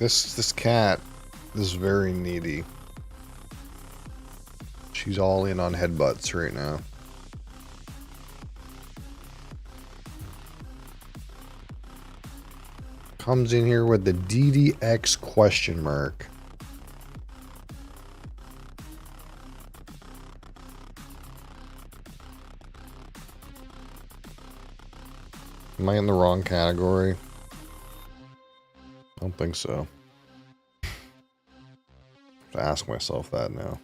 This cat is very needy. She's all in on headbutts right now. Comes in here with the DDX question mark. Am I in the wrong category? I don't think so. I have to ask myself that now.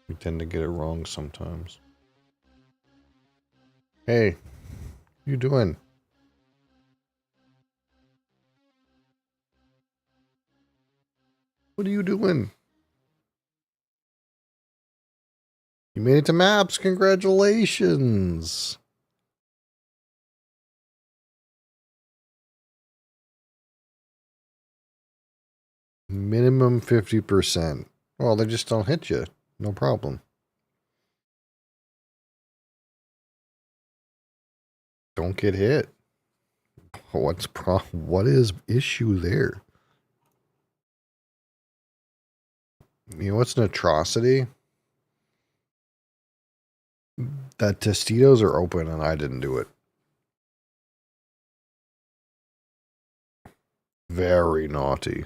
We tend to get it wrong sometimes. Hey, what you doing? What are you doing? You made it to maps. Congratulations. Minimum 50%. Well, they just don't hit you. No problem. Don't get hit. What is issue there? You know what's an atrocity? That Tostitos are open and I didn't do it. Very naughty.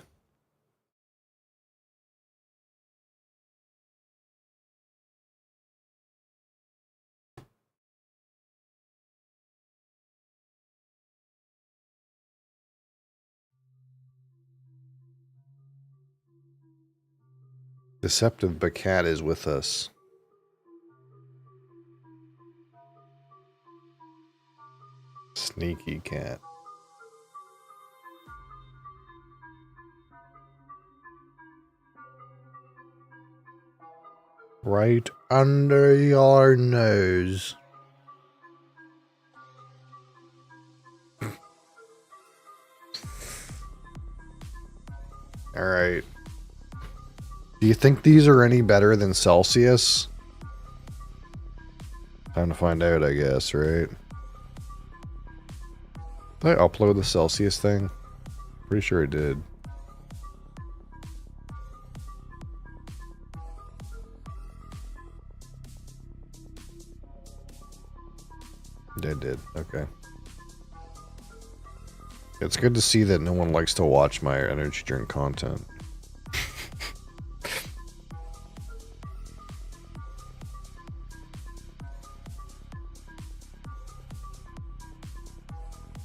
Deceptive Bacat is with us. Sneaky cat. Right under your nose. Alright. Do you think these are any better than Celsius? Time to find out, I guess, right? Did I upload the Celsius thing? Pretty sure I did. I did. Okay. It's good to see that no one likes to watch my energy drink content.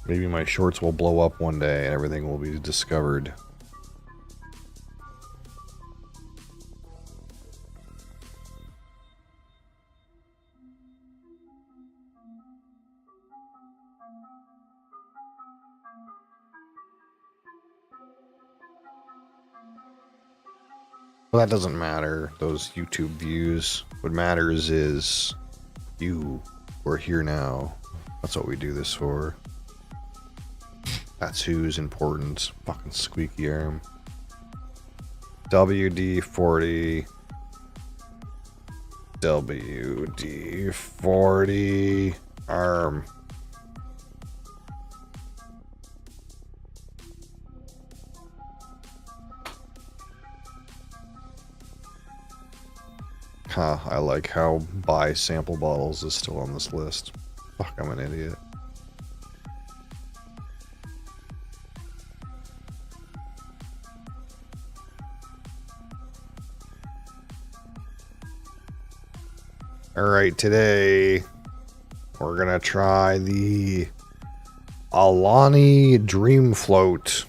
Maybe my shorts will blow up one day and everything will be discovered. Well, that doesn't matter, those YouTube views. What matters is you. We're here now. That's what we do this for. That's who's important. Fucking squeaky arm. WD-40. WD-40 arm. Huh, I like how buy sample bottles is still on this list. Fuck, I'm an idiot. Alright, today we're gonna try the Alani Dream Float.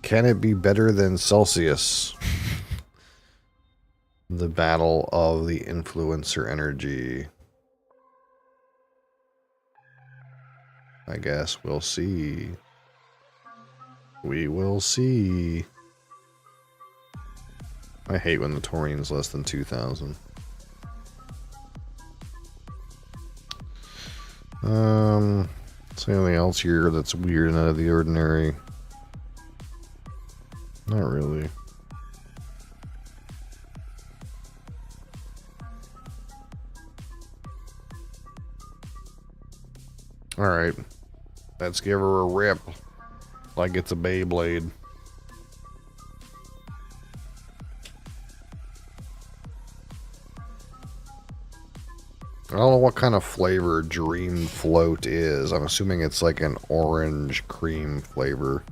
Can it be better than Celsius? The battle of the influencer energy. I guess we'll see. We will see. I hate when the taurine's less than 2,000. Is there anything else here that's weird and out of the ordinary? Not really. Alright. Let's give her a rip. Like it's a Beyblade. I don't know what kind of flavor Dream Float is. I'm assuming it's like an orange cream flavor.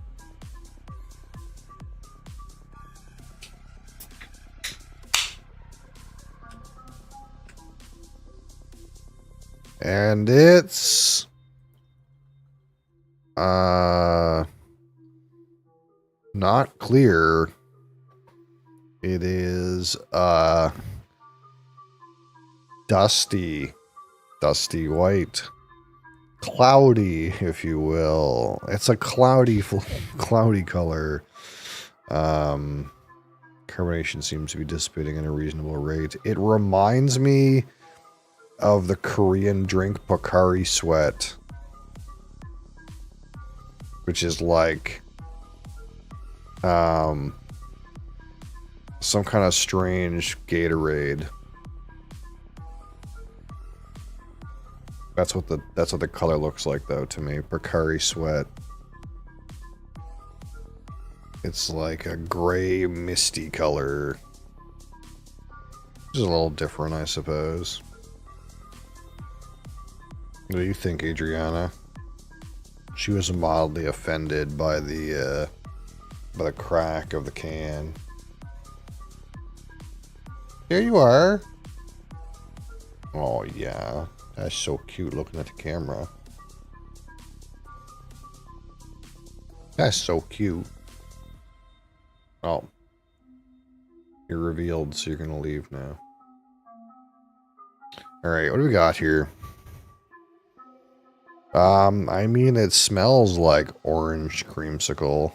And it's not clear It is dusty white. Cloudy, if you will. It's a cloudy color. Carbonation seems to be dissipating at a reasonable rate. It reminds me of the Korean drink Pocari Sweat, which is like some kind of strange Gatorade. That's what the color looks like, though, to me. Pocari Sweat. It's like a gray, misty color. Which is a little different, I suppose. What do you think, Adriana? She was mildly offended by the crack of the can. Here you are. Oh, yeah. That's so cute looking at the camera. That's so cute. Oh. You're revealed, so you're gonna leave now. Alright, what do we got here? I mean, it smells like orange creamsicle.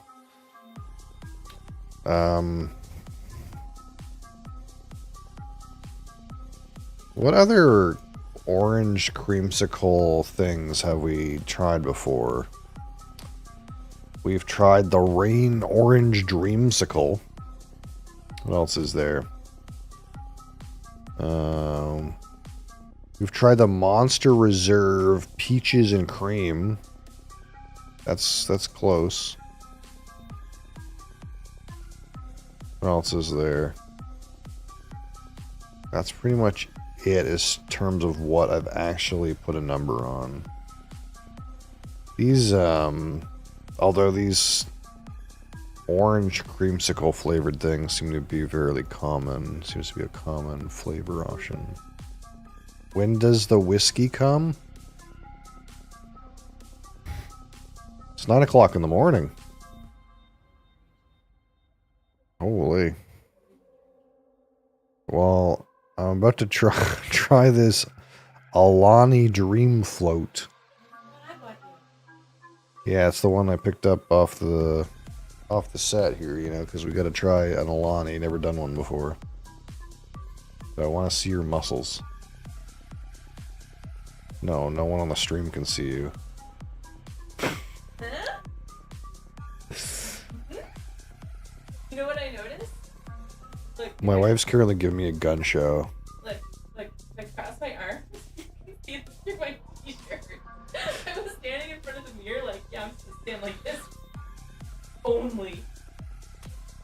What other orange creamsicle things have we tried before? We've tried the Rain Orange Dreamsicle. What else is there? We've tried the Monster Reserve Peaches and Cream. That's close. What else is there? That's pretty much it in terms of what I've actually put a number on. These, although these orange creamsicle flavored things seem to be fairly common, seems to be a common flavor option. When does the whiskey come? It's 9 o'clock in the morning. Holy. Well, I'm about to try this Alani Dream Float. Yeah, it's the one I picked up off the set here, you know, because we got to try an Alani. Never done one before. So I want to see your muscles. No, no one on the stream can see you. You know what I noticed? Look, My wife's currently giving me a gun show. Look, I crossed my arms. You can see it through my t-shirt. I was standing in front of the mirror like, yeah, I'm just gonna stand like this. Only.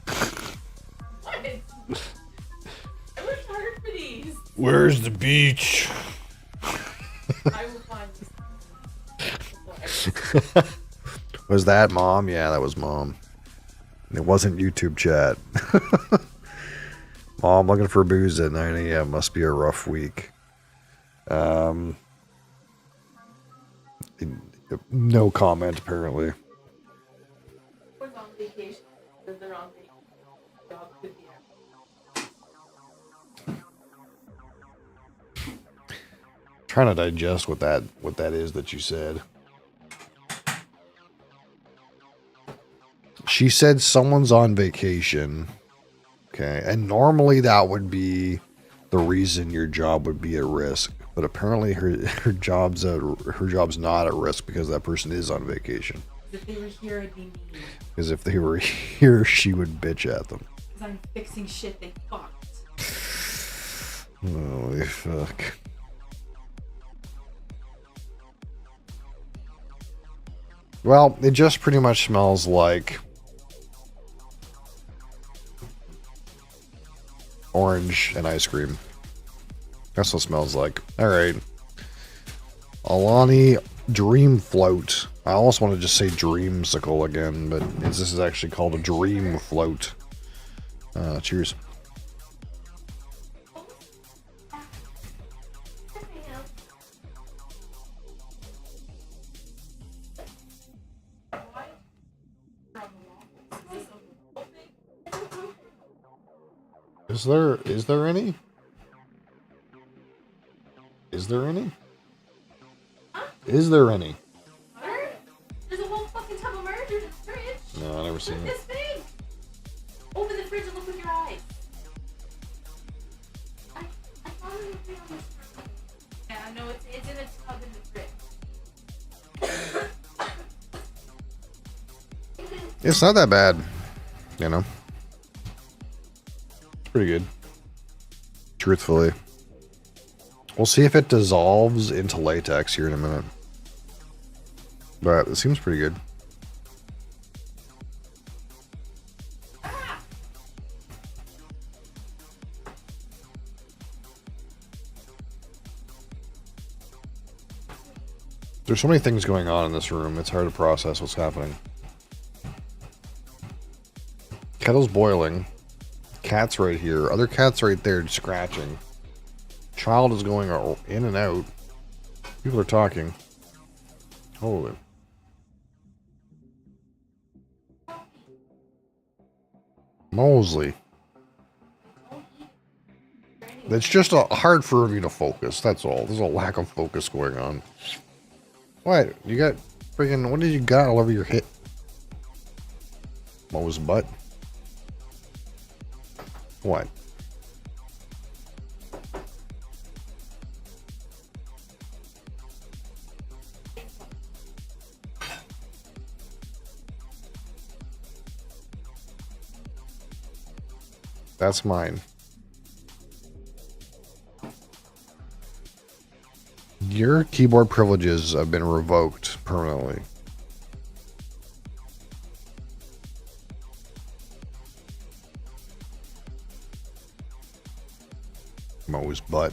What? I worked hard for these. Where's the beach? I will find you. Was that mom? Yeah, that was mom. It wasn't YouTube chat. Mom looking for booze at 9 a.m. Must be a rough week. No comment, apparently. Was on vacation. They're on vacation. Job could be out. Trying to digest what that is that you said. She said someone's on vacation. Okay, and normally that would be the reason your job would be at risk, but apparently her job's not at risk because that person is on vacation. If they were here, I'd be mean. Because if they were here, she would bitch at them. Because I'm fixing shit they fucked. Holy fuck. Well, it just pretty much smells like orange and ice cream. That's what it smells like. Alright. Alani Dream Float. I almost want to just say Dreamsicle again, but this is actually called a Dream Float. Cheers. Is there any? Is there any? Huh? Is there any? Water? There's a whole fucking tub of merge in the fridge. No, I never seen Look it. this big. Open the fridge and look with your eyes. I thought it would be on this fridge. Yeah, no, it's in a tub in the fridge. It's not that bad, you know. It's pretty good. Truthfully. We'll see if it dissolves into latex here in a minute. But it seems pretty good. There's so many things going on in this room, it's hard to process what's happening. Kettle's boiling. Cat's right here. Other cat's right there scratching. Child is going in and out. People are talking. Holy. Mosley. It's just hard for me to focus. That's all. There's a lack of focus going on. What? You got freaking... What did you got all over your hip? Mo's butt? What? That's mine. Your keyboard privileges have been revoked permanently. Mo's butt.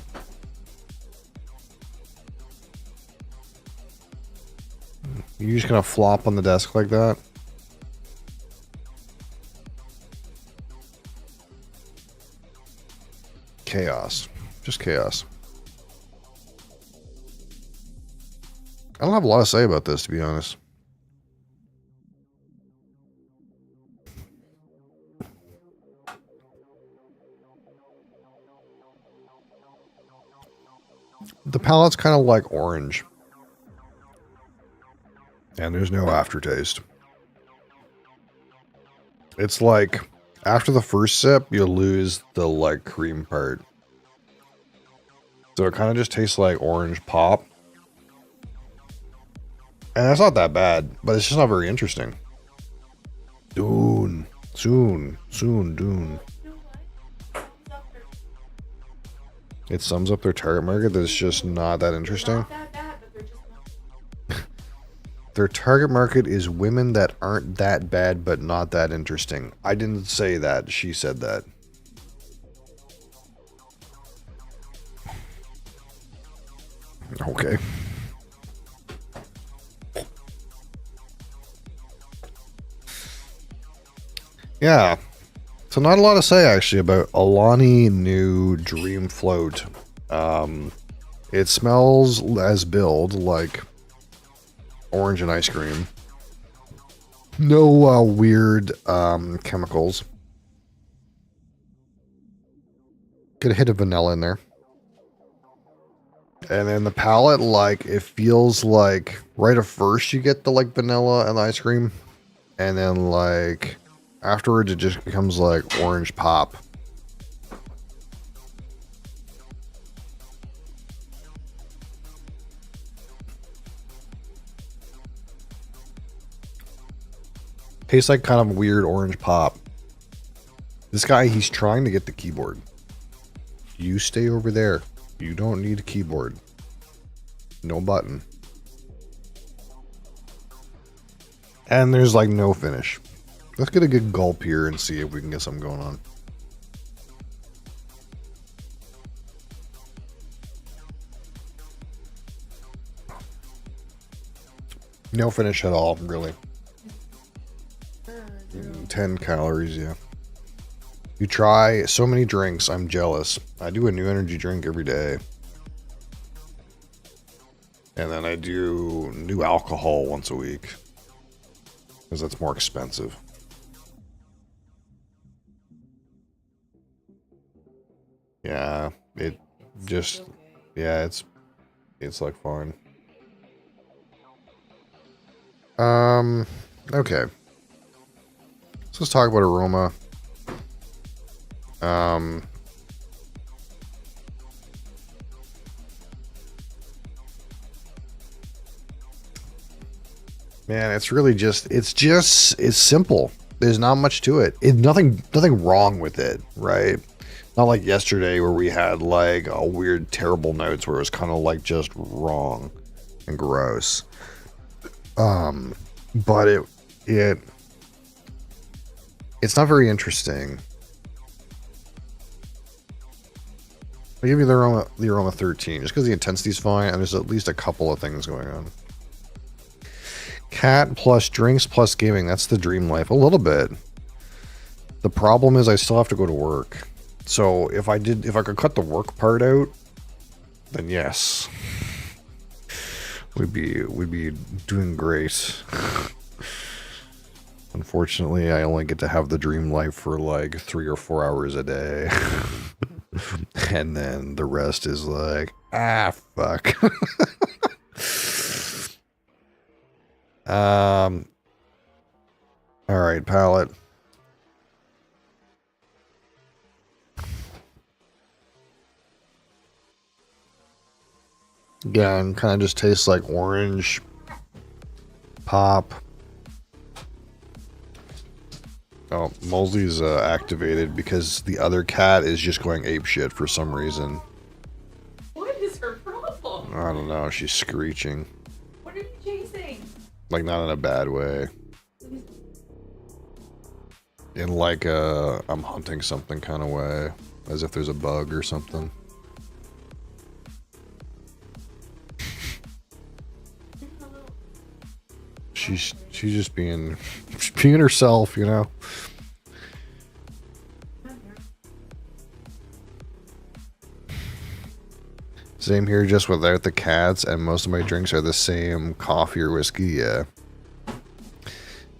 You just gonna flop on the desk like that? Chaos. Just chaos. I don't have a lot to say about this, to be honest. The palette's kind of like orange. And there's no aftertaste. It's like, after the first sip, you lose the, like, cream part. So it kind of just tastes like orange pop. And that's not that bad, but it's just not very interesting. Doon. Soon, Doon. It sums up their target market that's just not that interesting. Their target market is women that aren't that bad but not that interesting. I didn't say that. She said that. Okay. Yeah. So not a lot to say actually about Alani new Dream Float. It smells as billed like orange and ice cream. No weird chemicals. Get a hit of vanilla in there. And then the palette, like, it feels like right at first you get the like vanilla and the ice cream. And then like afterwards it just becomes like orange pop. Tastes like kind of weird orange pop. This guy, he's trying to get the keyboard. You stay over there. You don't need a keyboard. No button. And there's like no finish. Let's get a good gulp here and see if we can get something going on. No finish at all, really. 10 calories, yeah. You try so many drinks, I'm jealous. I do a new energy drink every day. And then I do new alcohol once a week. Because that's more expensive. Yeah, it just, yeah, it's like fine. Okay. So let's talk about aroma. Man, it's really just, it's simple. There's not much to it. Nothing wrong with it, right? Not like yesterday where we had like a weird, terrible notes where it was kind of like just wrong and gross. But it's not very interesting. I'll give you the aroma 13, just because the intensity's fine and there's at least a couple of things going on. Cat plus drinks plus gaming, that's the dream life. A little bit. The problem is I still have to go to work. So if I could cut the work part out, then yes. We'd be doing great. Unfortunately, I only get to have the dream life for like 3 or 4 hours a day. And then the rest is like, fuck. All right, palette. Again, kind of just tastes like orange pop. Oh, Mosley's activated because the other cat is just going apeshit for some reason. What is her problem? I don't know. She's screeching. What are you chasing? Like, not in a bad way. In like a I'm hunting something kind of way. As if there's a bug or something. She's just being herself, you know. Same here, just without the cats, and most of my drinks are the same coffee or whiskey.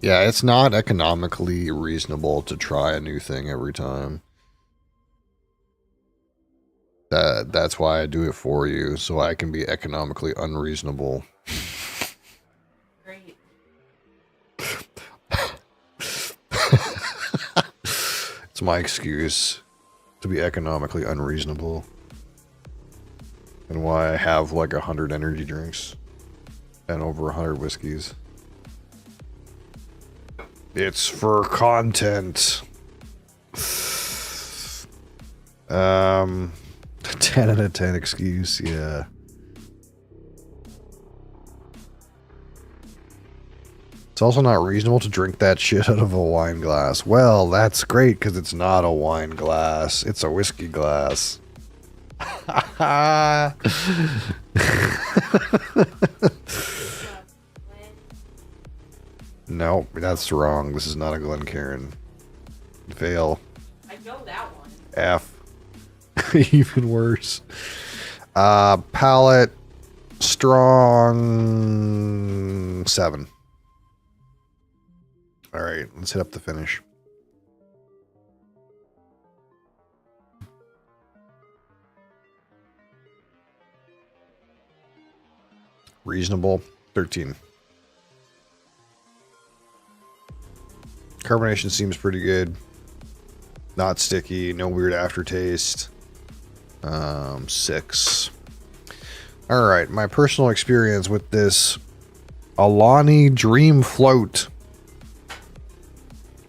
Yeah, it's not economically reasonable to try a new thing every time. That's why I do it for you, so I can be economically unreasonable. Great. It's my excuse to be economically unreasonable. And why I have like 100 energy drinks and over 100 whiskeys. It's for content. 10 out of 10 excuse, yeah. It's also not reasonable to drink that shit out of a wine glass. Well, that's great because it's not a wine glass. It's a whiskey glass. No, that's wrong. This is not a Glencairn. Fail. I know that one. F. Even worse. Palette. Strong 7. Alright, let's hit up the finish. Reasonable. 13. Carbonation seems pretty good. Not sticky. No weird aftertaste. 6. Alright, my personal experience with this Alani Dream Float.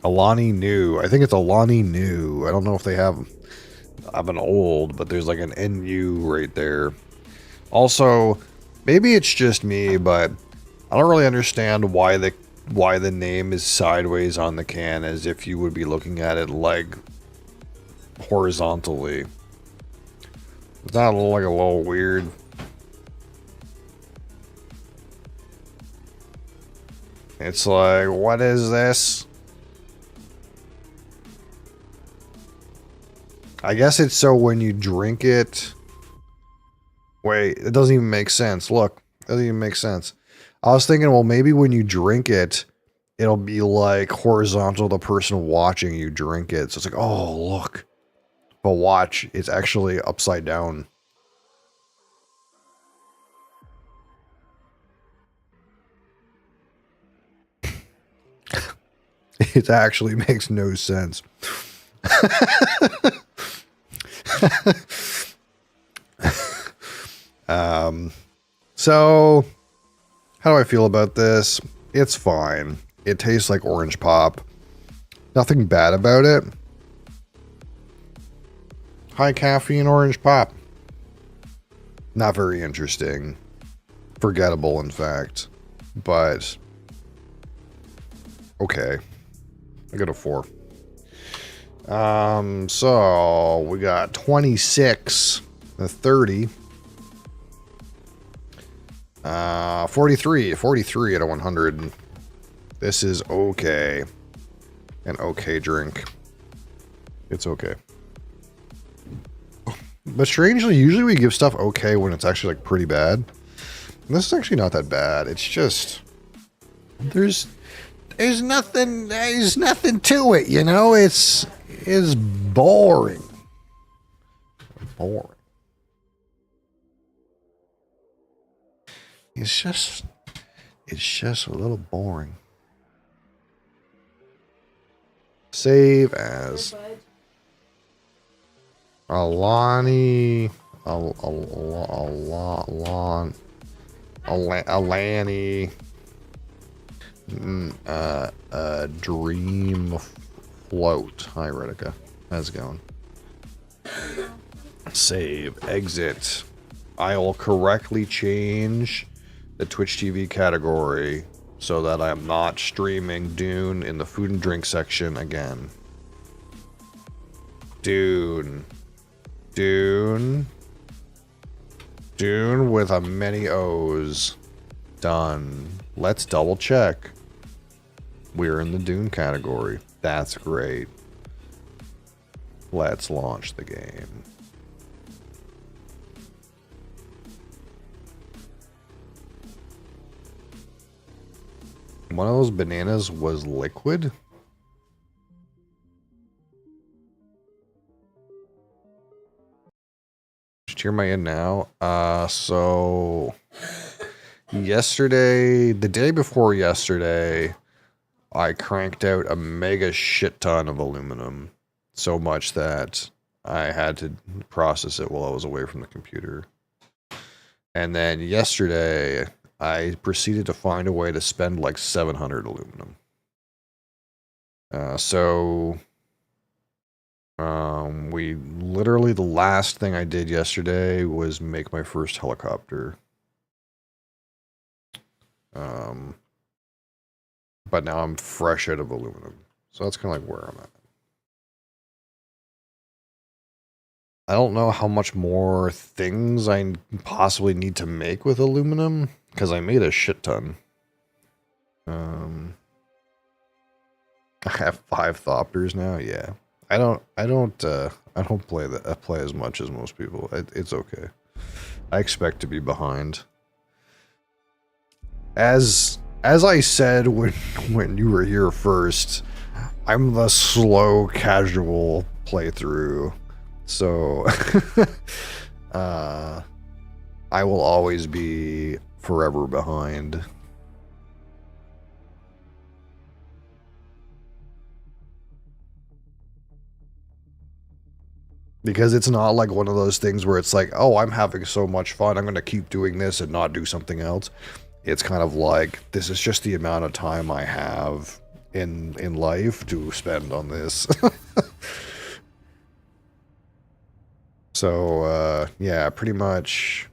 Alani New. I think it's Alani New. I don't know if they have... I'm an old, but there's like an NU right there. Also... maybe it's just me, but I don't really understand why the name is sideways on the can, as if you would be looking at it like horizontally. Does that look like a little weird? It's like, what is this? I guess it's so when you drink it... wait, it doesn't even make sense. Look, it doesn't even make sense. I was thinking, well, maybe when you drink it, it'll be like horizontal to the person watching you drink it. So it's like, oh, look. But watch, it's actually upside down. It actually makes no sense. So, how do I feel about this? It's fine. It tastes like orange pop. Nothing bad about it. High caffeine orange pop. Not very interesting. Forgettable, in fact. But, okay. I got a 4. So we got 26, 30, 43 out of 100. This is okay. An okay drink. It's okay. But strangely, usually we give stuff okay when it's actually like pretty bad. And this is actually not that bad. It's just there's nothing to it, you know? It's boring. Boring. It's just a little boring. Save as Alani Dream Float. Hi, Redika. How's it going? Save. Exit. I will correctly change the Twitch TV category so that I am not streaming Dune in the food and drink section again. Dune with a many O's. Done. Let's double check. We're in the Dune category. That's great. Let's launch the game. One of those bananas was liquid. Just hear my in now. So yesterday, the day before yesterday, I cranked out a mega shit ton of aluminum. So much that I had to process it while I was away from the computer. And then yesterday, I proceeded to find a way to spend like 700 aluminum. We literally, the last thing I did yesterday was make my first helicopter. But now I'm fresh out of aluminum. So that's kind of like where I'm at. I don't know how much more things I possibly need to make with aluminum, because I made a shit ton. I have 5 thopters now. Yeah, I don't play as much as most people. It's okay. I expect to be behind. As I said when you were here first, I'm the slow casual playthrough. So, I will always be forever behind. Because it's not like one of those things where it's like, oh, I'm having so much fun, I'm going to keep doing this and not do something else. It's kind of like, this is just the amount of time I have in life to spend on this. So, yeah, pretty much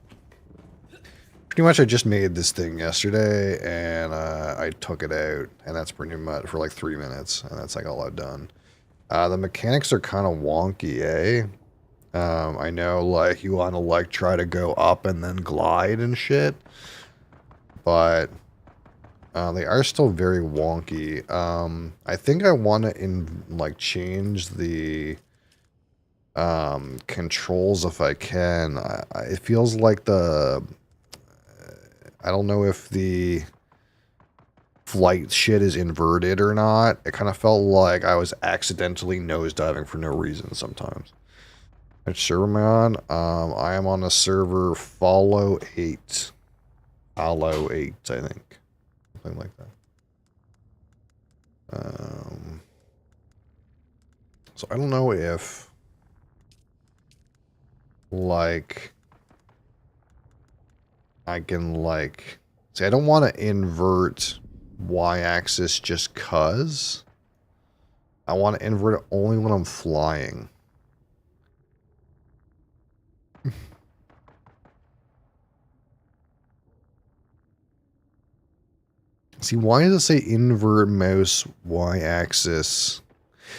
I just made this thing yesterday, and I took it out, and that's pretty much for like 3 minutes, and that's like all I've done. The mechanics are kind of wonky, eh? I know, like, you want to, like, try to go up and then glide and shit, but they are still very wonky. I think I want to, like, change the controls if I can. It feels like I don't know if the flight shit is inverted or not. It kind of felt like I was accidentally nosediving for no reason sometimes. Which server am I on? I am on a server follow 8. Follow 8, I think. Something like that. So I don't know if, like, I can, like, see, I don't want to invert y-axis just cuz. I want to invert it only when I'm flying. See, why does it say invert mouse y-axis?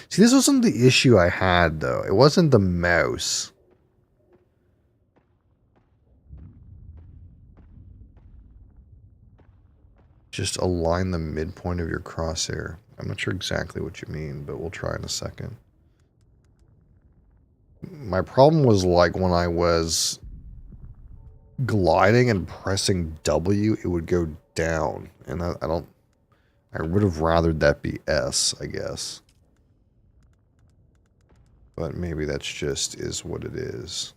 See, this wasn't the issue I had, though. It wasn't the mouse. Just align the midpoint of your crosshair. I'm not sure exactly what you mean, but we'll try in a second. My problem was, like, when I was gliding and pressing W, it would go down. And I would have rathered that be S, I guess. But maybe that's just is what it is.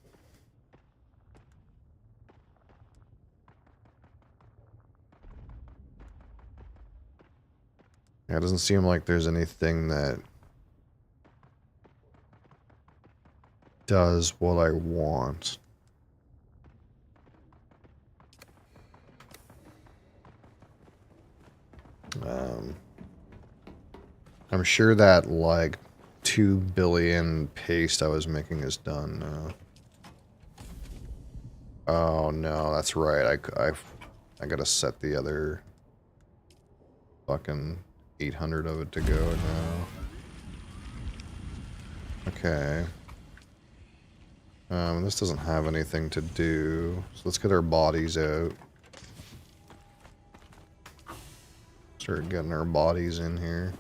Yeah, it doesn't seem like there's anything that does what I want. I'm sure that, like, 2 billion paste I was making is done now. Oh, no, that's right. I gotta set the other fucking 800 of it to go now. Okay. This doesn't have anything to do. So let's get our bodies out. Start getting our bodies in here.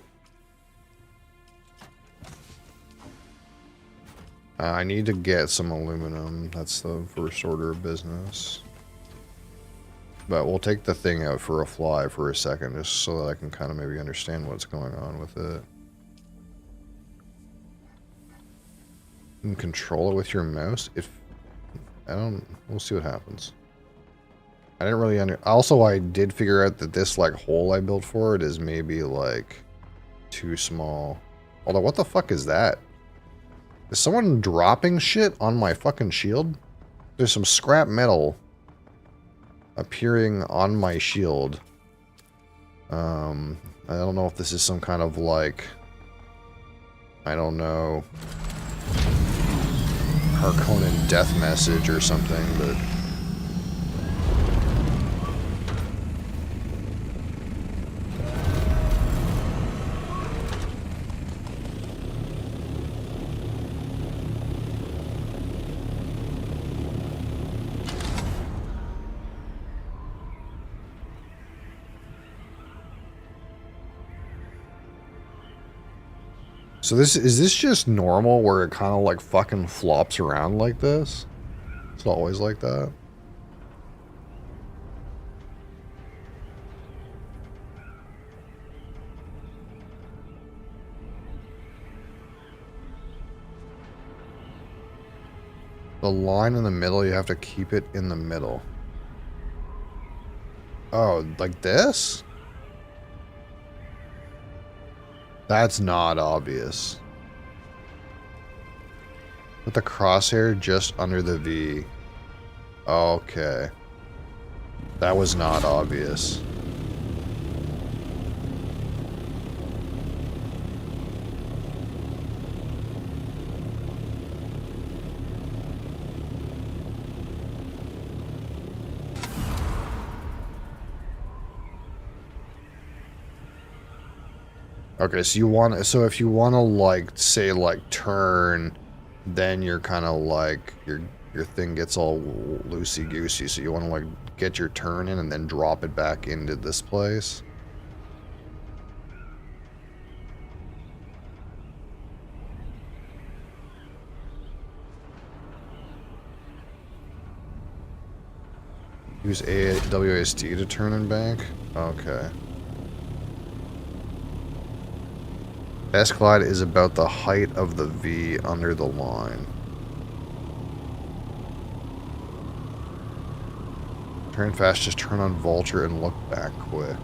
I need to get some aluminum. That's the first order of business. But we'll take the thing out for a fly for a second, just so that I can kind of maybe understand what's going on with it. You can control it with your mouse? We'll see what happens. I didn't really also, I did figure out that this, like, hole I built for it is maybe, like, too small. Although, what the fuck is that? Is someone dropping shit on my fucking shield? There's some scrap metal appearing on my shield. I don't know if this is some kind of, like, I don't know, Harkonnen death message or something, but... So is this just normal where it kind of like fucking flops around like this? It's always like that. The line in the middle, you have to keep it in the middle. Oh, like this? That's not obvious. Put the crosshair just under the V. Okay. That was not obvious. Okay, so if you want to, like, say, like, turn, then you're kind of like, your thing gets all loosey-goosey, so you want to, like, get your turn in and then drop it back into this place. Use WASD to turn and back? Okay. S-glide is about the height of the V under the line. Turn fast, just turn on vulture and look back quick.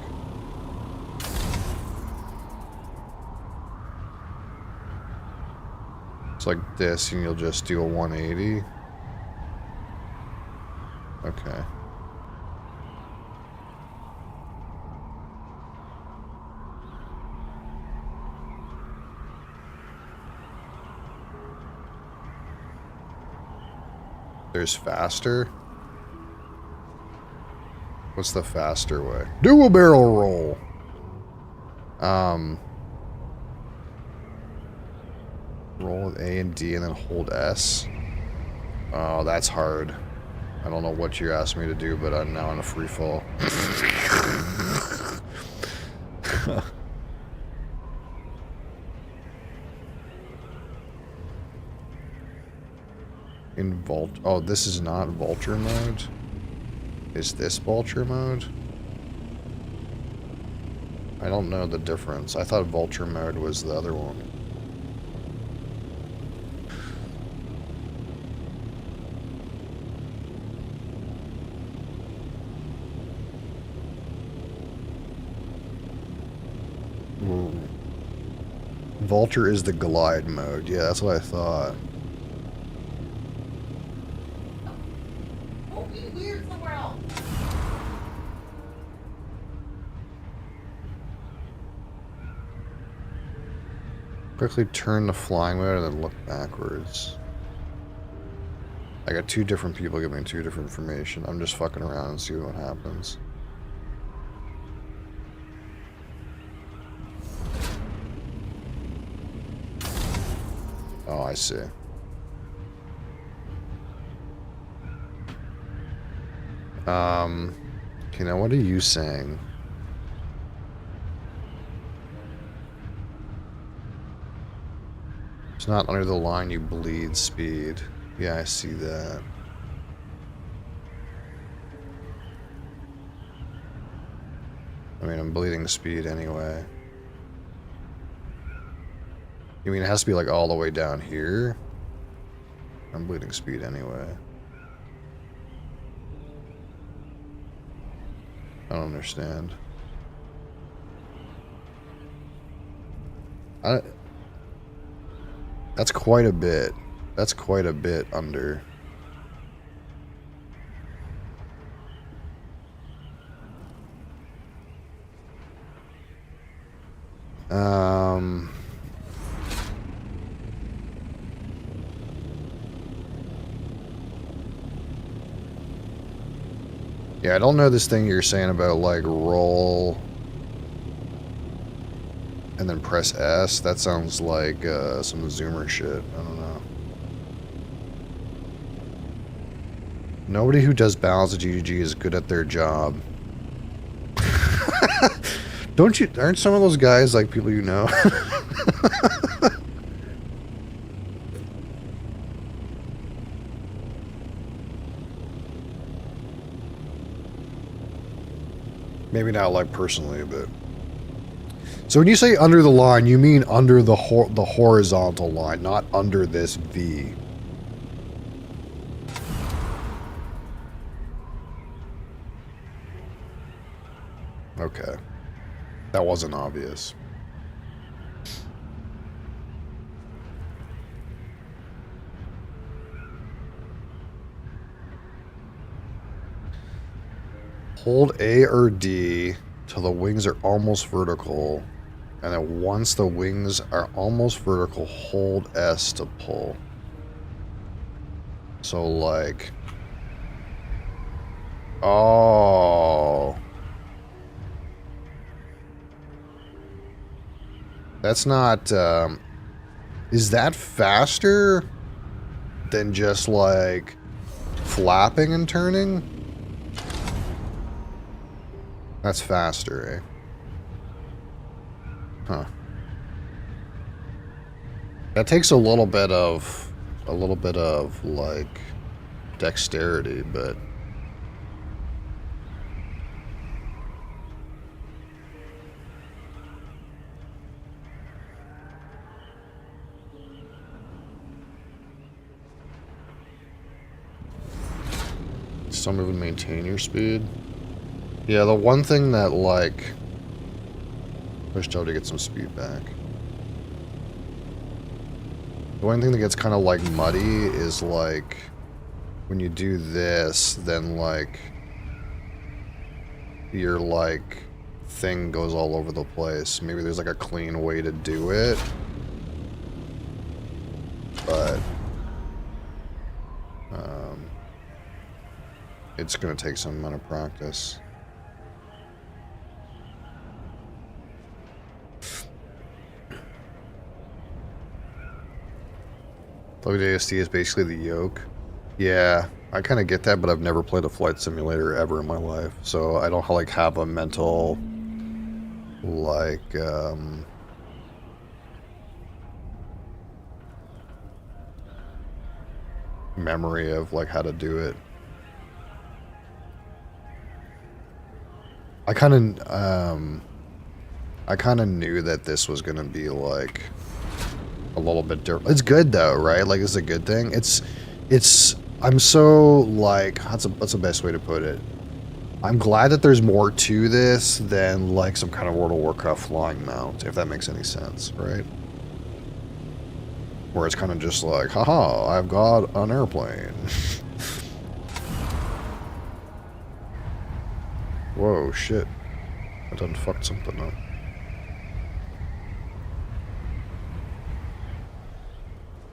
It's like this, and you'll just do a 180. Okay. There's faster. What's the faster way? Do a barrel roll. Roll with A and D and then hold S. Oh, that's hard. I don't know what you asked me to do, but I'm now in a free fall. Oh, this is not vulture mode? Is this vulture mode? I don't know the difference. I thought vulture mode was the other one. Ooh. Vulture is the glide mode. Yeah, that's what I thought. Don't be weird somewhere else. Quickly turn to flying mode and then look backwards. I got two different people giving me two different information. I'm just fucking around and see what happens. Oh, I see. Okay, now what are you saying? It's not under the line, you bleed speed. Yeah, I see that. I mean, I'm bleeding speed anyway. You mean it has to be like all the way down here? I'm bleeding speed anyway. I don't understand. That's quite a bit. That's quite a bit under. Yeah, I don't know this thing you're saying about like roll and then press S. That sounds like some Zoomer shit. I don't know. Nobody who does balance at GGG is good at their job. Aren't some of those guys like people you know? Maybe not like personally, but. So when you say under the line, you mean under the horizontal line, not under this V. Okay. That wasn't obvious. Hold A or D till the wings are almost vertical. And then once the wings are almost vertical, hold S to pull. So like... Oh... That's not, is that faster than just like flapping and turning? That's faster, eh? Huh. That takes a little bit of like dexterity, but Some move and maintain your speed. Yeah, the one thing that, like... Push Joe to get some speed back. The one thing that gets kind of, like, muddy is, like... When you do this, then, like... Your, like... thing goes all over the place. Maybe there's, like, a clean way to do it. But... it's going to take some amount of practice. WASD is basically the yoke. Yeah, I kind of get that, but I've never played a flight simulator ever in my life. So I don't, like, have a mental, like, memory of, like, how to do it. I kind of knew that this was going to be, like, a little bit different. It's good, though, right? Like, it's a good thing. I'm so, like, what's the best way to put it? I'm glad that there's more to this than, like, some kind of World of Warcraft flying mount, if that makes any sense, right? Where it's kind of just like, haha, I've got an airplane. Whoa, shit. I done fucked something up.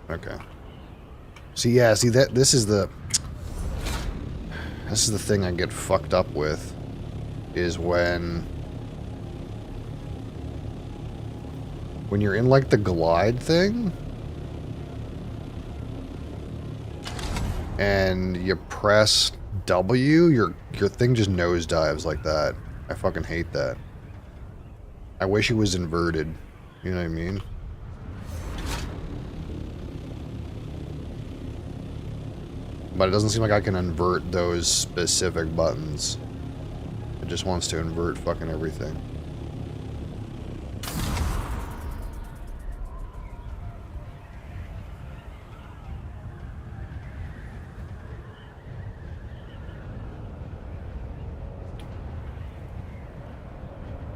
Okay. See, this is the thing I get fucked up with, is when you're in, like, the glide thing, and you press W, your thing just nosedives like that. I fucking hate that. I wish it was inverted. You know what I mean? But it doesn't seem like I can invert those specific buttons. It just wants to invert fucking everything.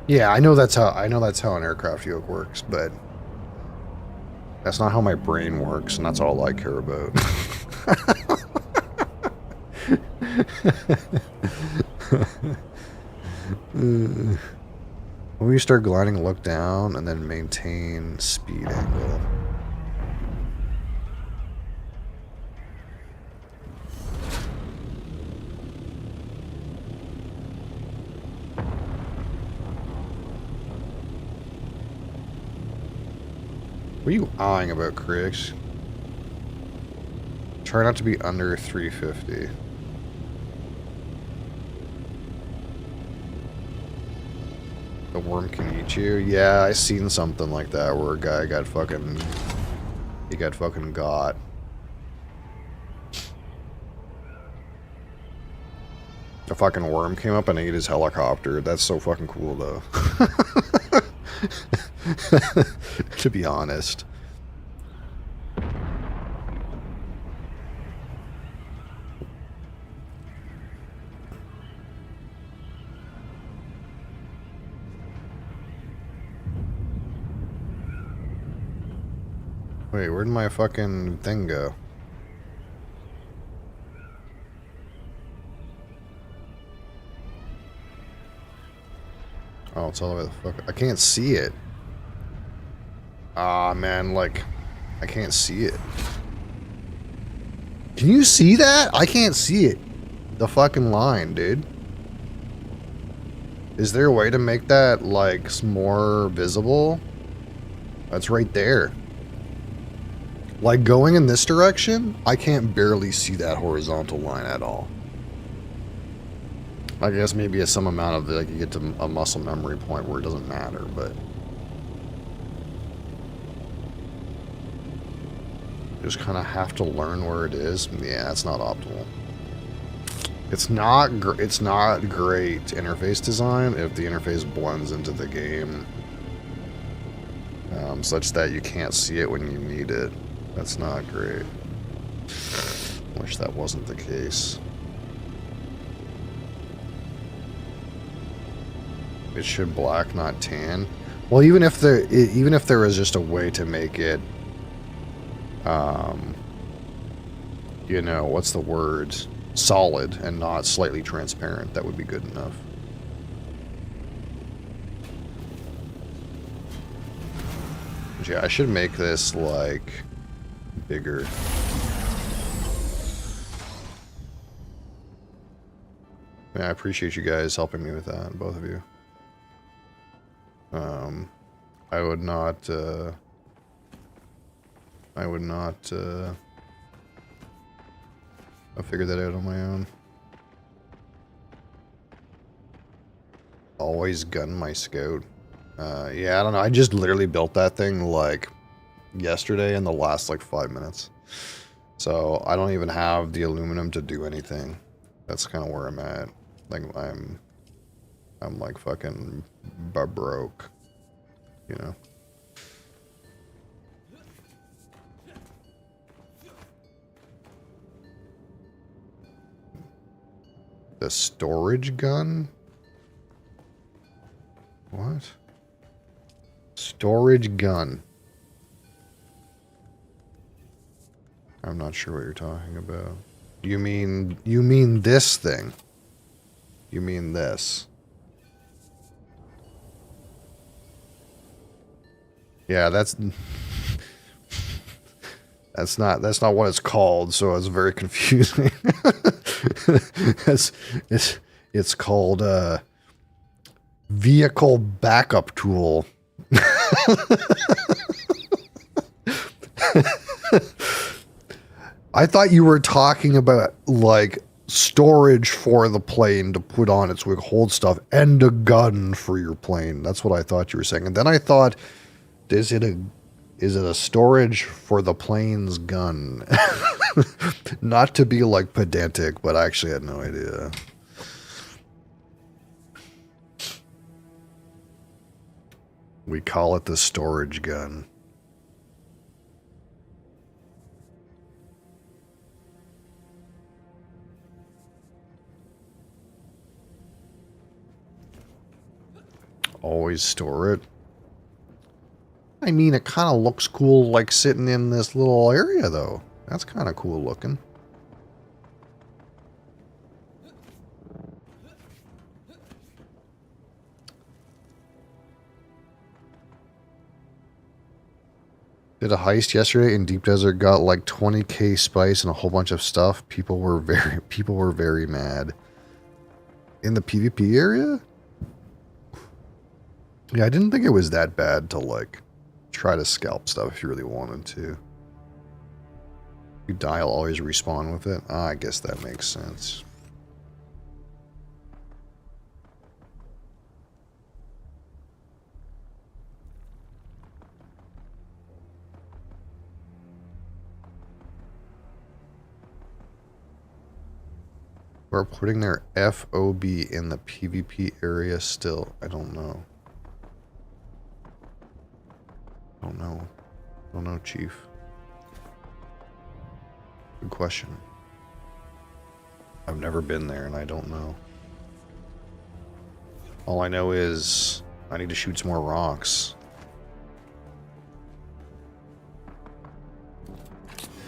Yeah, I know that's how an aircraft yoke works, but that's not how my brain works, and that's all I care about. When you start gliding, look down and then maintain speed angle. What are you eyeing about, Crix? Try not to be under 350. The worm can eat you? Yeah, I seen something like that where a guy got fucking... He got fucking got. A fucking worm came up and ate his helicopter. That's so fucking cool, though. To be honest. Wait, where'd my fucking thing go? Oh, it's all the way the fuck... I can't see it. Ah, man, like... I can't see it. Can you see that? I can't see it. The fucking line, dude. Is there a way to make that, like, more visible? That's right there. Like, going in this direction, I can't barely see that horizontal line at all. I guess maybe at some amount of, like, you get to a muscle memory point where it doesn't matter, but... Just kind of have to learn where it is. Yeah, it's not optimal. It's not great interface design if the interface blends into the game, such that you can't see it when you need it. That's not great. Wish that wasn't the case. It should black, not tan. Well, even if there is just a way to make it, you know, what's the word? Solid and not slightly transparent, that would be good enough. But yeah, I should make this, like, bigger. Yeah, I appreciate you guys helping me with that, both of you. I would not I'll figure that out on my own. Always gun my scout. Yeah, I don't know. I just literally built that thing like yesterday in the last like 5 minutes. So I don't even have the aluminum to do anything. That's kind of where I'm at. Like I'm like fucking broke, you know. The storage gun? What? Storage gun. I'm not sure what you're talking about. You mean this thing? You mean this? Yeah, that's that's not what it's called, so it's very confusing. it's called vehicle backup tool. I thought you were talking about like storage for the plane to put on it so we could hold stuff and a gun for your plane. That's what I thought you were saying. And then I thought, is it a storage for the plane's gun? Not to be like pedantic, but I actually had no idea. We call it the storage gun. Always store it. I mean, it kind of looks cool like sitting in this little area, though. That's kind of cool looking. Did a heist yesterday in Deep Desert, got like 20k spice and a whole bunch of stuff. People were very mad. In the PvP area? Yeah, I didn't think it was that bad to like try to scalp stuff if you really wanted to. You die, I'll always respawn with it. I guess that makes sense. We're putting their FOB in the PvP area still. I don't know. Don't know, Chief. Good question. I've never been there and I don't know. All I know is I need to shoot some more rocks.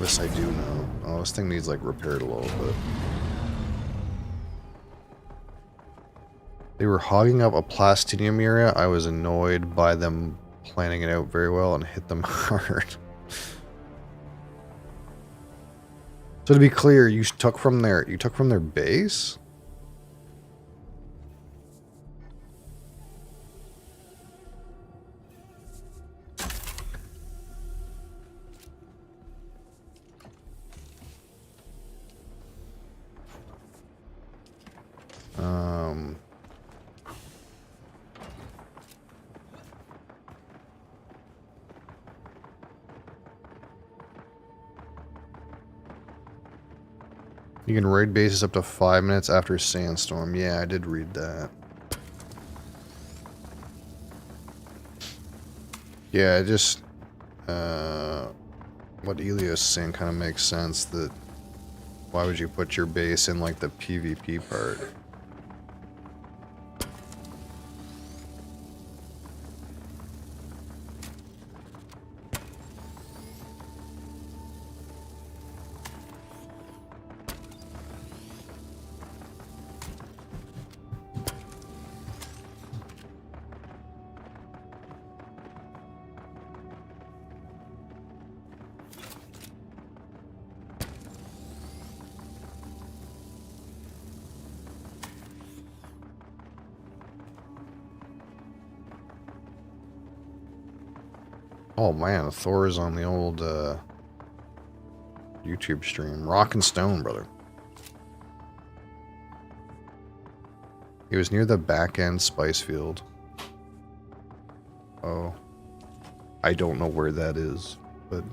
This I do know. Oh, this thing needs like repaired a little bit. They were hogging up a plastinium area. I was annoyed by them planning it out very well and hit them hard. So to be clear, you took from their base? You can raid bases up to 5 minutes after a sandstorm. Yeah, I did read that. Yeah, it just... what Elio's saying kind of makes sense, that... Why would you put your base in, like, the PvP part? Oh man, Thor is on the old YouTube stream. Rock and Stone, brother. He was near the back end spice field. Oh. I don't know where that is, but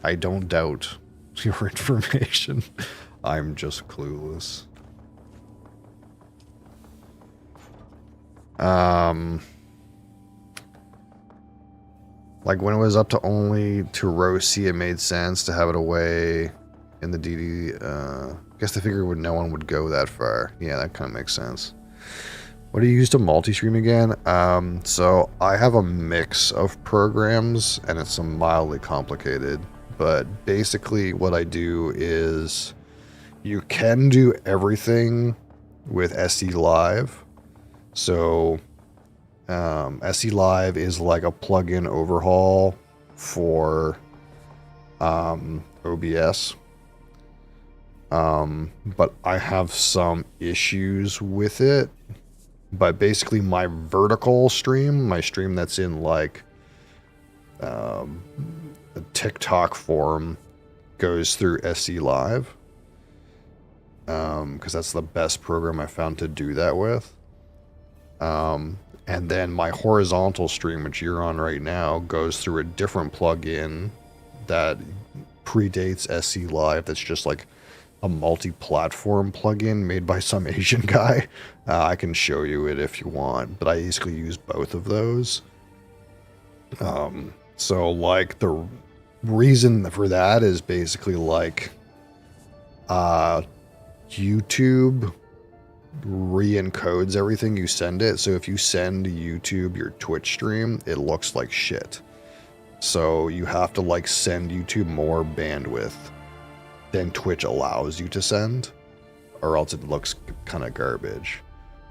I don't doubt your information. I'm just clueless. Like when it was up to only to row C, it made sense to have it away in the DD. I guess they figured no one would go that far. Yeah, that kind of makes sense. What do you use to multi-stream again? So I have a mix of programs, and it's mildly complicated. But basically what I do is you can do everything with SE Live. So SE Live is like a plugin overhaul for OBS. But I have some issues with it. But basically my vertical stream, my stream that's in like a TikTok form, goes through SE Live. Because that's the best program I found to do that with. And then my horizontal stream, which you're on right now, goes through a different plugin that predates SE Live. That's just like a multi-platform plugin made by some Asian guy. I can show you it if you want, but I basically use both of those. So like the reason for that is basically like YouTube re-encodes everything you send it. So if you send YouTube your Twitch stream, it looks like shit. So you have to like send YouTube more bandwidth than Twitch allows you to send, or else it looks kind of garbage.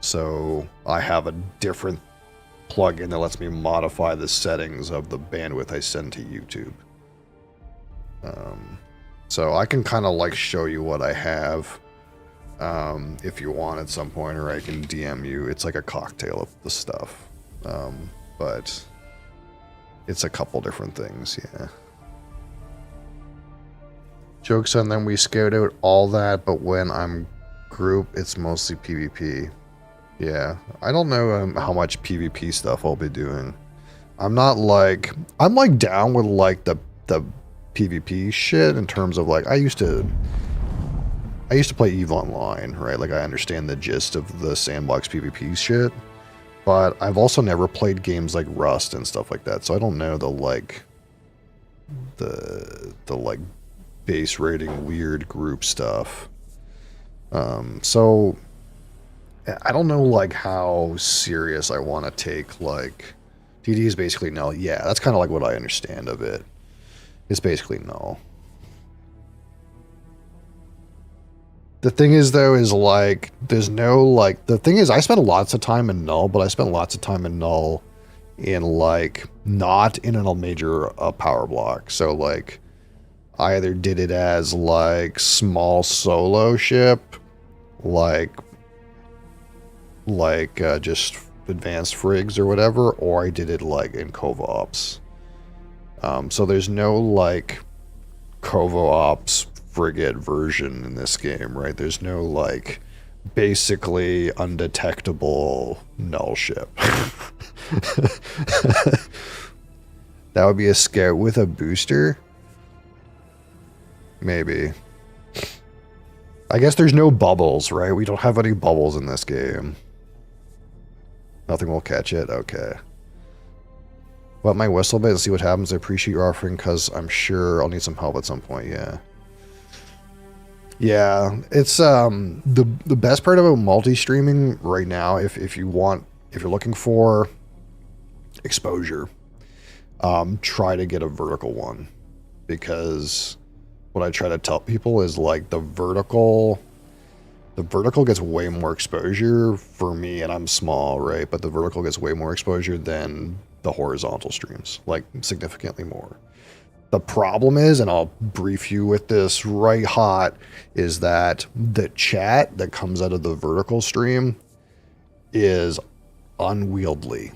So I have a different plugin that lets me modify the settings of the bandwidth I send to YouTube. So I can kind of like show you what I have if you want at some point, or I can DM you. It's like a cocktail of the stuff. But it's a couple different things, yeah. Jokes on them, we scout out all that, but when I'm group, it's mostly PvP. Yeah, I don't know how much PvP stuff I'll be doing. I'm like down with like the PvP shit in terms of like, I used to play EVE Online, right? Like I understand the gist of the sandbox PvP shit, but I've also never played games like Rust and stuff like that, so I don't know the like base rating weird group stuff. So I don't know like how serious I want to take like DD is basically null. Yeah, that's kind of like what I understand of it. It's basically null. The thing is though is like there's no like the thing is I spent lots of time in null, but I spent lots of time in null in like not in a major power block. So like I either did it as like small solo ship, like just advanced frigs or whatever, or I did it like in Covo Ops. So there's no like Covo Ops frigate version in this game, right? There's no like basically undetectable null ship. That would be a scout with a booster. Maybe. I guess there's no bubbles, right? We don't have any bubbles in this game. Nothing will catch it? Okay. Wet my whistle a bit and see what happens. I appreciate your offering because I'm sure I'll need some help at some point, yeah. Yeah, it's the best part about multi-streaming right now, if you're looking for exposure, try to get a vertical one, because what I try to tell people is like the vertical gets way more exposure for me, and I'm small, right? But the vertical gets way more exposure than the horizontal streams, like significantly more. The problem is, and I'll brief you with this right hot, is that the chat that comes out of the vertical stream is unwieldy.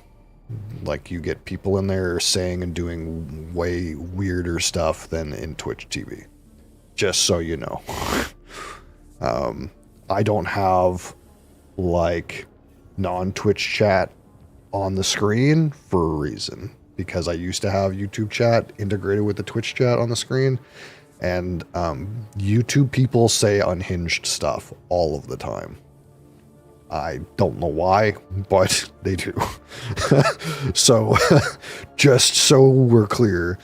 Like, you get people in there saying and doing way weirder stuff than in Twitch TV. Just so you know. I don't have, like, non-Twitch chat on the screen for a reason. Because I used to have YouTube chat integrated with the Twitch chat on the screen. And YouTube people say unhinged stuff all of the time. I don't know why, but they do. So, just so we're clear,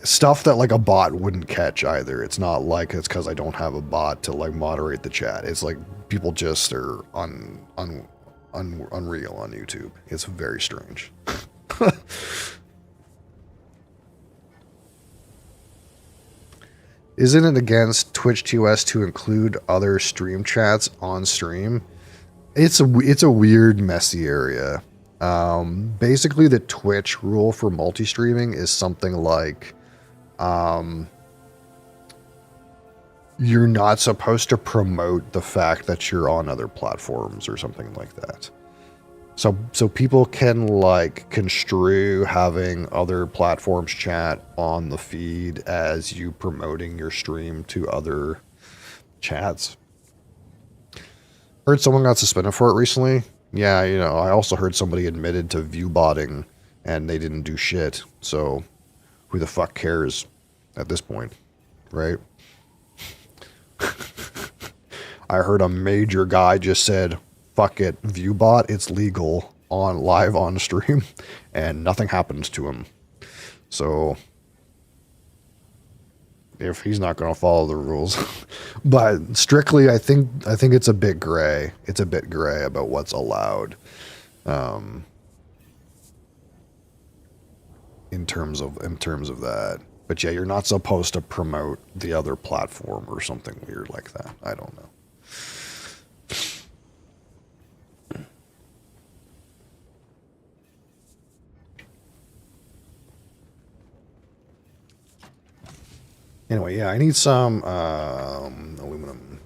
stuff that like a bot wouldn't catch either. It's not like it's because I don't have a bot to like moderate the chat. It's like people just are unreal on YouTube. It's very strange. Isn't it against Twitch TOS to include other stream chats on stream? It's a weird, messy area. Basically, the Twitch rule for multi-streaming is something like, you're not supposed to promote the fact that you're on other platforms or something like that. So people can like construe having other platforms chat on the feed as you promoting your stream to other chats. Heard someone got suspended for it recently. Yeah, you know, I also heard somebody admitted to view botting and they didn't do shit. So who the fuck cares at this point, right? I heard a major guy just said, fuck it, viewbot, it's legal on live on stream, and nothing happens to him. So if he's not going to follow the rules, but strictly, I think it's a bit gray. It's a bit gray about what's allowed, in terms of that. But yeah, you're not supposed to promote the other platform or something weird like that. I don't know. Anyway, yeah, I need some aluminum.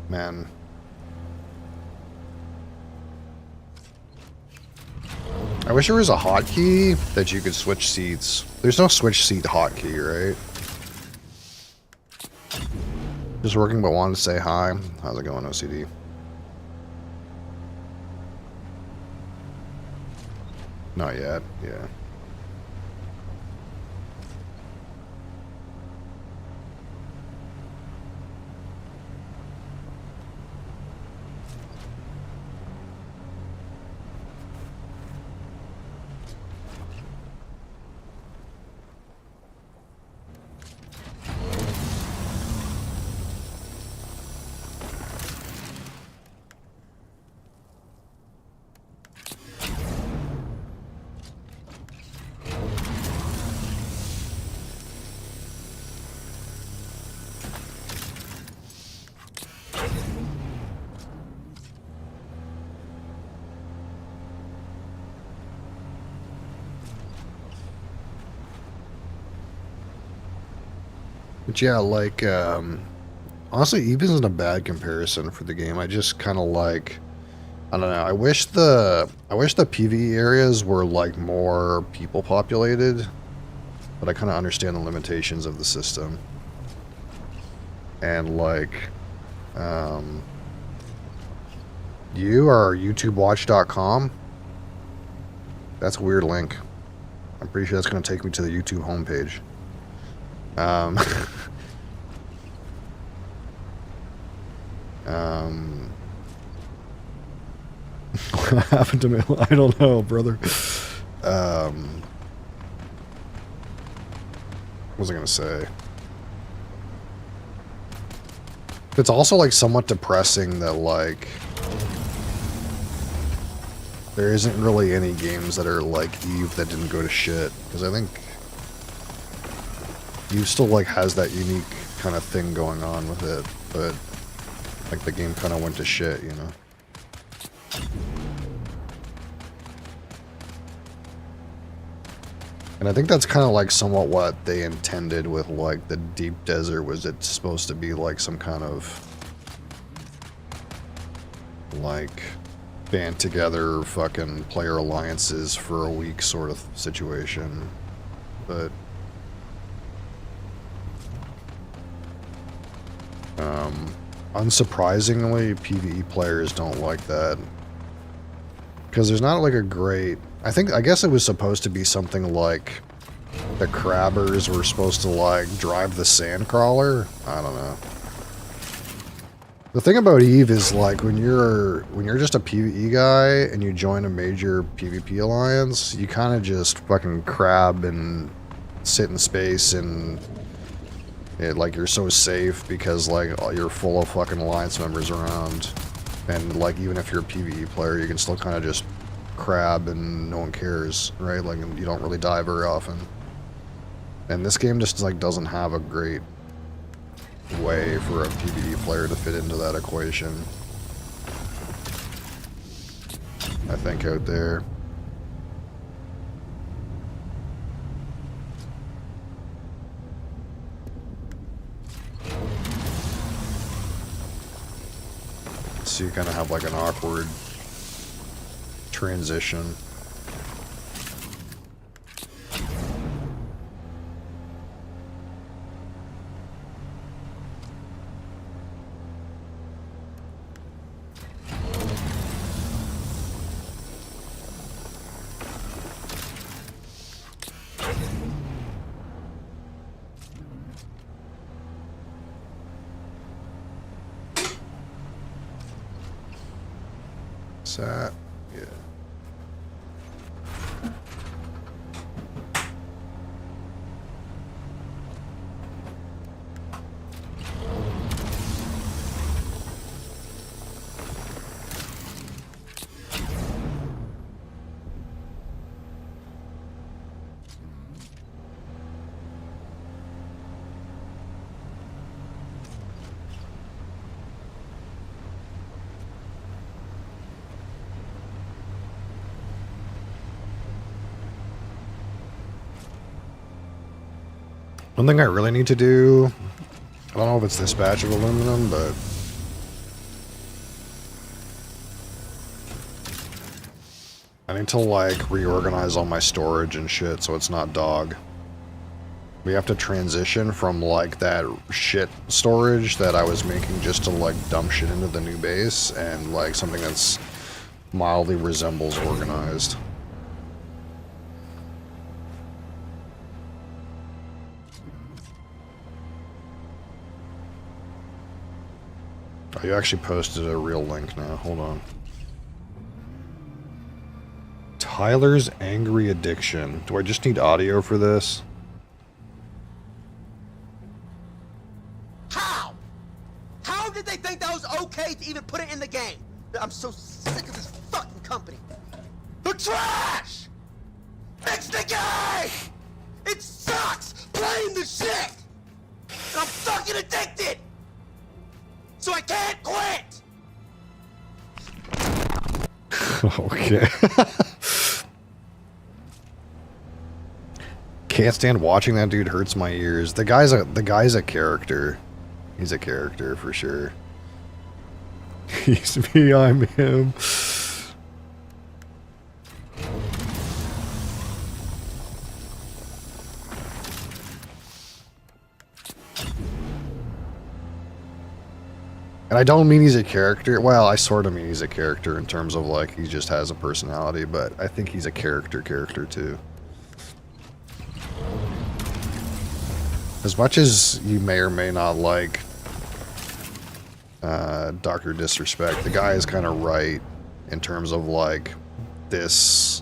Man. I wish there was a hotkey that you could switch seats. There's no switch seat hotkey, right? Just working, but wanted to say hi. How's it going, OCD? Not yet, yeah. But yeah, like, honestly, Eve isn't a bad comparison for the game. I just kind of like, I don't know. I wish the PvE areas were like more people populated, but I kind of understand the limitations of the system. And like, you are YouTubeWatch.com. That's a weird link. I'm pretty sure that's going to take me to the YouTube homepage. What happened to me? I don't know, brother. What was I gonna say? It's also like somewhat depressing that like there isn't really any games that are like Eve that didn't go to shit, because I think Eve still like has that unique kind of thing going on with it, but like the game kind of went to shit, you know. And I think that's kind of like somewhat what they intended with like the Deep Desert, was it's supposed to be like some kind of like band together fucking player alliances for a week sort of situation. But unsurprisingly, PvE players don't like that. Because there's not like a great... I guess it was supposed to be something like the crabbers were supposed to like drive the sandcrawler. I don't know. The thing about Eve is like when you're just a PvE guy and you join a major PvP alliance, you kind of just fucking crab and sit in space, and like you're so safe because like you're full of fucking alliance members around. And like even if you're a PvE player, you can still kind of just crab and no one cares, right? Like you don't really die very often. And this game just like doesn't have a great way for a PvE player to fit into that equation, I think, out there. So you kind of have like an awkward transition. That, yeah. One thing I really need to do, I don't know if it's this batch of aluminum, but I need to like reorganize all my storage and shit so it's not dog. We have to transition from like that shit storage that I was making just to like dump shit into the new base and like something that's mildly resembles organized. Oh, you actually posted a real link now. Hold on. Tyler's Angry Addiction. Do I just need audio for this? How? How did they think that was okay to even put it in the game? I'm so sick of this fucking company. The trash! Fix the game! It sucks playing the shit! And I'm fucking addicted! So I can't quit! Okay. Can't stand watching that dude, hurts my ears. The guy's a character. He's a character for sure. He's me, I'm him. And I don't mean he's a character. Well, I sort of mean he's a character in terms of like he just has a personality, but I think he's a character too. As much as you may or may not like Dr. Disrespect, the guy is kind of right in terms of like this.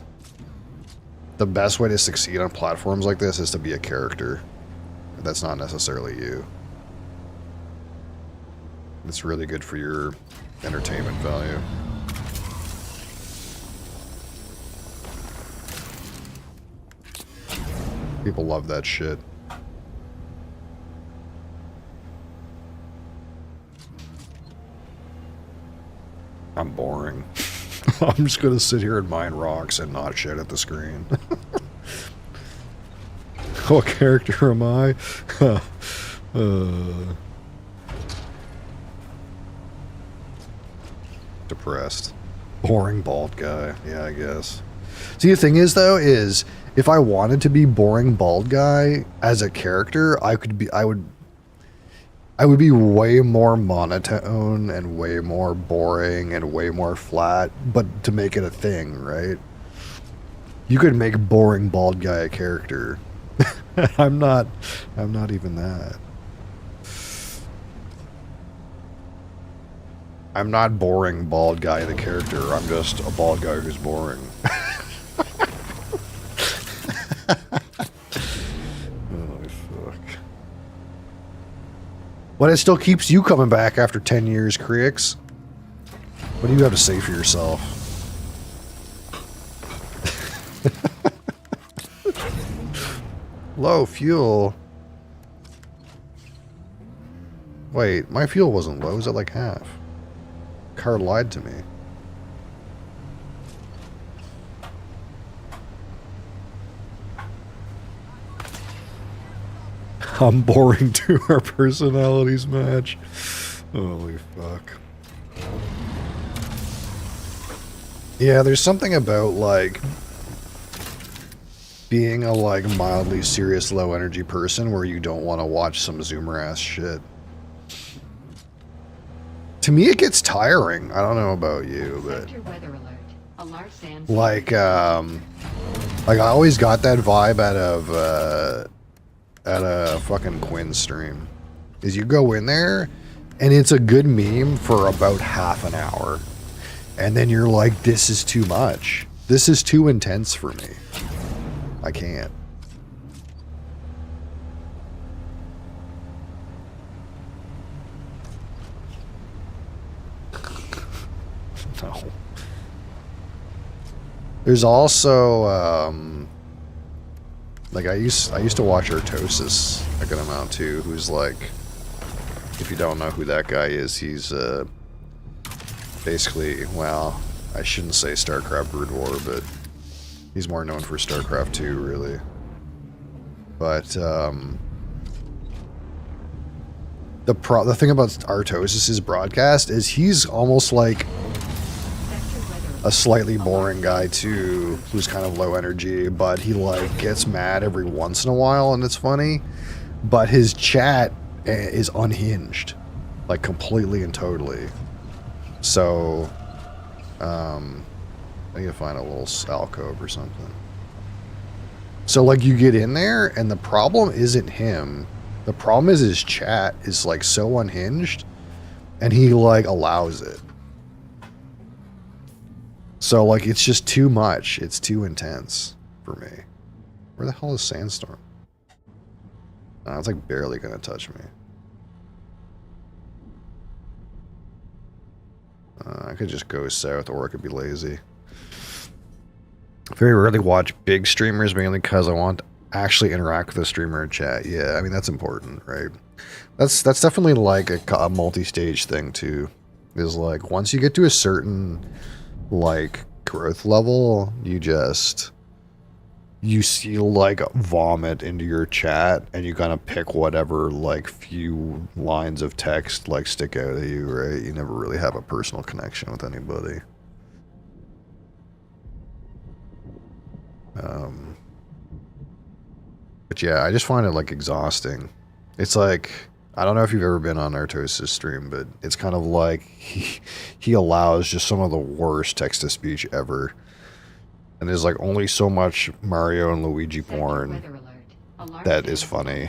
The best way to succeed on platforms like this is to be a character. That's not necessarily you. It's really good for your entertainment value. People love that shit. I'm boring. I'm just gonna sit here and mine rocks and not shit at the screen. What character am I? Depressed. Boring bald guy. Yeah, I guess. See, the thing is, though, is if I wanted to be boring bald guy as a character, I would be way more monotone and way more boring and way more flat, but to make it a thing, right? You could make boring bald guy a character. I'm not even that. I'm not boring bald guy in a character. I'm just a bald guy who's boring. Oh, fuck. But it still keeps you coming back after 10 years, Creeks. What do you have to say for yourself? Low fuel. Wait, my fuel wasn't low. It was at like half. Car lied to me. I'm boring too. Our personalities match. Holy fuck. Yeah, there's something about like being a like mildly serious low energy person where you don't want to watch some zoomer ass shit. To me it gets tiring. I don't know about you, but like I always got that vibe out of at a fucking Quinn stream. Is you go in there and it's a good meme for about half an hour. And then you're like, this is too much. This is too intense for me. I can't. No. There's also like I used to watch Artosis a good amount too, who's like, if you don't know who that guy is, he's basically, well, I shouldn't say StarCraft Brood War, but he's more known for StarCraft 2, really. But the thing about Artosis' broadcast is he's almost like a slightly boring guy too, who's kind of low energy, but he like gets mad every once in a while and it's funny. But his chat is unhinged, like completely and totally. So I need to find a little alcove or something. So like you get in there and the problem isn't him. The problem is his chat is like so unhinged and he like allows it. So like it's just too much. It's too intense for me. Where the hell is Sandstorm? Oh, it's like barely gonna touch me. I could just go south or I could be lazy. Very rarely watch big streamers mainly because I want to actually interact with the streamer in chat. Yeah, I mean that's important, right? That's definitely like a multi-stage thing too. Is like once you get to a certain like growth level, you see like vomit into your chat and you kind of pick whatever like few lines of text like stick out at you, right? You never really have a personal connection with anybody. But yeah, I just find it like exhausting. It's like, I don't know if you've ever been on Artosis' stream, but it's kind of like he allows just some of the worst text-to-speech ever. And there's like only so much Mario and Luigi porn that is funny.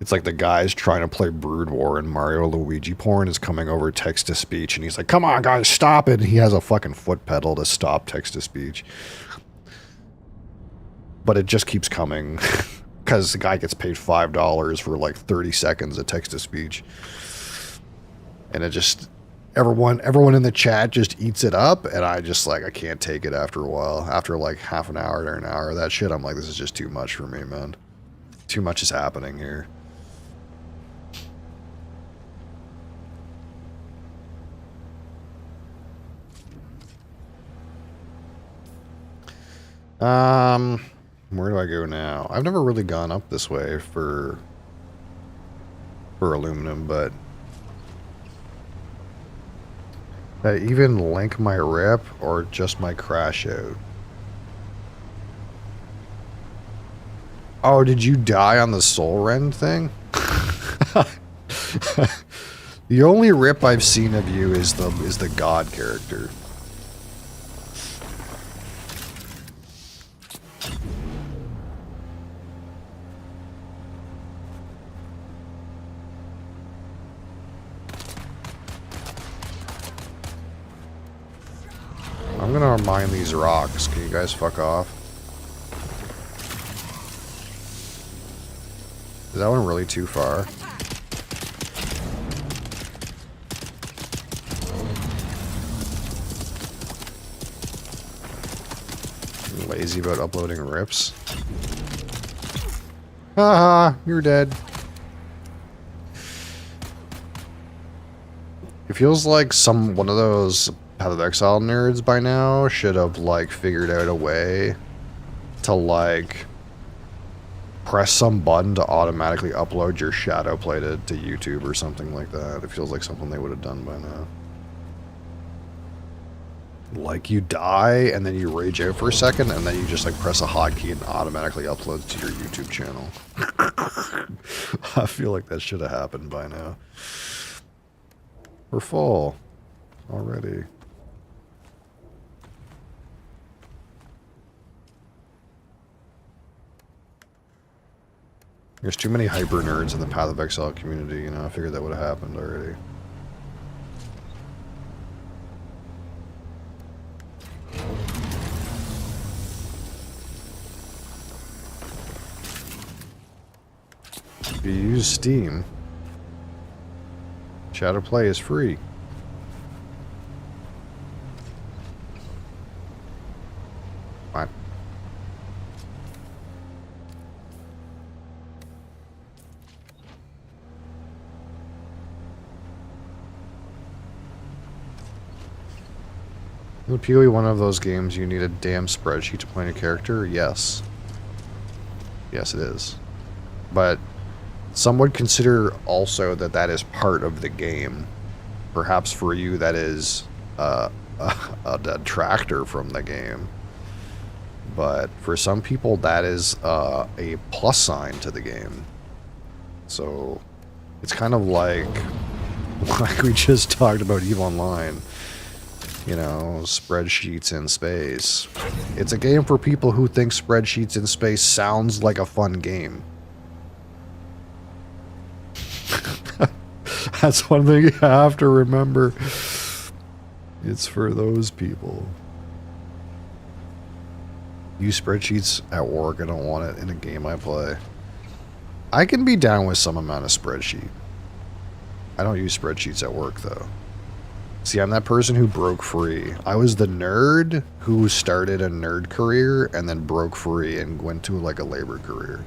It's like the guy's trying to play Brood War and Mario Luigi porn is coming over text-to-speech and he's like, come on guys, stop it. And he has a fucking foot pedal to stop text-to-speech. But it just keeps coming. Because the guy gets paid $5 for like 30 seconds of text-to-speech. And it just, everyone in the chat just eats it up, and I just like, I can't take it after a while. After like half an hour or an hour of that shit, I'm like, this is just too much for me, man. Too much is happening here. Where do I go now? I've never really gone up this way for aluminum, but I even link my rip or just my crash out. Oh, did you die on the soul rend thing? The only rip I've seen of you is the god character. I'm gonna mine these rocks. Can you guys fuck off? Is that one really too far? Lazy about uploading rips. Haha, you're dead. It feels like one of those Path of Exile nerds by now should have like figured out a way to like press some button to automatically upload your shadow plated to YouTube or something like that. It feels like something they would have done by now. Like you die and then you rage out for a second and then you just like press a hotkey and it automatically uploads to your YouTube channel. I feel like that should have happened by now. We're full already. There's too many hyper nerds in the Path of Exile community, you know, I figured that would have happened already. If you use Steam, Shadow Play is free. What? Is PoE one of those games you need a damn spreadsheet to plan your character? Yes. Yes, it is. But some would consider also that that is part of the game. Perhaps for you that is a detractor from the game. But for some people that is a plus sign to the game. So it's kind of like we just talked about EVE Online. You know, spreadsheets in space. It's a game for people who think spreadsheets in space sounds like a fun game. That's one thing you have to remember. It's for those people. Use spreadsheets at work. I don't want it in a game I play. I can be down with some amount of spreadsheet. I don't use spreadsheets at work, though. See, I'm that person who broke free. I was the nerd who started a nerd career and then broke free and went to like a labor career.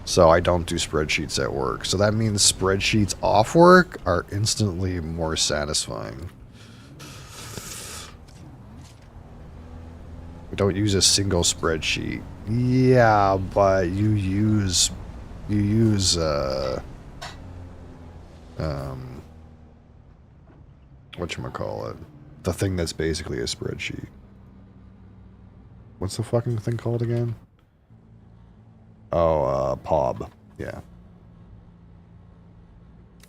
So I don't do spreadsheets at work. So that means spreadsheets off work are instantly more satisfying. We don't use a single spreadsheet. Yeah, but you use whatchamacallit, the thing that's basically a spreadsheet. What's the fucking thing called again? Oh, POB. Yeah.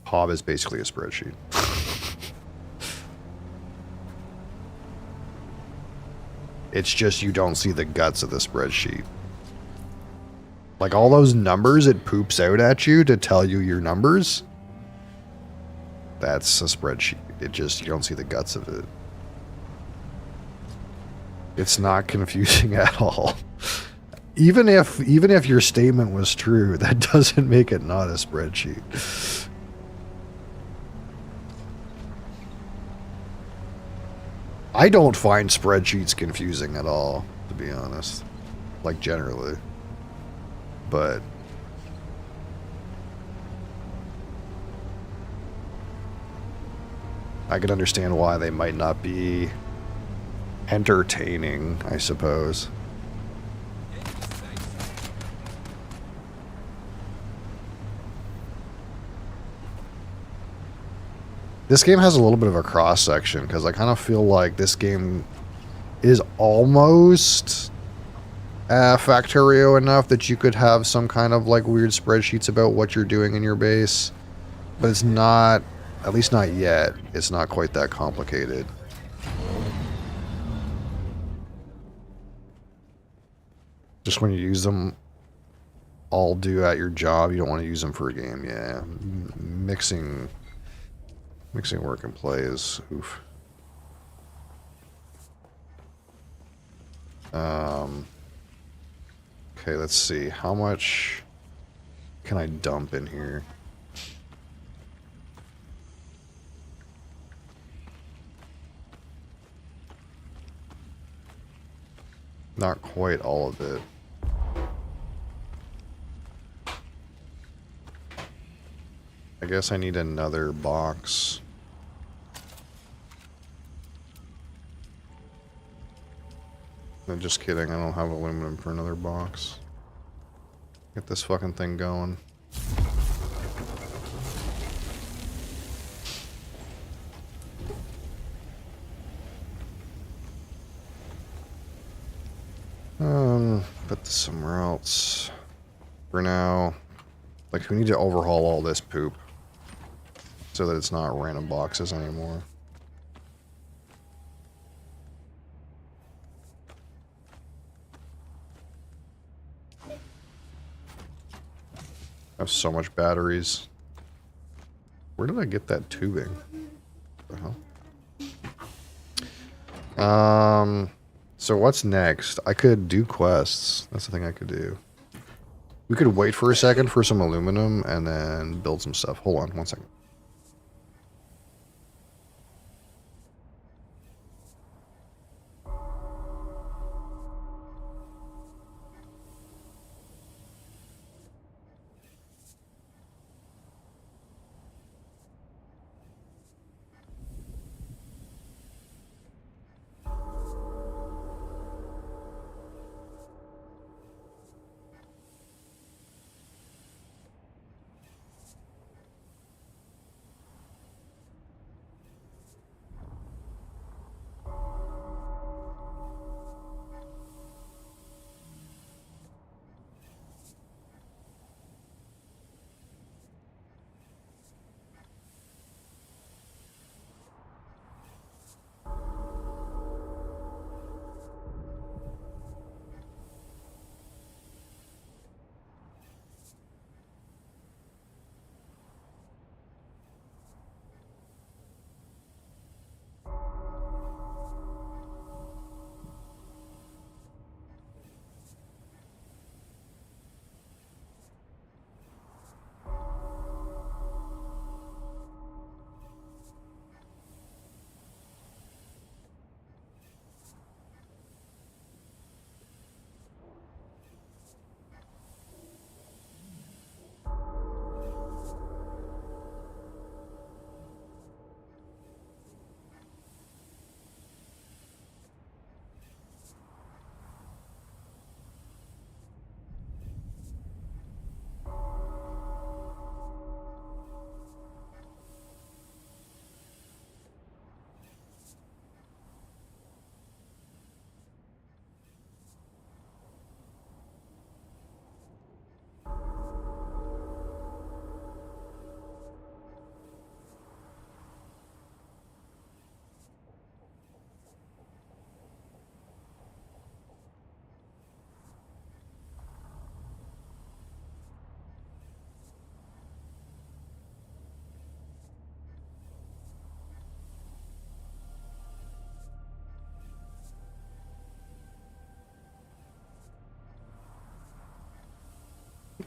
POB is basically a spreadsheet. It's just you don't see the guts of the spreadsheet. Like all those numbers it poops out at you to tell you your numbers. That's a spreadsheet. It just, you don't see the guts of it. It's not confusing at all. Even if your statement was true, that doesn't make it not a spreadsheet. I don't find spreadsheets confusing at all, to be honest. Like generally. But I can understand why they might not be entertaining, I suppose. This game has a little bit of a cross section because I kind of feel like this game is almost Factorio enough that you could have some kind of like weird spreadsheets about what you're doing in your base, but it's not, at least not yet. It's not quite that complicated. Just when you use them all do at your job, you don't want to use them for a game. Yeah, mixing work and play is oof. Okay, let's see. How much can I dump in here? Not quite all of it. I guess I need another box. No, just kidding. I don't have aluminum for another box. Get this fucking thing going. Put this somewhere else. For now, like we need to overhaul all this poop so that it's not random boxes anymore. I have so much batteries. Where did I get that tubing? What the hell? So what's next? I could do quests. That's the thing I could do. We could wait for a second for some aluminum and then build some stuff. Hold on 1 second.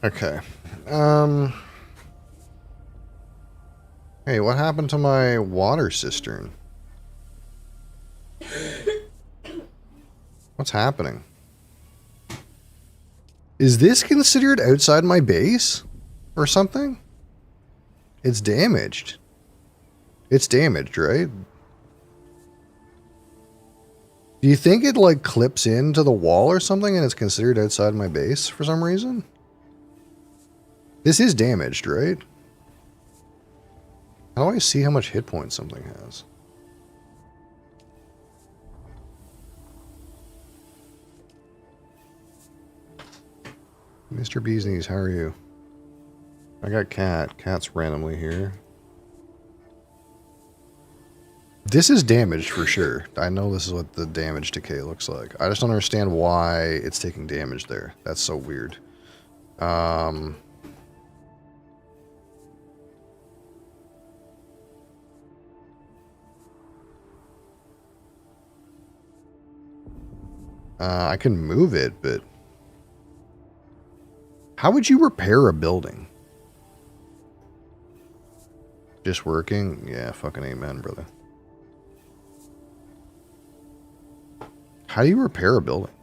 Okay. Hey, what happened to my water cistern? What's happening? Is this considered outside my base? Or something? It's damaged. It's damaged, right? Do you think it like clips into the wall or something and it's considered outside my base for some reason? This is damaged, right? How do I see how much hit points something has? Mr. Beesneys, how are you? I got Cat. Cat's randomly here. This is damaged for sure. I know this is what the damage decay looks like. I just don't understand why it's taking damage there. That's so weird. I can move it, but how would you repair a building? Just working? Yeah, fucking amen, brother. How do you repair a building?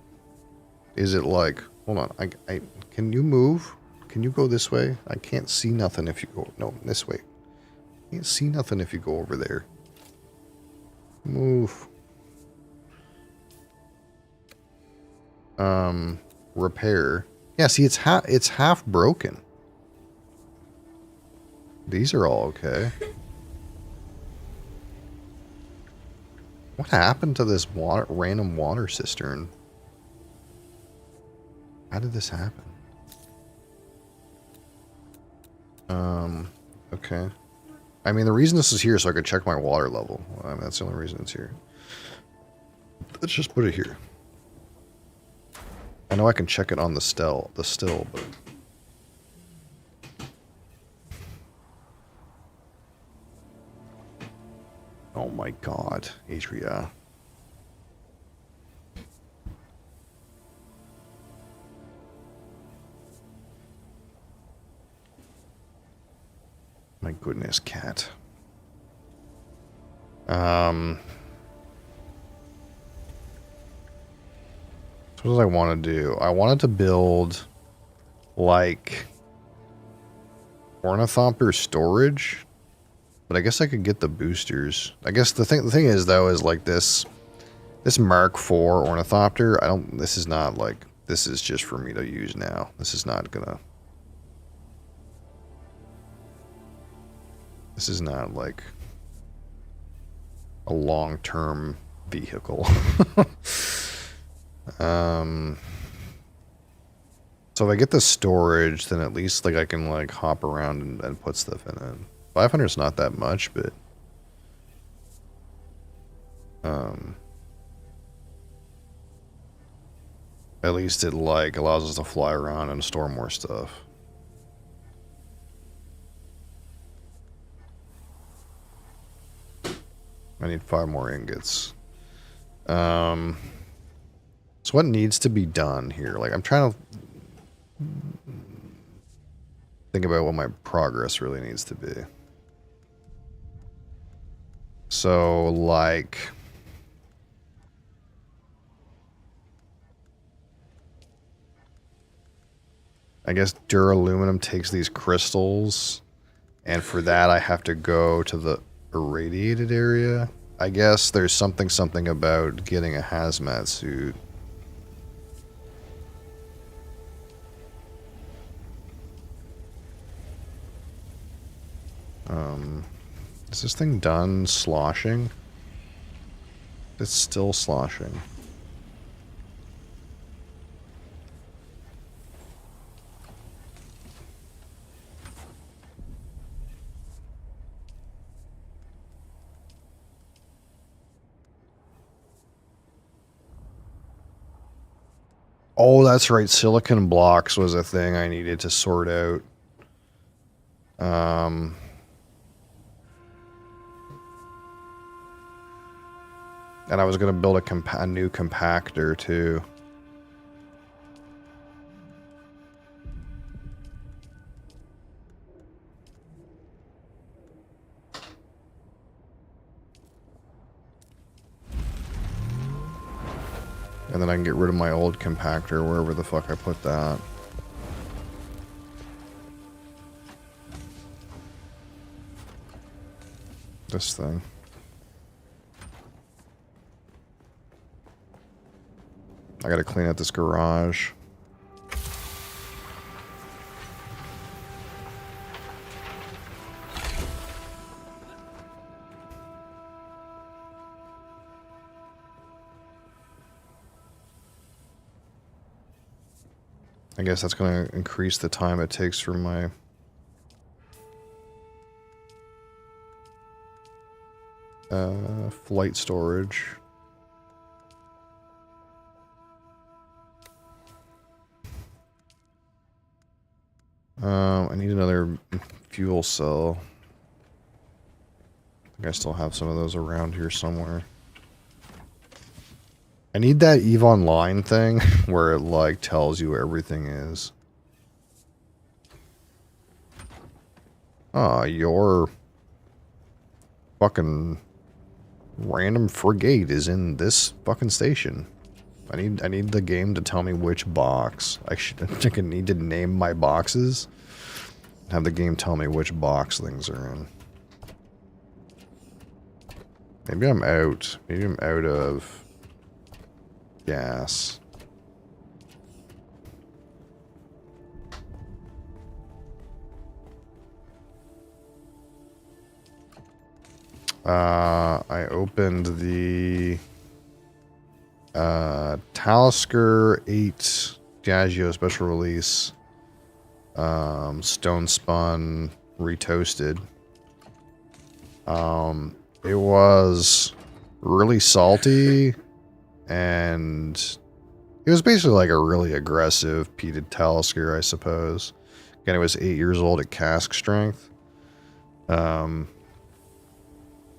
Is it like, hold on, I can you move? Can you go this way? I can't see nothing if you go, no, this way. Can't see nothing if you go over there. Move. Repair. Yeah, see, it's half broken. These are all okay. What happened to this random water cistern? How did this happen? Okay. I mean, the reason this is here is so I could check my water level. I mean, that's the only reason it's here. Let's just put it here. I know I can check it on the still, but... Oh my god, Adria. My goodness, Cat. So what does I want to do? I wanted to build, like, ornithopter storage, but I guess I could get the boosters. I guess the thing is though is like this Mark IV ornithopter. This is not like, this is just for me to use now. This is not like a long-term vehicle. So if I get the storage, then at least like I can like hop around and put stuff in it. 500 is not that much, but at least it like allows us to fly around and store more stuff. I need 5 more ingots. So what needs to be done here? Like I'm trying to think about what my progress really needs to be. So, like, I guess duraluminum takes these crystals, and for that I have to go to the irradiated area. I guess there's something about getting a hazmat suit. Is this thing done sloshing? It's still sloshing. Oh, that's right. Silicon blocks was a thing I needed to sort out. And I was going to build a new compactor, too. And then I can get rid of my old compactor, wherever the fuck I put that. This thing. I gotta clean out this garage. I guess that's going to increase the time it takes for my... flight storage. I need another fuel cell. I think I still have some of those around here somewhere. I need that EVE Online thing where it like tells you where everything is. Your fucking random frigate is in this fucking station. I need the game to tell me which box. I need to name my boxes. Have the game tell me which box things are in. Maybe I'm out. Maybe I'm out of gas. I opened the Talisker 8 Diageo special release, stone spun retoasted. It was really salty, and it was basically like a really aggressive peated Talisker, I suppose. Again, it was 8 years old at cask strength.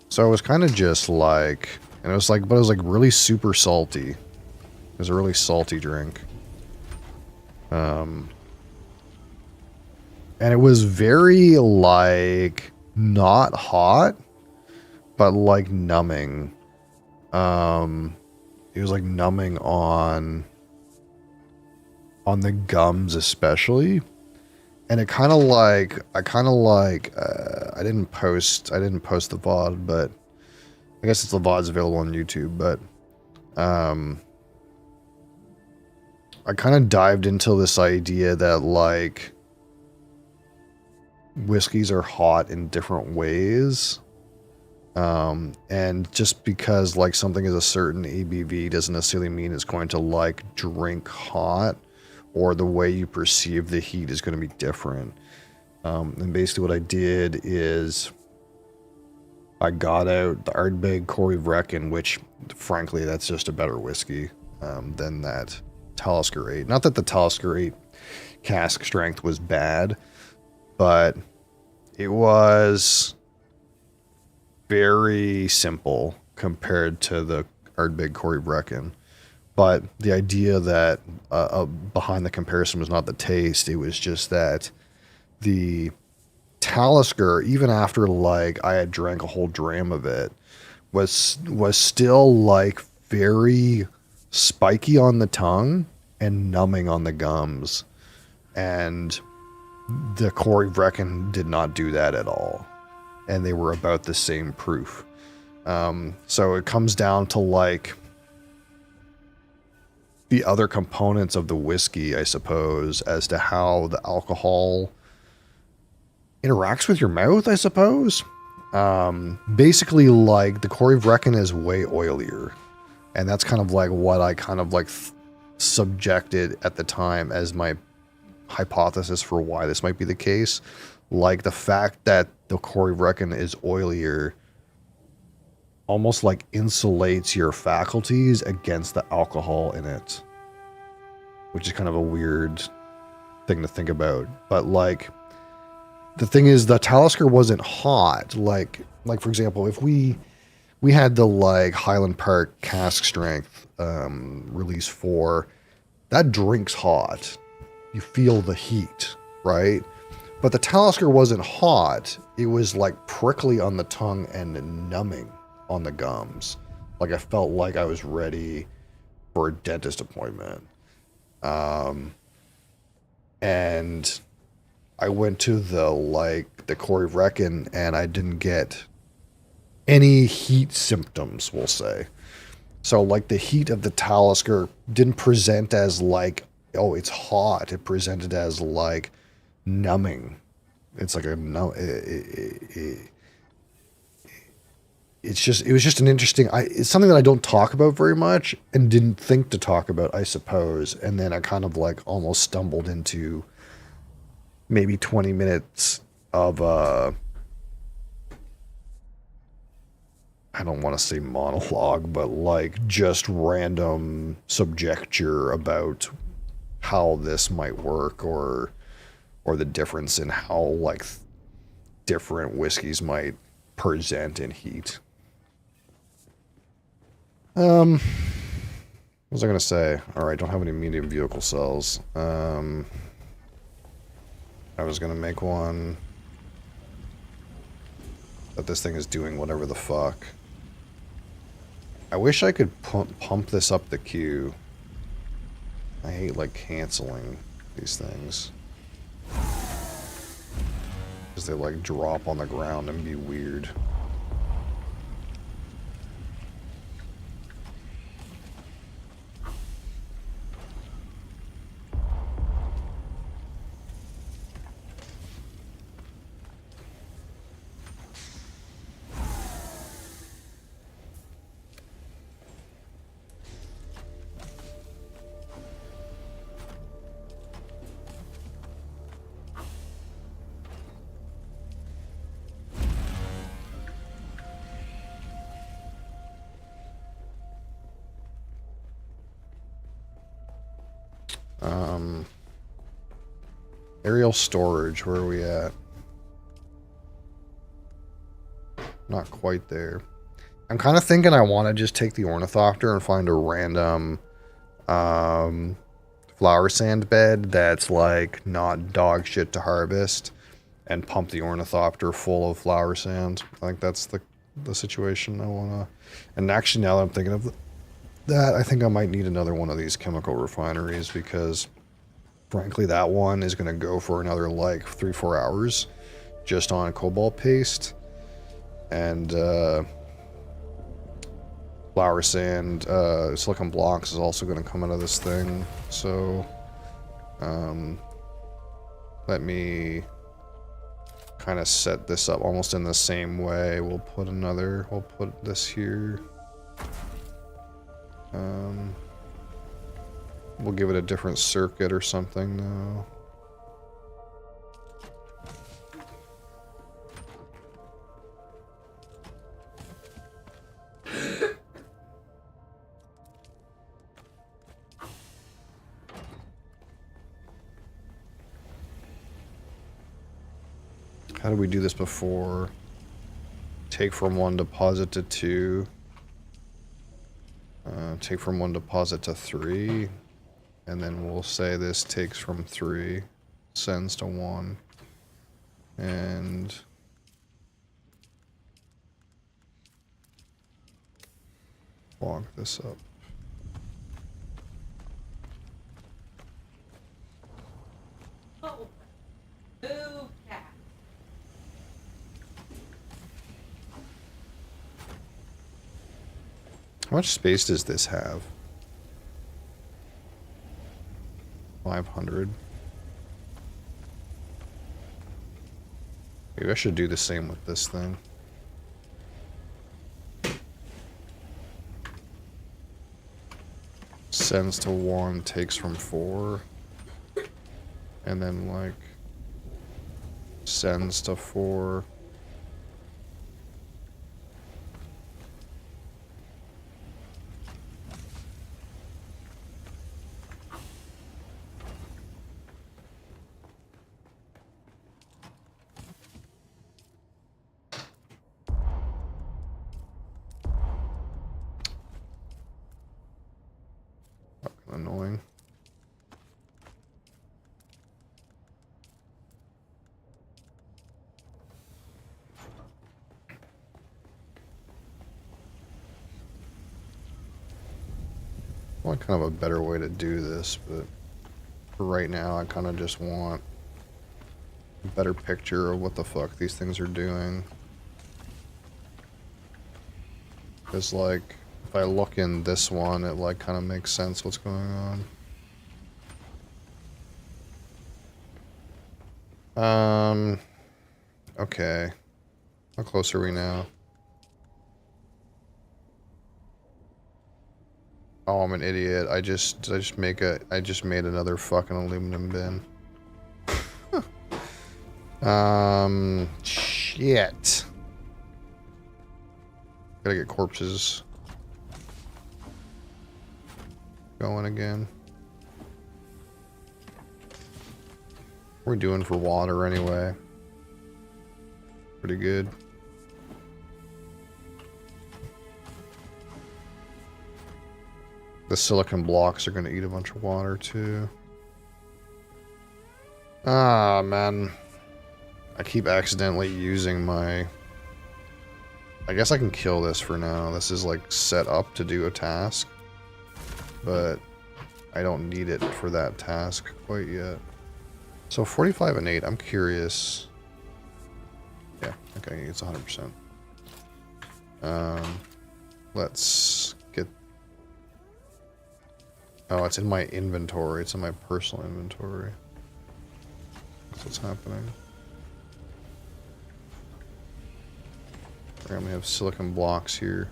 So it was kind of just like, and it was like, but it was like really super salty. It was a really salty drink. And it was very like not hot, but like numbing. It was like numbing on the gums especially. And it kind of like, I didn't post the VOD, but I guess the VOD's available on YouTube, but, I kind of dived into this idea that like whiskeys are hot in different ways. And just because like something is a certain ABV doesn't necessarily mean it's going to like drink hot, or the way you perceive the heat is going to be different. And basically what I did is I got out the Ardbeg Corey Vrecken, which frankly, that's just a better whiskey than that Talisker 8. Not that the Talisker 8 cask strength was bad, but it was very simple compared to the Ardbeg Corey Vrecken. But the idea that behind the comparison was not the taste. It was just that the Talisker, even after like I had drank a whole dram of it, was still like very spiky on the tongue and numbing on the gums. And the Corey Vrecken did not do that at all. And they were about the same proof. So it comes down to like the other components of the whiskey, I suppose, as to how the alcohol interacts with your mouth, I suppose. Basically, like, the Corey Vrecken is way oilier. And that's kind of like what I kind of like subjected at the time as my hypothesis for why this might be the case. Like, the fact that the Corey Vrecken is oilier almost like insulates your faculties against the alcohol in it, which is kind of a weird thing to think about. But like, the thing is, the Talisker wasn't hot. Like for example, if we had the like Highland Park cask strength release 4, that drink's hot. You feel the heat, right? But the Talisker wasn't hot. It was like prickly on the tongue and numbing on the gums. Like I felt like I was ready for a dentist appointment. And I went to the Corey Vrecken and I didn't get any heat symptoms, we'll say. So like the heat of the Talisker didn't present as like, oh, it's hot. It presented as like numbing. It's like a no. It was just an interesting. It's something that I don't talk about very much and didn't think to talk about, I suppose. And then I kind of like almost stumbled into maybe 20 minutes of I don't want to say monologue, but like just random subjecture about how this might work, or the difference in how like different whiskeys might present in heat. What was I gonna say? All right, don't have any medium vehicle cells. I was gonna make one that this thing is doing whatever the fuck. I wish I could pump this up the queue. I hate like canceling these things, because they like drop on the ground and be weird. Aerial storage, where are we at? Not quite there. I'm kind of thinking I want to just take the ornithopter and find a random flower sand bed that's like not dog shit to harvest, and pump the ornithopter full of flower sand. I think that's the situation I want to. And actually, now that I'm thinking of that, I think I might need another one of these chemical refineries, because frankly, that one is going to go for another like 3-4 hours just on cobalt paste. And flower sand, silicon blocks is also going to come out of this thing. So let me kind of set this up almost in the same way. We'll put this here. We'll give it a different circuit or something now. How did we do this before? Take from one, deposit to two. Take from one, deposit to three. And then we'll say this takes from 3, sends to 1, and lock this up. Oh, move cat. How much space does this have? 500. Maybe I should do the same with this thing. Sends to 1, takes from 4. And then like sends to 4. Annoying. I want kind of a better way to do this, but for right now I kind of just want a better picture of what the fuck these things are doing. Because like if I look in this one, it like kind of makes sense what's going on. Okay. How close are we now? Oh, I'm an idiot. I just made another fucking aluminum bin. Shit. Gotta get corpses going again. What are we doing for water anyway? Pretty good. The silicon blocks are going to eat a bunch of water too. Ah, man. I keep accidentally using my... I guess I can kill this for now. This is like set up to do a task. But I don't need it for that task quite yet. So 45 and 8, I'm curious. Yeah, okay, it's 100%. Let's get... Oh, it's in my inventory. It's in my personal inventory. That's what's happening. We're gonna have silicon blocks here.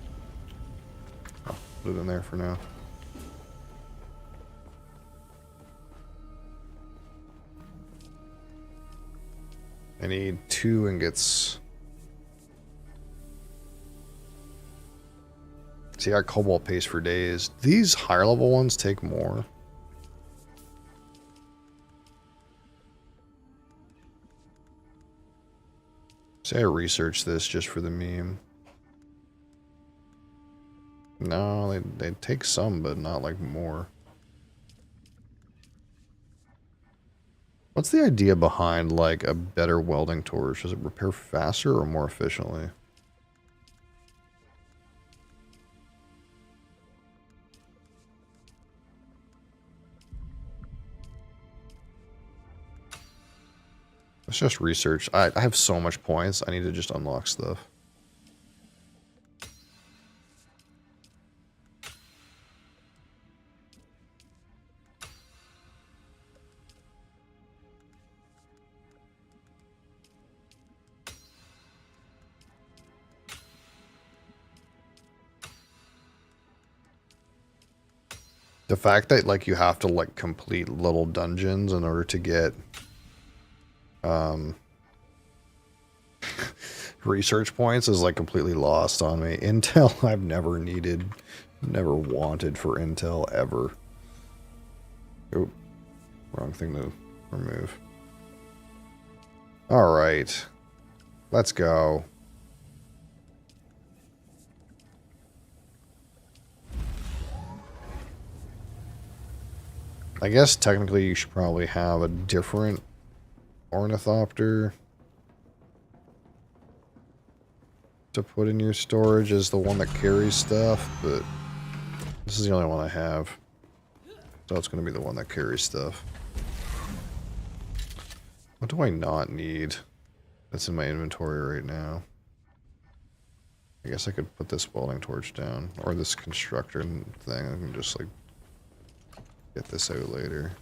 I'll put it in there for now. I need 2 ingots. See, I got cobalt paste for days. These higher level ones take more. Say I researched this just for the meme. No, they take some, but not like more. What's the idea behind like a better welding torch? Does it repair faster or more efficiently? Let's just research. I have so much points. I need to just unlock stuff. The fact that like you have to like complete little dungeons in order to get research points is like completely lost on me. Intel I've never needed, never wanted for Intel ever. Oop, wrong thing to remove. All right, let's go. I guess technically you should probably have a different ornithopter to put in your storage as the one that carries stuff, but this is the only one I have. So it's going to be the one that carries stuff. What do I not need that's in my inventory right now? I guess I could put this welding torch down, or this constructor thing. I can just like get this out later.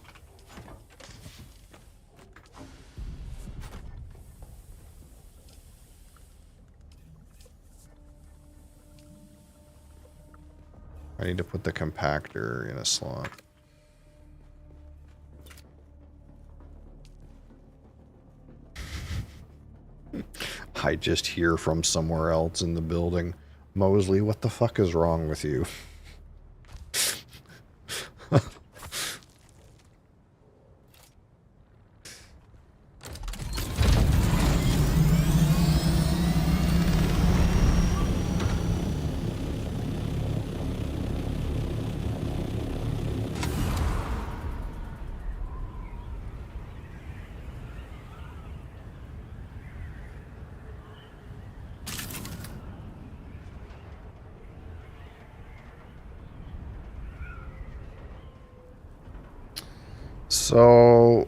I need to put the compactor in a slot. I just hear from somewhere else in the building. Mosley, what the fuck is wrong with you? So,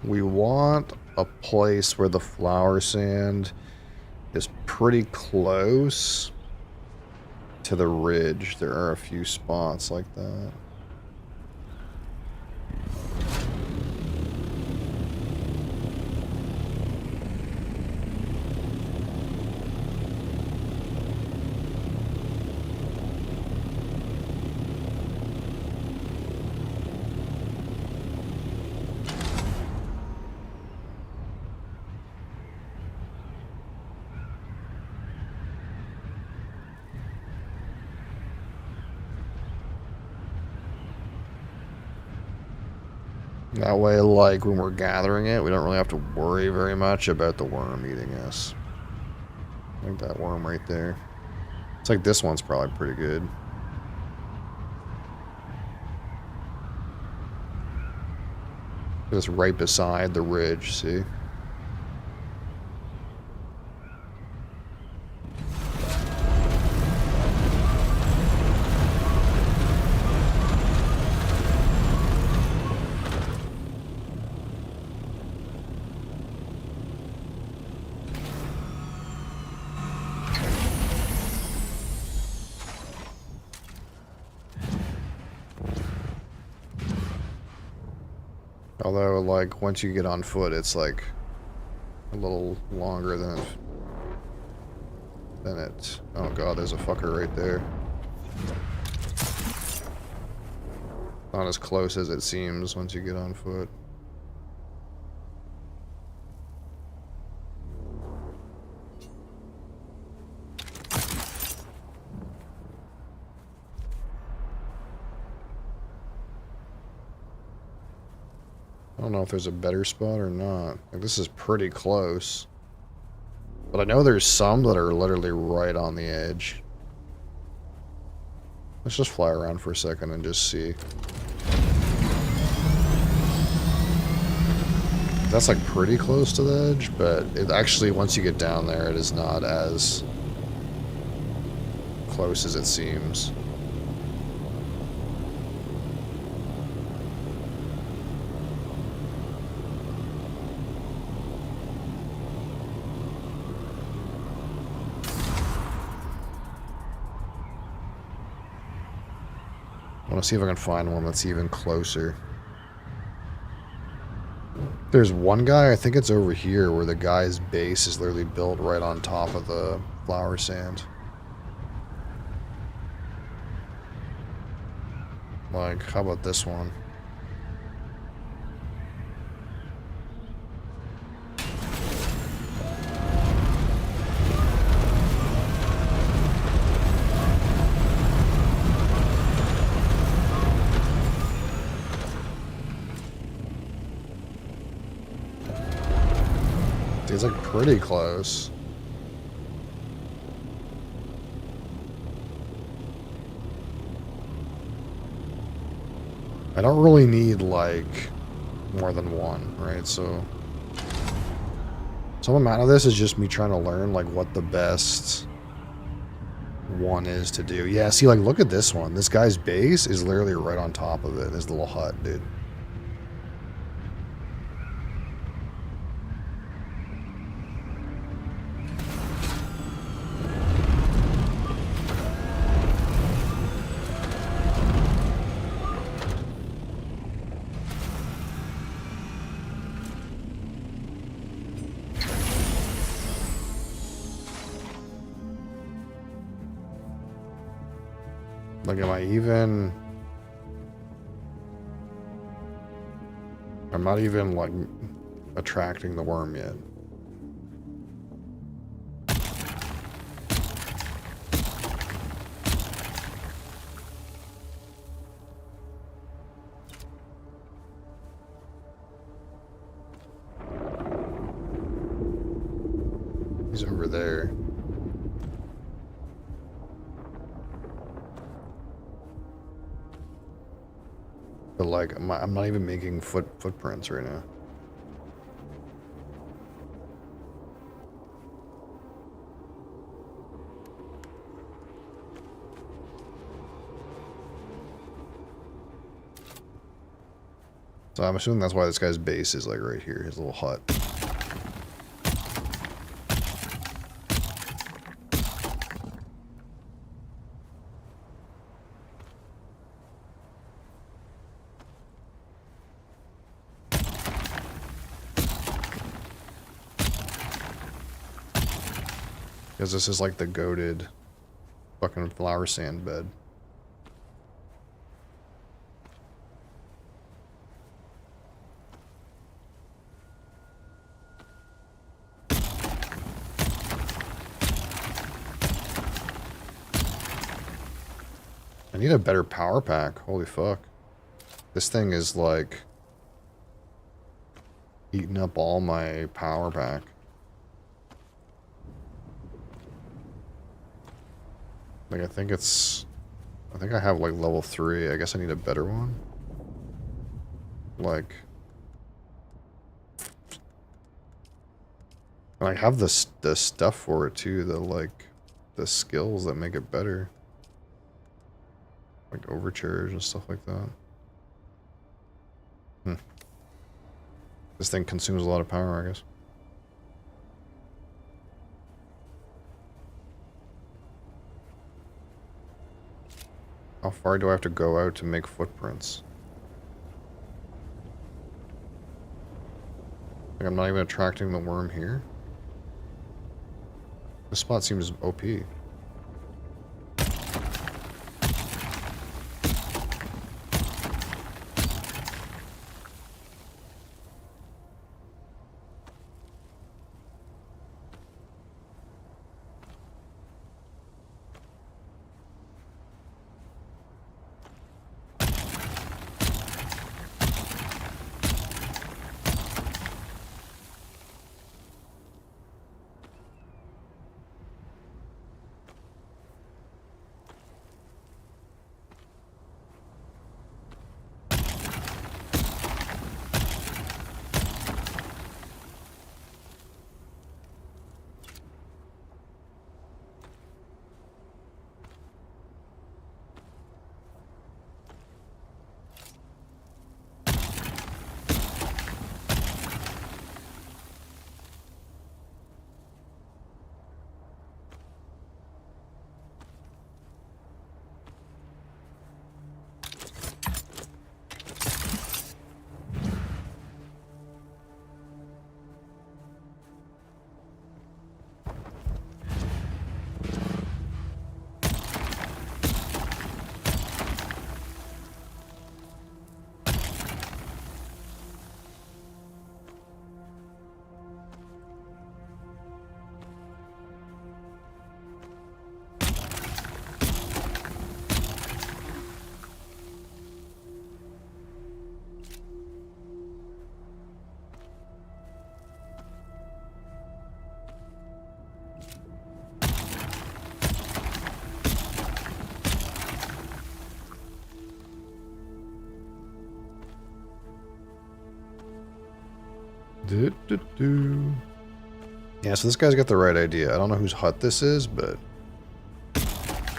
we want a place where the flower sand is pretty close to the ridge, there are a few spots like that. That way, like, when we're gathering it, we don't really have to worry very much about the worm eating us. I think that worm right there. It's like this one's probably pretty good. Just right beside the ridge, see? Although, like, once you get on foot, it's like a little longer than it. Oh god, there's a fucker right there. Not as close as it seems once you get on foot. I don't know if there's a better spot or not. Like, this is pretty close. But I know there's some that are literally right on the edge. Let's just fly around for a second and just see. That's like pretty close to the edge, but it actually, once you get down there, it is not as close as it seems. I want to see if I can find one that's even closer. There's one guy, I think it's over here, where the guy's base is literally built right on top of the flower sand. Like, how about this one? He's like pretty close. I don't really need like more than one, right? So some amount of this is just me trying to learn like what the best one is to do. Yeah, see, like look at this one. This guy's base is literally right on top of it. This little hut, dude. Like, am I even... I'm not even, like, attracting the worm yet. He's over there. But like, I'm not even making footprints right now. So I'm assuming that's why this guy's base is like right here, his little hut. Because this is like the goated fucking flower sand bed. I need a better power pack. Holy fuck. This thing is like eating up all my power pack. Like I think I have like level 3. I guess I need a better one. Like and I have the stuff for it too, the skills that make it better. Like overcharge and stuff like that. This thing consumes a lot of power, I guess. How far do I have to go out to make footprints? Like I'm not even attracting the worm here. This spot seems OP. Yeah, so this guy's got the right idea. I don't know whose hut this is, but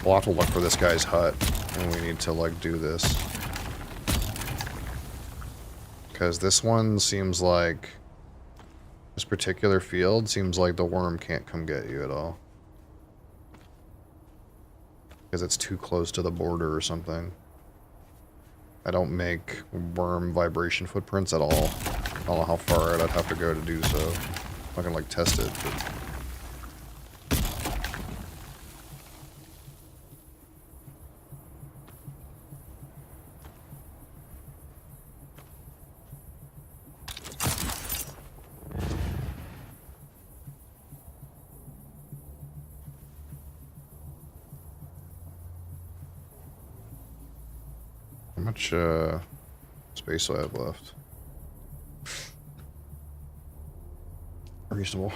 we'll have to look for this guy's hut, and we need to, like, do this. Because this one seems like... This particular field seems like the worm can't come get you at all. Because it's too close to the border or something. I don't make worm vibration footprints at all. I don't know how far out I'd have to go to do so. I'm not gonna like test it, but... How much space do I have left? Reasonable.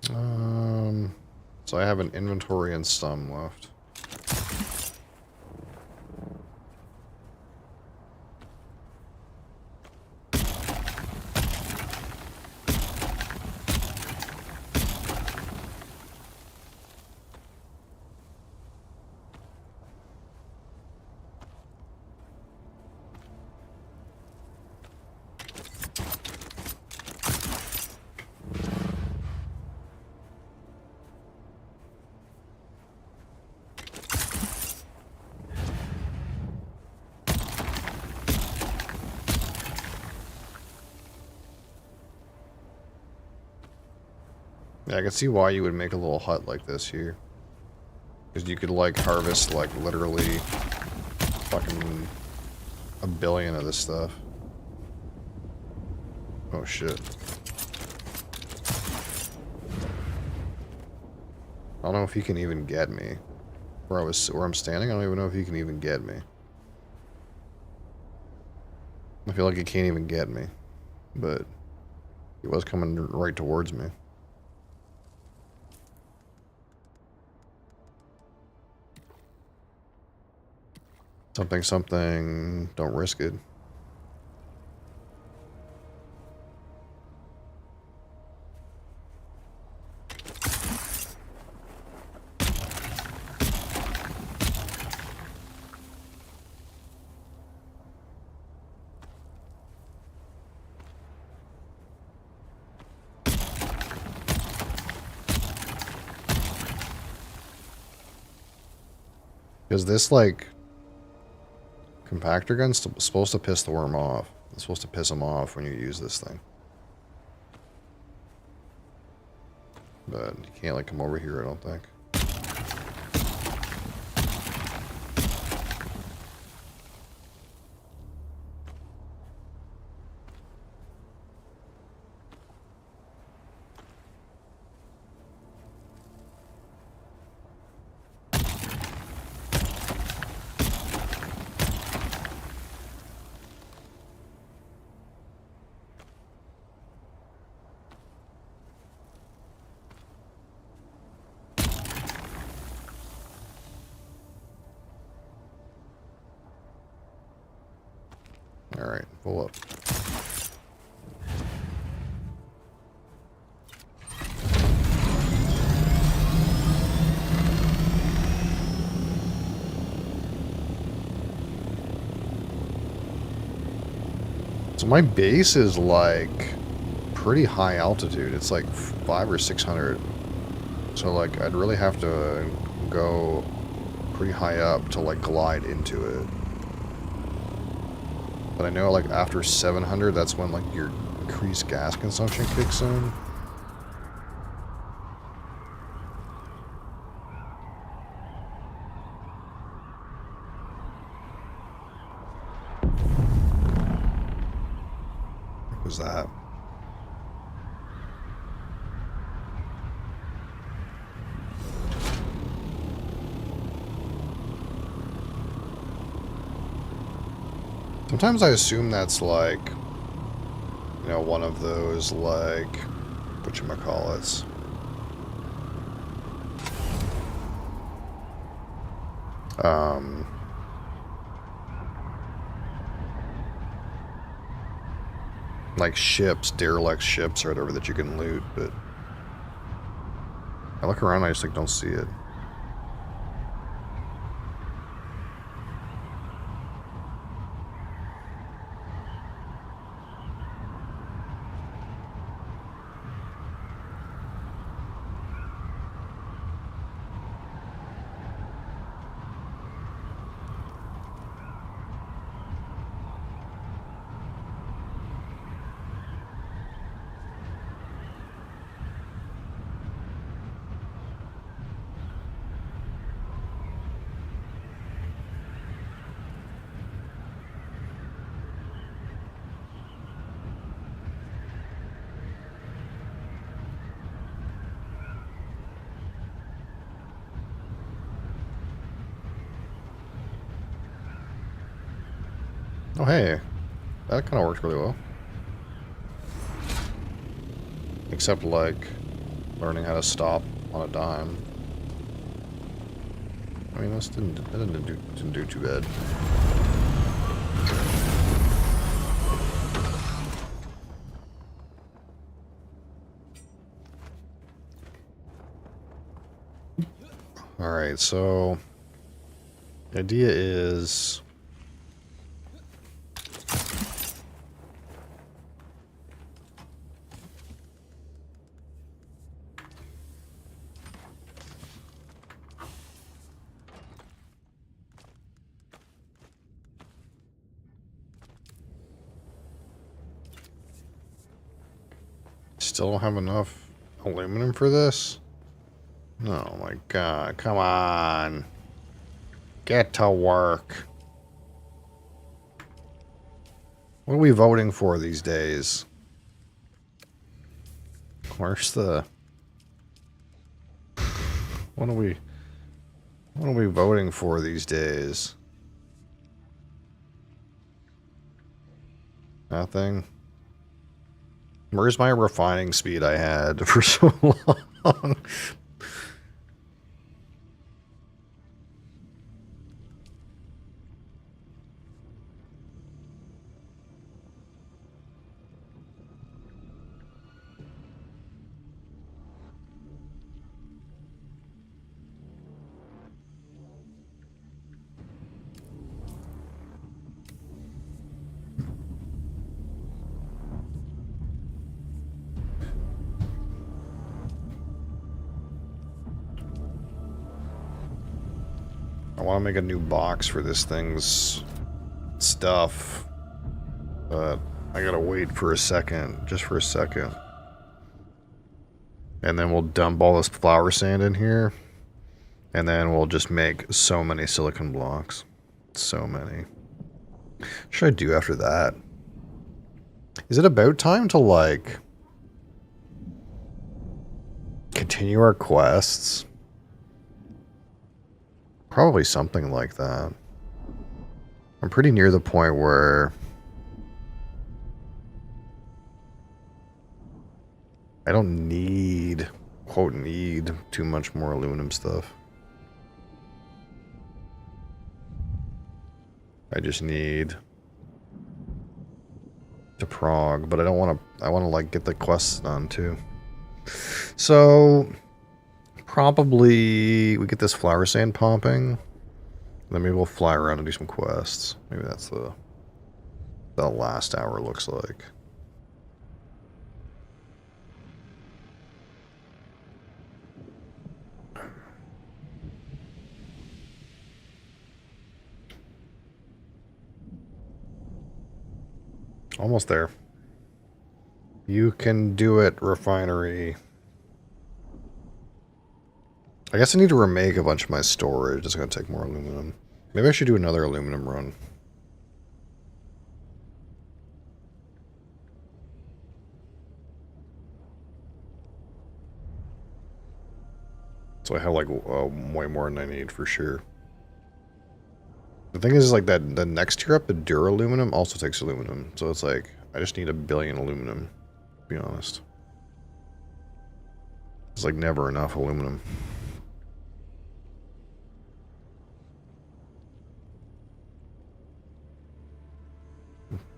So I have an inventory and some left. Yeah, I can see why you would make a little hut like this here. Because you could, like, harvest, like, literally fucking a billion of this stuff. Oh, shit. I don't know if he can even get me. Where I'm standing, I don't even know if he can even get me. I feel like he can't even get me. But he was coming right towards me. Something, something, don't risk it. Because this, like, compactor gun's supposed to piss the worm off. It's supposed to piss him off when you use this thing. But you can't, like, come over here, I don't think. Alright, pull up. So my base is like pretty high altitude. It's like 500 or 600. So like I'd really have to go pretty high up to like glide into it. But I know like after 700, that's when like your increased gas consumption kicks in. What was that? Sometimes I assume that's like, you know, one of those like, whatchamacallits. Like ships, derelict ships or whatever that you can loot, but I look around and I just like don't see it. Oh, hey. That kind of works really well. Except, like, Learning how to stop on a dime. I mean, this didn't do too bad. Alright, so the idea is still don't have enough aluminum for this? Oh my god, come on. Get to work. What are we voting for these days? Where's the... What are we voting for these days? Nothing. Where's my refining speed I had for so long? I want to make a new box for this thing's stuff, but I gotta wait for a second, just for a second. And then we'll dump all this flour sand in here, and then we'll just make so many silicon blocks. So many. What should I do after that? Is it about time to, like, continue our quests? Probably something like that. I'm pretty near the point where I don't need, quote, need too much more aluminum stuff. I just need to prog, but I don't want to, I want to like get the quests done too. So probably we get this flour sand pumping, then maybe we'll fly around and do some quests. Maybe that's the last hour looks like. Almost there. You can do it, refinery. I guess I need to remake a bunch of my storage. It's going to take more aluminum. Maybe I should do another aluminum run. So I have like way more than I need for sure. The thing is like that the next tier up, the duraluminum, also takes aluminum. So it's like, I just need 1 billion aluminum, to be honest. It's like never enough aluminum.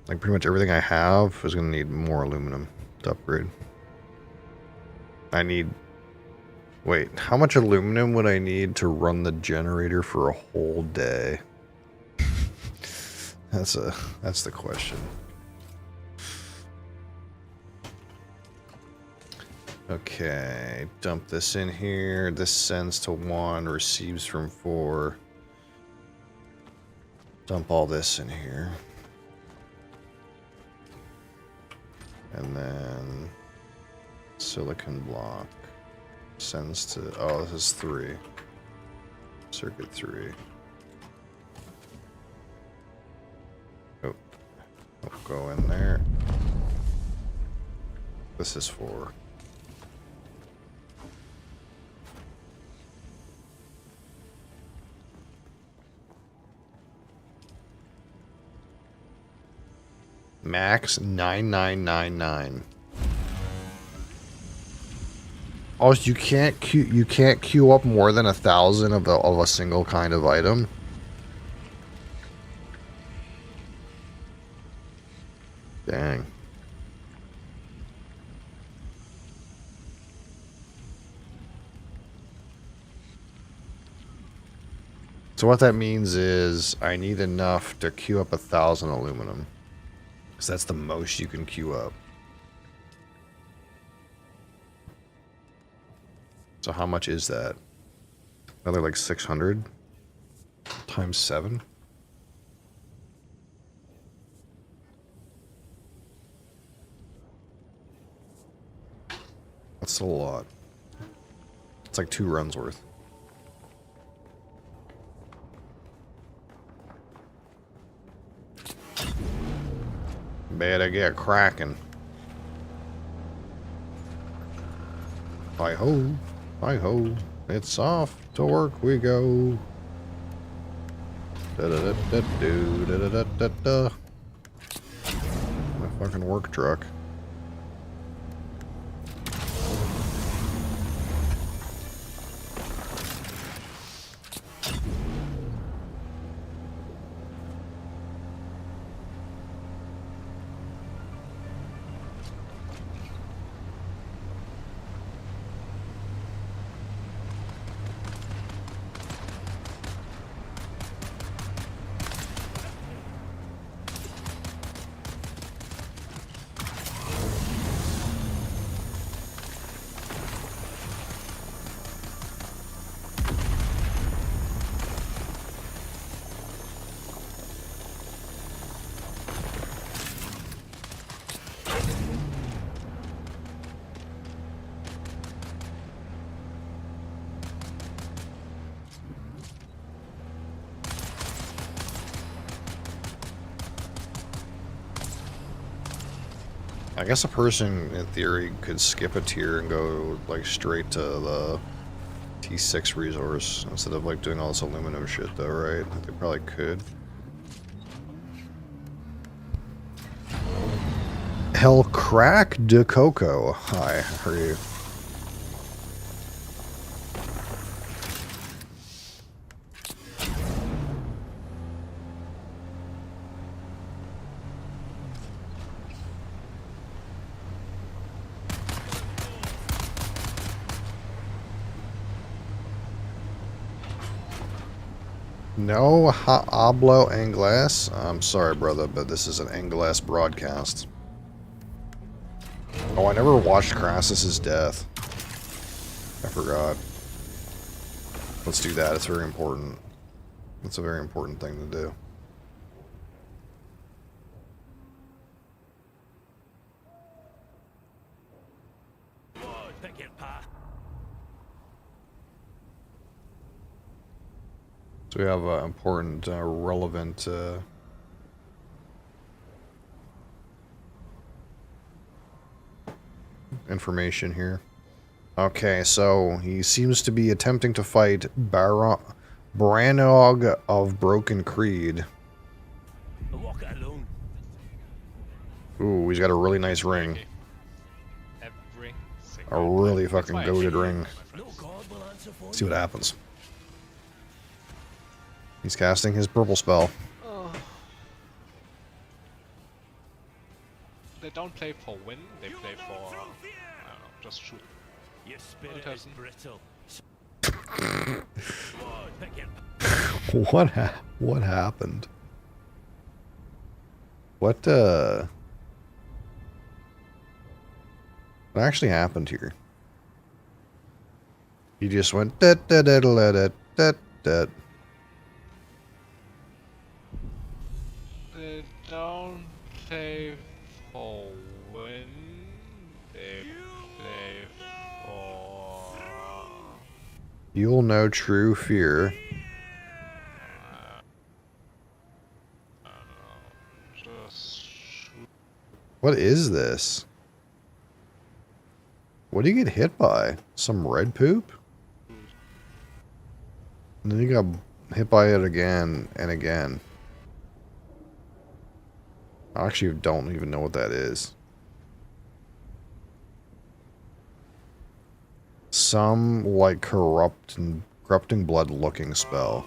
Like pretty much everything I have is going to need more aluminum to upgrade. I need... Wait, how much aluminum would I need to run the generator for a whole day? That's the question. Okay, dump this in here. This sends to 1, receives from 4. Dump all this in here. And then silicon block sends to, oh, this is 3. Circuit 3. Oh, go in there. This is 4. Max 9999. Also, you can't queue up more than 1,000 of a single kind of item. Dang. So what that means is I need enough to queue up 1,000 aluminum. Because that's the most you can queue up. So how much is that? Another like 600 times 7? That's still a lot. It's like 2 runs worth. Better get cracking. Hi-ho. Hi-ho. It's off to work we go. Da-da-da-da-do, da-da-da-da-da. My fucking work truck. I guess a person, in theory, could skip a tier and go, like, straight to the T6 resource instead of, like, doing all this aluminum shit, though, right? They probably could. Hell Crack de Coco. Hi, how are you? No hablo inglés. I'm sorry, brother, but this is an English broadcast. Oh, I never watched Crassus's death. I forgot. Let's do that. It's very important. It's a very important thing to do. So we have important, relevant information here. Okay, so he seems to be attempting to fight Brannog of Broken Creed. Ooh, he's got a really nice ring. A really fucking goated ring. Let's see what happens. He's casting his purple spell. They don't play for win, they play for, I don't know, just shoot. Your spirit is brittle. What happened? What actually happened here? He just went da da da da da da da. They don't play for win, they play for... You'll know true fear. Just shoot. What is this? What do you get hit by? Some red poop? And then you got hit by it again and again. I actually don't even know what that is. some like corrupting blood looking spell.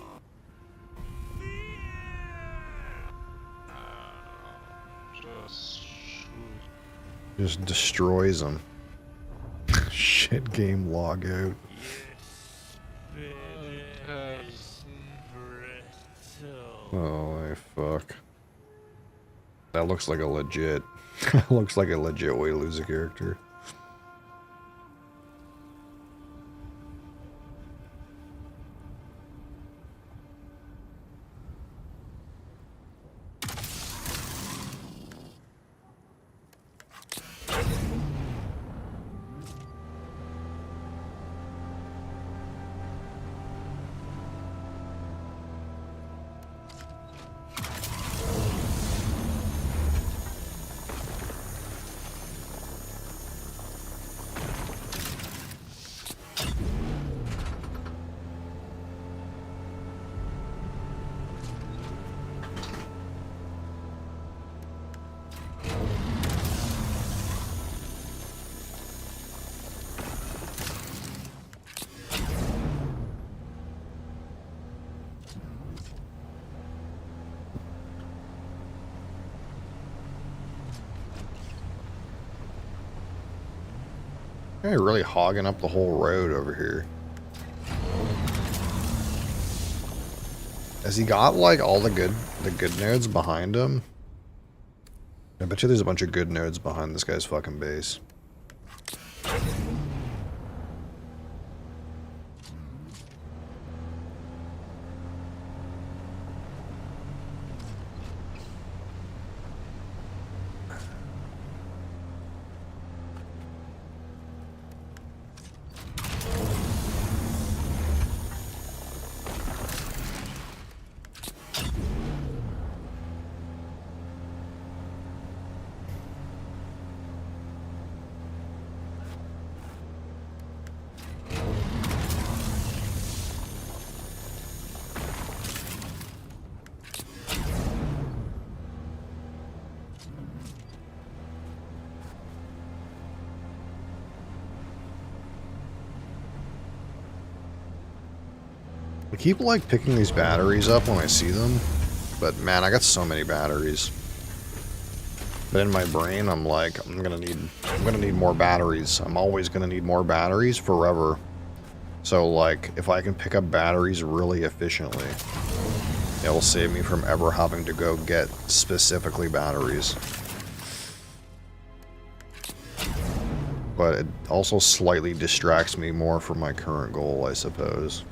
Just shoot. Just destroys them. Shit game logout. Oh, fuck. That looks like a legit... looks like a legit way to lose a character. Hey, really hogging up the whole road over here. Has he got like all the good nodes behind him? I bet you there's a bunch of good nodes behind this guy's fucking base. I keep like picking these batteries up when I see them, but man, I got so many batteries. But in my brain, I'm like, I'm gonna need more batteries. I'm always gonna need more batteries forever. So like, if I can pick up batteries really efficiently, it'll save me from ever having to go get specifically batteries. But it also slightly distracts me more from my current goal, I suppose.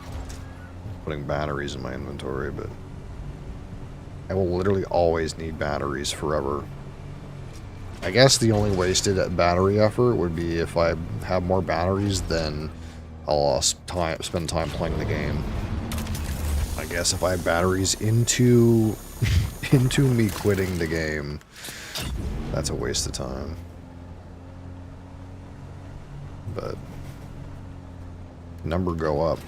Putting batteries in my inventory, but I will literally always need batteries forever. I guess the only wasted battery effort would be if I have more batteries, then I'll spend time playing the game. I guess if I have batteries into me quitting the game, that's a waste of time. But number go up.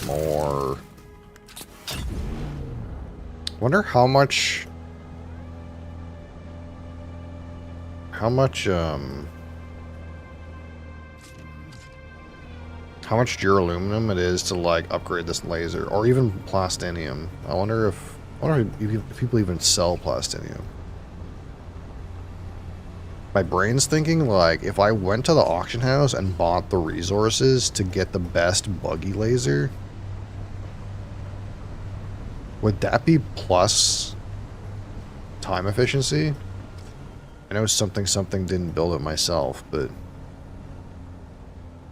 More. Wonder how much duraluminum it is to like upgrade this laser, or even plastinium. I wonder if people even sell plastinium. My brain's thinking like, if I went to the auction house and bought the resources to get the best buggy laser, would that be plus time efficiency? I know something didn't build it myself, but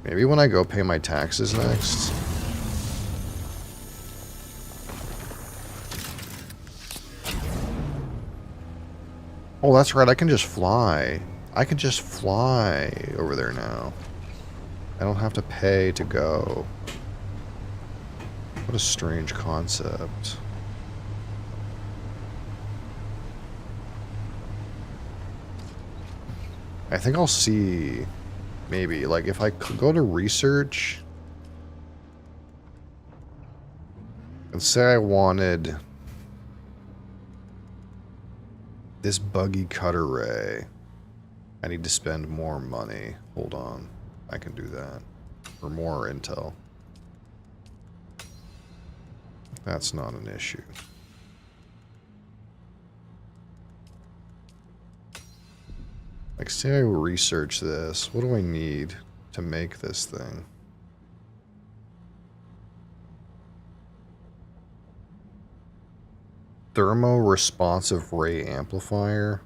maybe when I go pay my taxes next. Oh, that's right, I can just fly. I can just fly over there now. I don't have to pay to go. What a strange concept. I think I'll see, maybe, like, if I could go to research and say I wanted this buggy cutter ray, I need to spend more money. Hold on, I can do that. Or more intel. That's not an issue. Like, say I research this. What do I need to make this thing? Thermo-responsive ray amplifier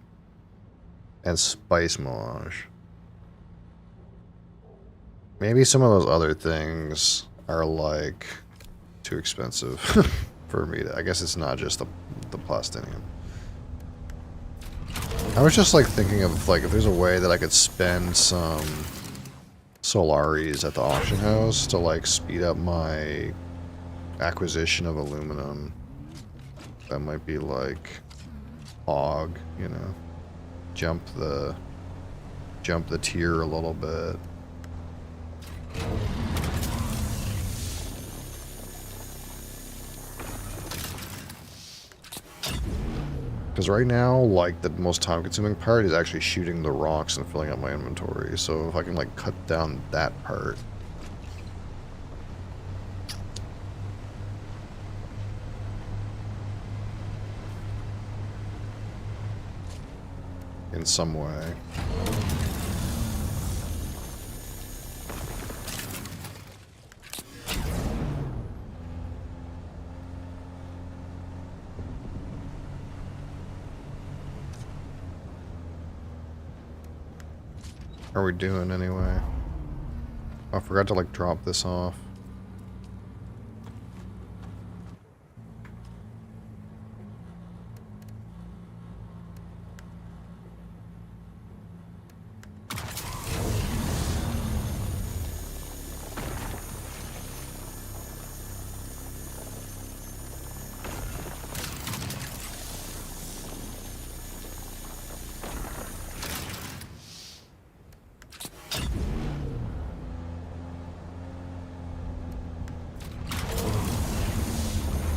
and spice melange. Maybe some of those other things are, like, too expensive for me to... I guess it's not just the plastinium. I was just, like, thinking of, like, if there's a way that I could spend some Solaris at the auction house to, like, speed up my acquisition of aluminum. That might be, like, hog, you know? Jump the tier a little bit. Because right now, like, the most time-consuming part is actually shooting the rocks and filling up my inventory. So if I can, like, cut down that part. In some way. How are we doing anyway? Oh, I forgot to, like, drop this off.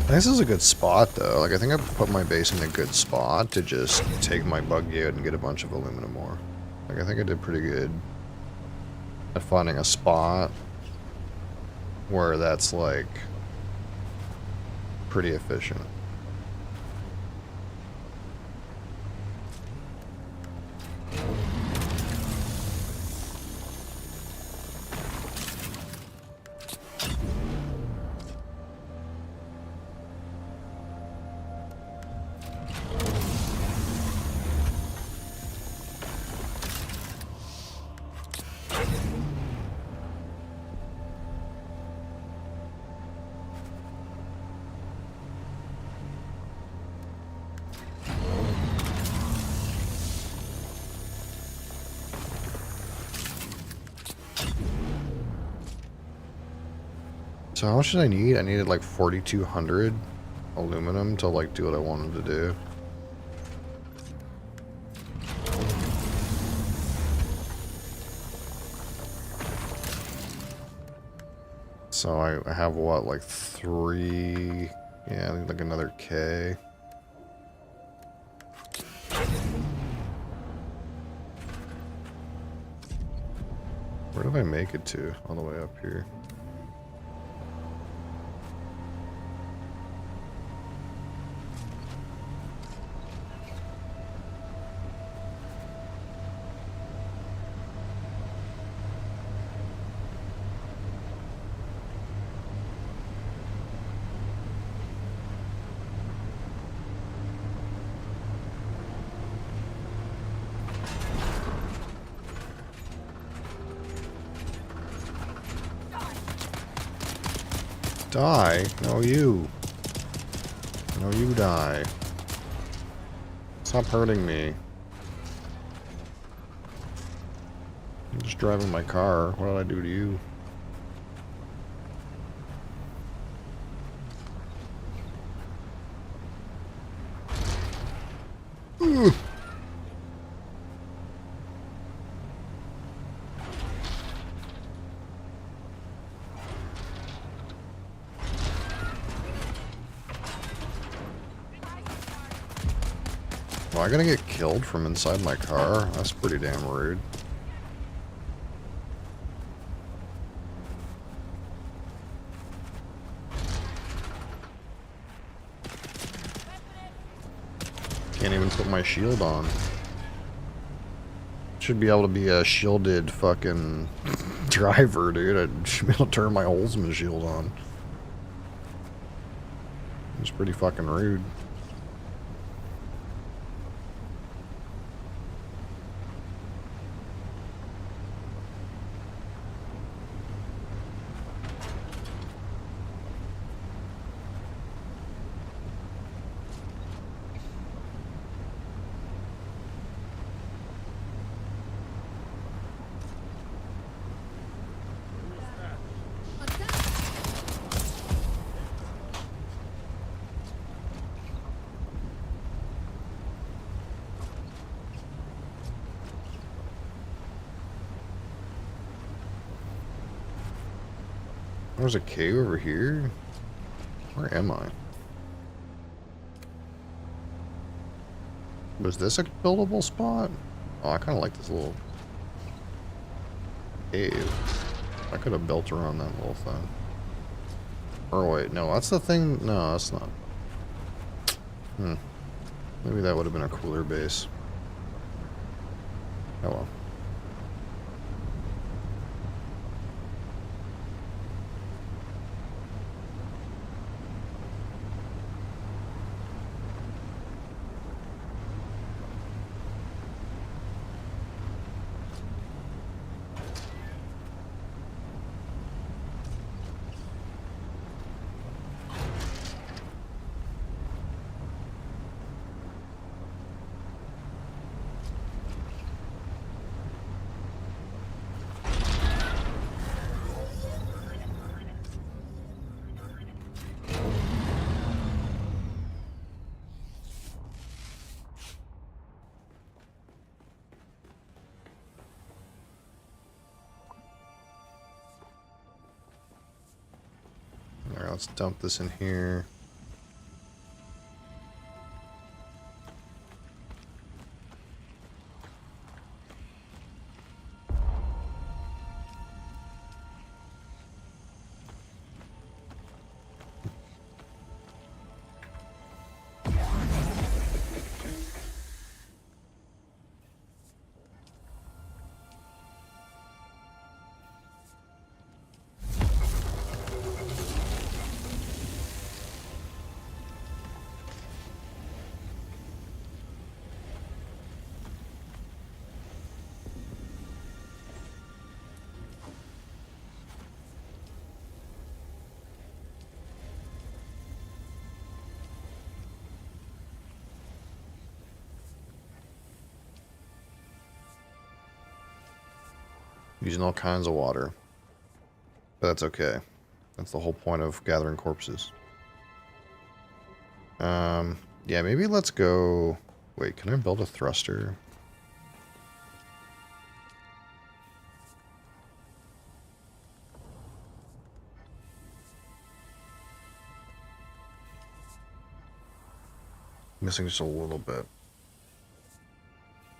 This is a good spot, though. Like, I think I put my base in a good spot to just take my buggy out and get a bunch of aluminum ore. Like, I think I did pretty good at finding a spot where that's, like, pretty efficient. So how much did I need? I needed like 4,200 aluminum to like do what I wanted to do. So I have what, like 3, yeah, I need like another K. Where did I make it to? All the way up here. Die? No, you. No, you die. Stop hurting me. I'm just driving my car. What did I do to you? Ugh. Am I gonna get killed from inside my car? That's pretty damn rude. Can't even put my shield on. Should be able to be a shielded fucking driver, dude. I should be able to turn my Oldsman shield on. It's pretty fucking rude. There's a cave over here. Where am I? Was this a buildable spot? Oh, I kind of like this little cave. I could have built around that little thing. Or wait, no, that's the thing. No, that's not. Maybe that would have been a cooler base. Oh well. Alright, let's dump this in here. Using all kinds of water. But that's okay. That's the whole point of gathering corpses. Yeah, maybe let's go... Wait, can I build a thruster? Missing just a little bit.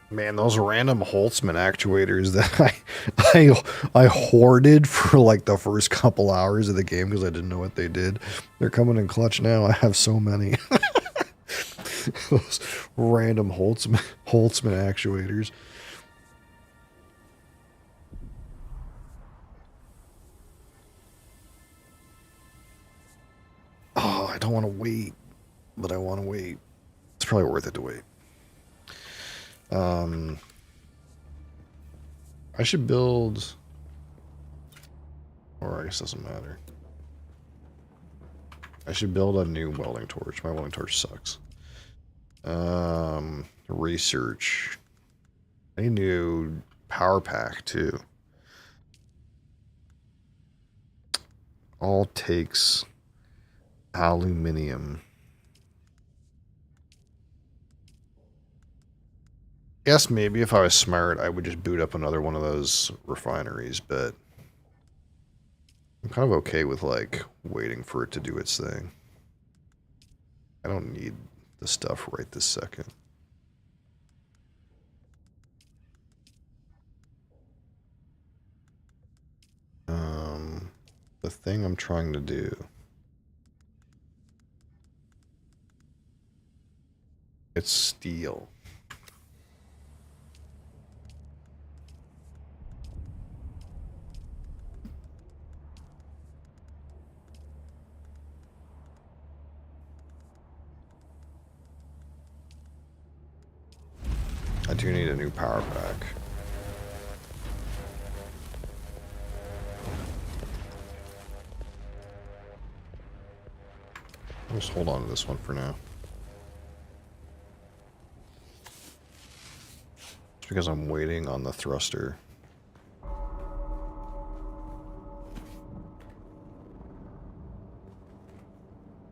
Man, those random Holtzman actuators that I hoarded for like the first couple hours of the game because I didn't know what they did. They're coming in clutch now. I have so many. Those random Holtzman actuators. Oh, I don't want to wait, but I want to wait. It's probably worth it to wait. I should build, or I guess it doesn't matter. I should build a new welding torch. My welding torch sucks. Research. I need new power pack too. All takes aluminium. Guess maybe if I was smart, I would just boot up another one of those refineries, but I'm kind of okay with, like, waiting for it to do its thing. I don't need the stuff right this second. The thing I'm trying to do. It's steel. I do need a new power pack. I'll just hold on to this one for now. Just because I'm waiting on the thruster.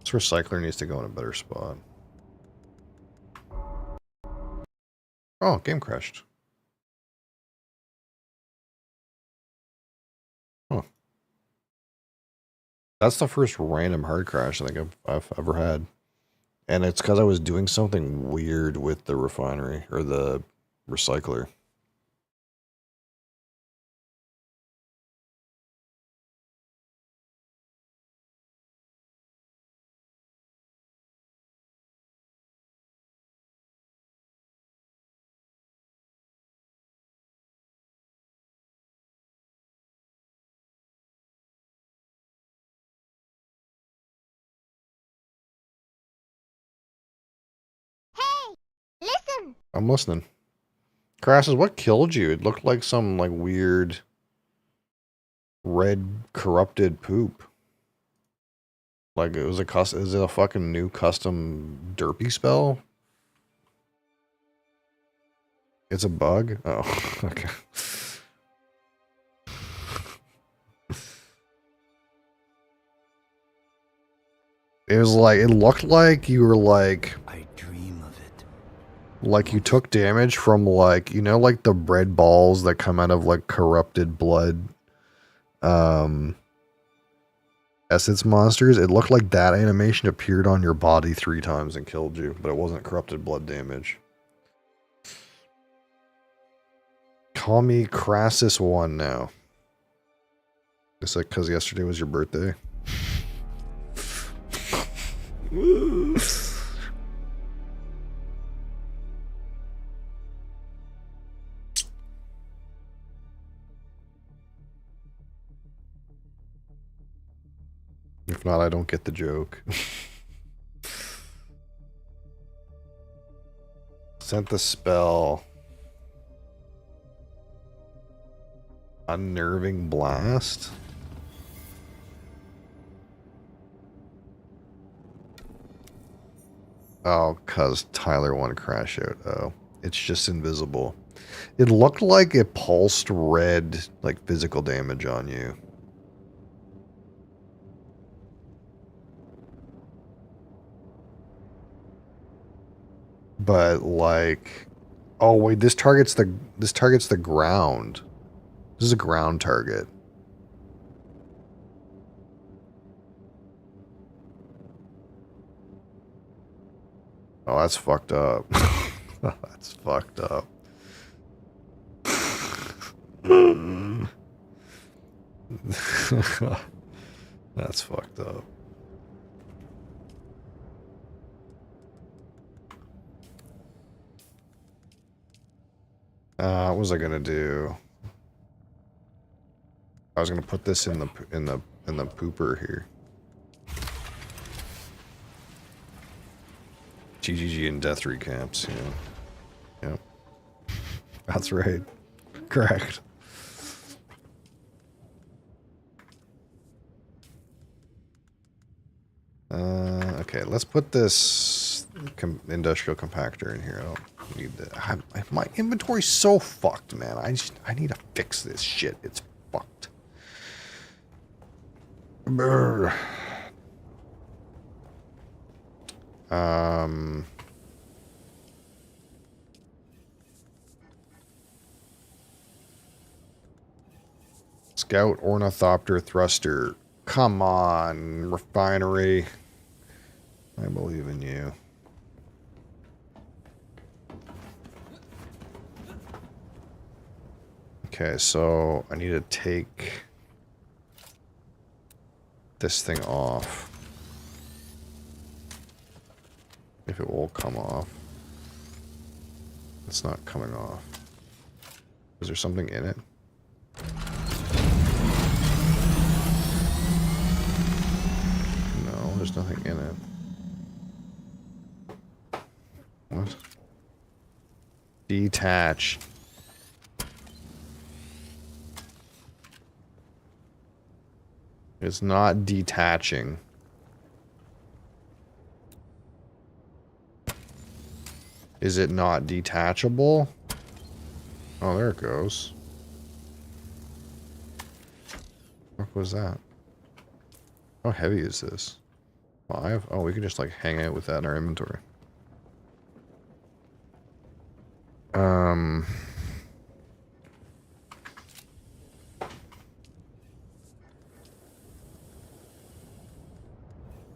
This recycler needs to go in a better spot. Oh, game crashed. Huh. That's the first random hard crash I think I've ever had. And it's because I was doing something weird with the refinery, or the recycler. Hey, listen. I'm listening. Crassus, what killed you? It looked like some, like, weird red corrupted poop. Like, it was is it a fucking new custom derpy spell? It's a bug? Oh, okay. It was like, it looked like you were like, I dream of it. like you took damage from, like, you know, like the bread balls that come out of, like, corrupted blood, essence monsters. It looked like that animation appeared on your body 3 times and killed you, but it wasn't corrupted blood damage. Call me Crassus 1 now. It's like because yesterday was your birthday. If not, I don't get the joke. Sent the spell. Unnerving Blast? Oh, cause Tyler won crash out. Oh, it's just invisible. It looked like it pulsed red, like, physical damage on you. But, like, oh wait, this targets the ground. This is a ground target. Oh, that's fucked up. That's fucked up. That's fucked up. What was I gonna do? I was gonna put this in the pooper here. GGG and death recaps, yeah. Yep. That's right. Correct. Okay, let's put this industrial compactor in here. I don't need that. My inventory's so fucked, man. I need to fix this shit. It's fucked. Brr. Scout Ornithopter Thruster. Come on, refinery. I believe in you. Okay, so I need to take this thing off. If it will come off. It's not coming off. Is there something in it? No, there's nothing in it. What? Detach. It's not detaching. Is it not detachable? Oh, there it goes. What was that? How heavy is this? 5? Oh, we can just like hang out with that in our inventory.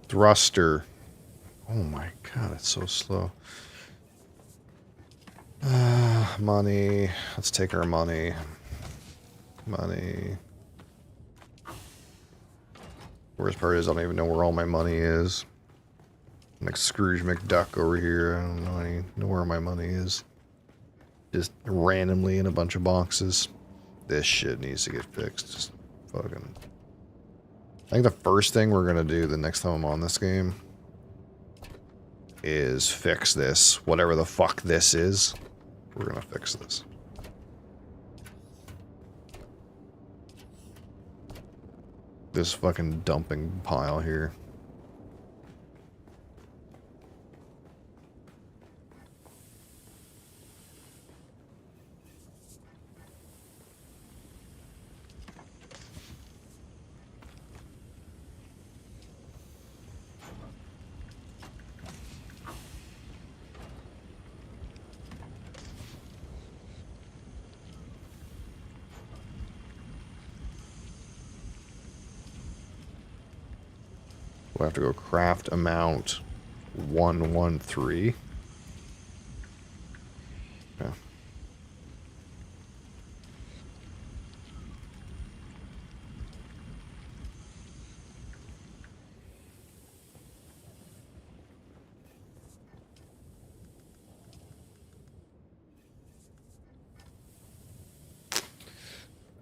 Thruster. Oh my god, it's so slow. Money. Let's take our money. Money. Worst part is I don't even know where all my money is. Like Scrooge McDuck over here. I don't know where my money is. Just randomly in a bunch of boxes. This shit needs to get fixed. Just fucking... I think the first thing we're gonna do the next time I'm on this game is fix this. Whatever the fuck this is, we're gonna fix this. This fucking dumping pile here. We'll have to go craft amount 113. Yeah.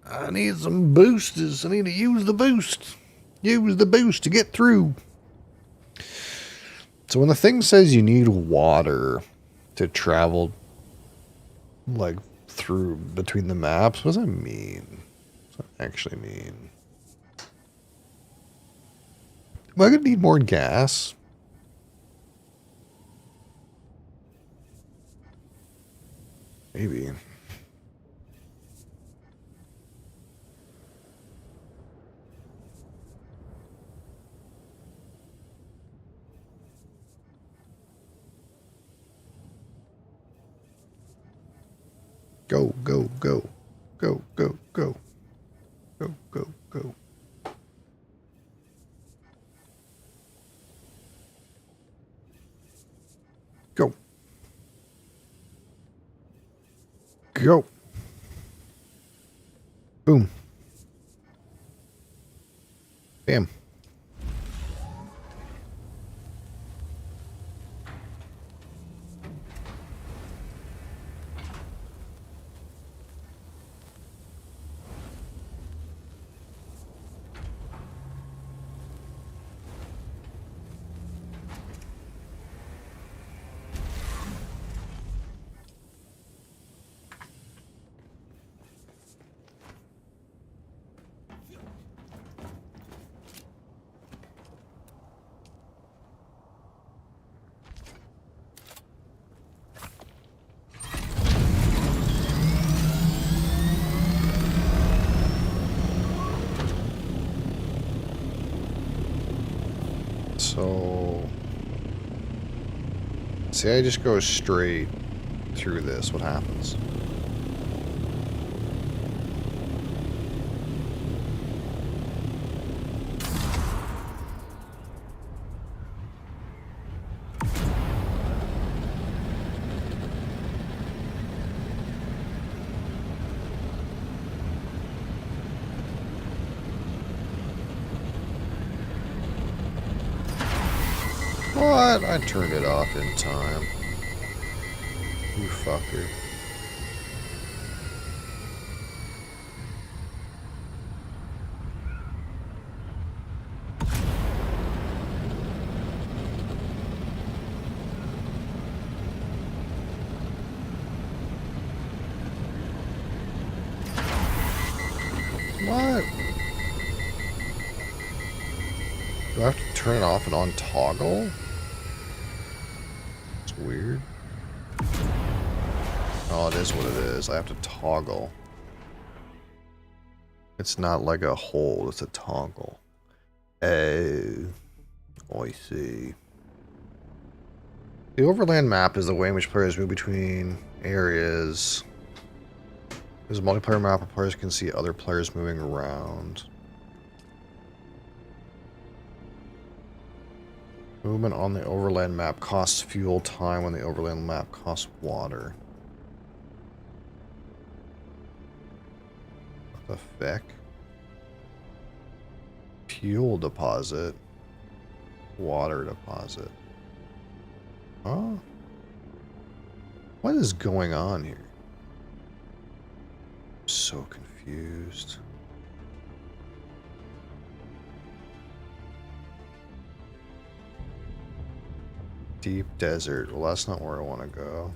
I need some boosters. I need to use the boost. Use the boost to get through. So when the thing says you need water to travel, like, through between the maps, what does that mean? What does that actually mean? Am I gonna need more gas? Maybe. Go, go, go. Go, go, go. Go, go, go. Go. Go. Boom. Bam. say I just go straight through this, what happens? What? I turned it off in time. You fucker. What? Do I have to turn it off and on toggle? It's weird. Oh, it is what it is. I have to toggle. It's not like a hold, it's a toggle. Oh, I see. The overland map is the way in which players move between areas. There's a multiplayer map where players can see other players moving around. Movement on the overland map costs fuel time when the overland map costs water. What the feck? Fuel deposit. Water deposit. Huh? What is going on here? I'm so confused. Deep desert. Well, that's not where I want to go.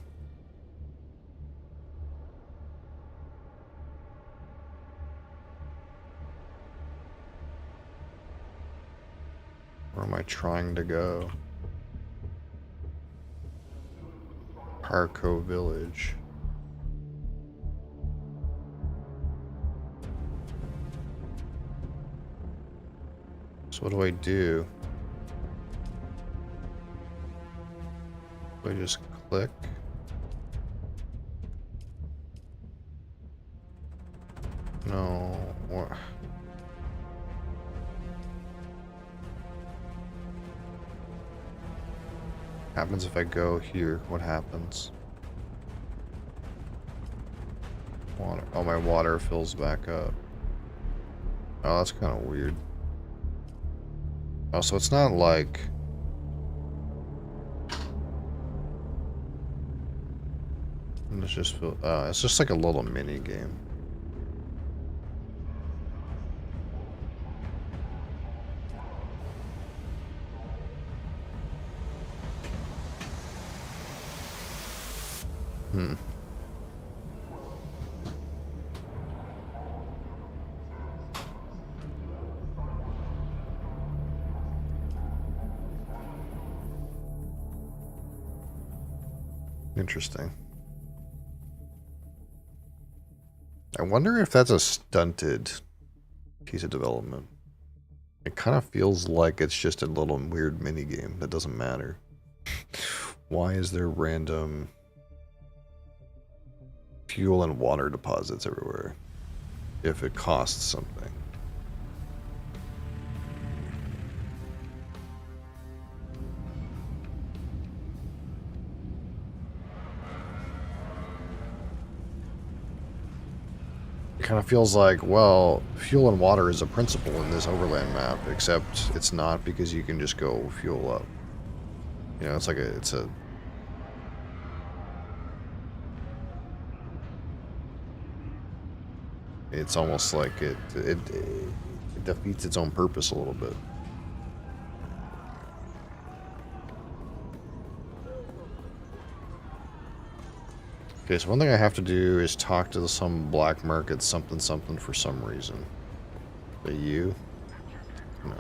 Where am I trying to go? Parco Village. So what do I do? Do I just click? No. What? Happens if I go here? What happens? Water. Oh, my water fills back up. Oh, that's kind of weird. Oh, so it's not like... Let's just feel... it's just like a little mini game. Hmm. Interesting. I wonder if that's a stunted piece of development. It kind of feels like it's just a little weird mini game that doesn't matter. Why is there random fuel and water deposits everywhere if it costs something? It kind of feels like, well, fuel and water is a principle in this overland map, except it's not, because you can just go fuel up. You know, it's like it's almost like it defeats its own purpose a little bit. Okay, so one thing I have to do is talk to some black market something something for some reason. But you? No.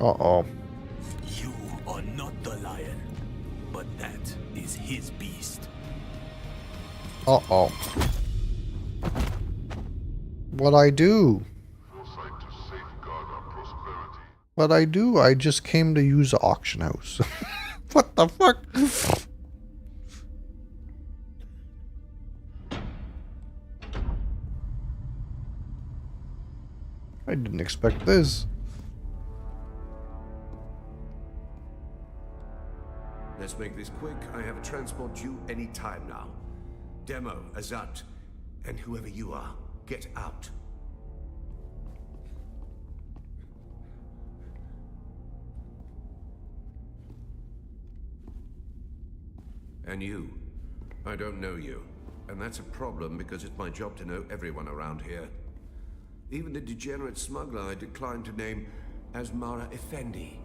Uh-oh. You are not the lion, but that is his beast. Uh-oh. What I do? What I do? I just came to use the auction house. What the fuck? I didn't expect this. Let's make this quick. I have a transport due any time now. Demo, Azat, and whoever you are, get out. And you. I don't know you. And that's a problem because it's my job to know everyone around here. Even the degenerate smuggler I declined to name as Mara Effendi.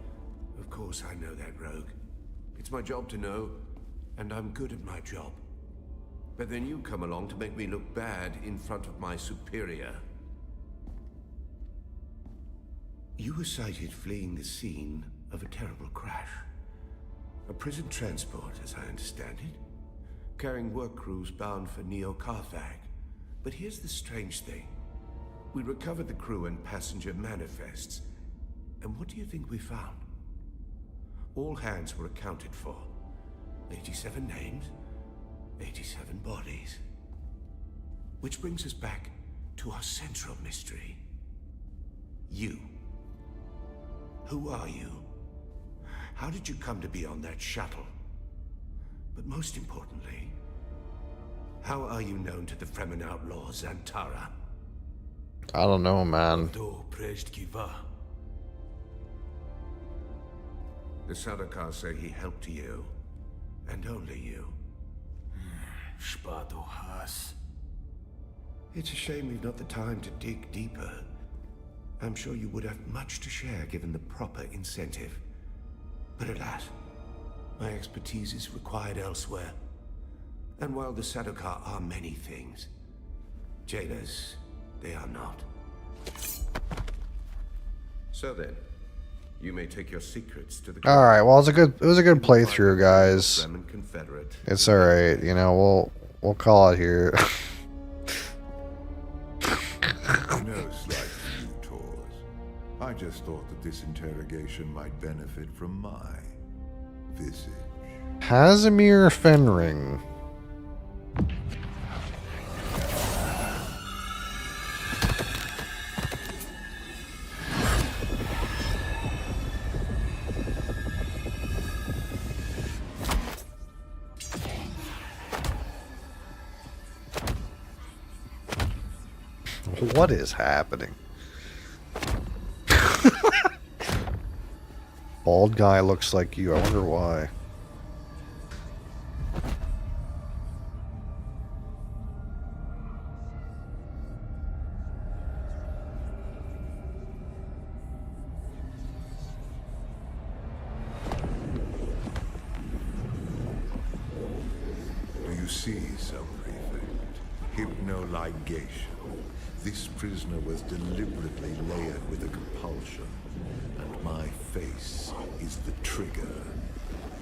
Of course I know that rogue. It's my job to know, and I'm good at my job. But then you come along to make me look bad in front of my superior. You were sighted fleeing the scene of a terrible crash. A prison transport, as I understand it, carrying work crews bound for Neo-Carthag. But here's the strange thing. We recovered the crew and passenger manifests. And what do you think we found? All hands were accounted for. 87 names, 87 bodies. Which brings us back to our central mystery. You. Who are you? How did you come to be on that shuttle? But most importantly, how are you known to the Fremen outlaw Zantara? I don't know, man. The Sardaukar say he helped you, and only you. It's a shame we've not the time to dig deeper. I'm sure you would have much to share given the proper incentive. But alas, my expertise is required elsewhere. And while the Sardaukar are many things, jailers, they are not. So then, you may take your secrets to the. All right. Well, it was a good playthrough, guys. Confederate. It's all right. You know, we'll call it here. No slight to you, Tors. I just thought that this interrogation might benefit from my visage. Casimir Fenring. What is happening? Bald guy looks like you. I wonder why. Do you see, Sub-Prefect? Hypnoligation. This prisoner was deliberately layered with a compulsion, and my face is the trigger.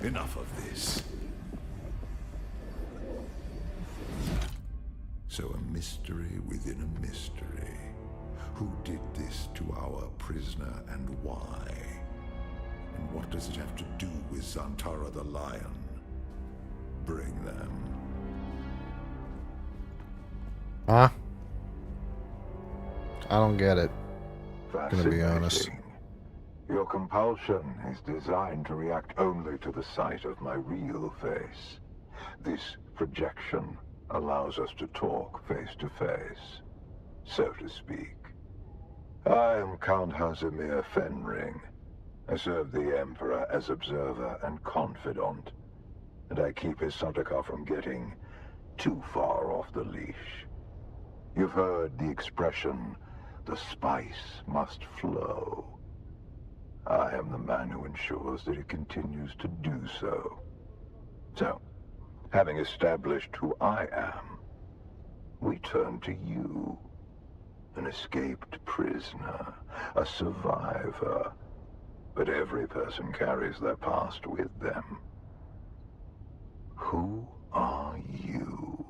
Enough of this. So a mystery within a mystery. Who did this to our prisoner and why? And what does it have to do with Zantara the Lion? Bring them. Huh? I don't get it. Gonna be honest. Fascinating. Your compulsion is designed to react only to the sight of my real face. This projection allows us to talk face to face, so to speak. I am Count Casimir Fenring. I serve the Emperor as observer and confidant, and I keep his Sardaukar from getting too far off the leash. You've heard the expression, the spice must flow. I am the man who ensures that it continues to do so. So, having established who I am, we turn to you. An escaped prisoner, a survivor. But every person carries their past with them. Who are you?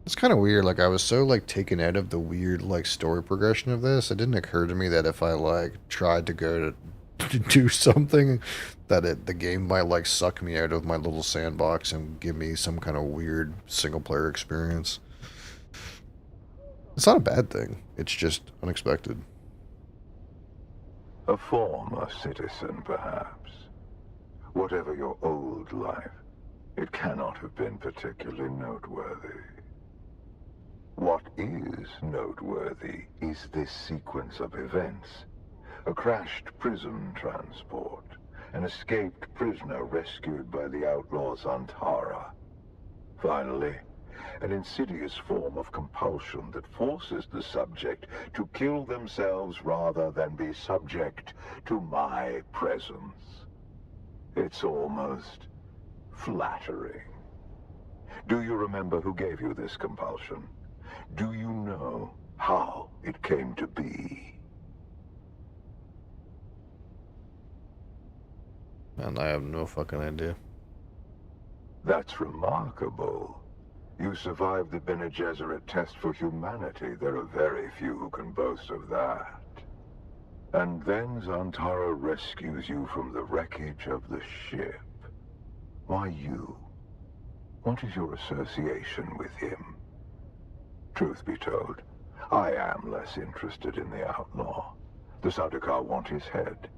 It's kind of weird. Like, I was so, like, taken out of the weird, like, story progression of this. It didn't occur to me that if I, like, tried to go to do something, that the game might, like, suck me out of my little sandbox and give me some kind of weird single-player experience. It's not a bad thing. It's just unexpected. A former citizen, perhaps. Whatever your old life, it cannot have been particularly noteworthy. What is noteworthy is this sequence of events. A crashed prison transport. An escaped prisoner rescued by the outlaws Antara. Finally, an insidious form of compulsion that forces the subject to kill themselves rather than be subject to my presence. It's almost flattering. Do you remember who gave you this compulsion? Do you know how it came to be? And I have no fucking idea. That's remarkable. You survived the Bene Gesserit test for humanity. There are very few who can boast of that. And then Zantara rescues you from the wreckage of the ship. Why you? What is your association with him? Truth be told, I am less interested in the outlaw. The Sardaukar want his head,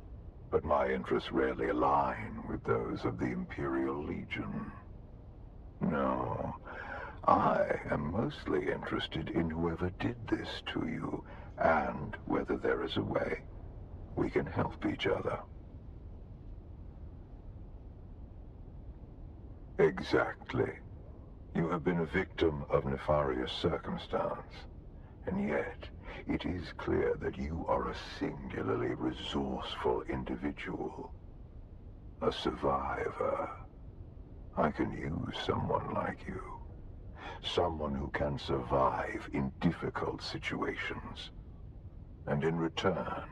but my interests rarely align with those of the Imperial Legion. No, I am mostly interested in whoever did this to you, and whether there is a way we can help each other. Exactly. You have been a victim of nefarious circumstance, and yet it is clear that you are a singularly resourceful individual. A survivor. I can use someone like you. Someone who can survive in difficult situations. And in return,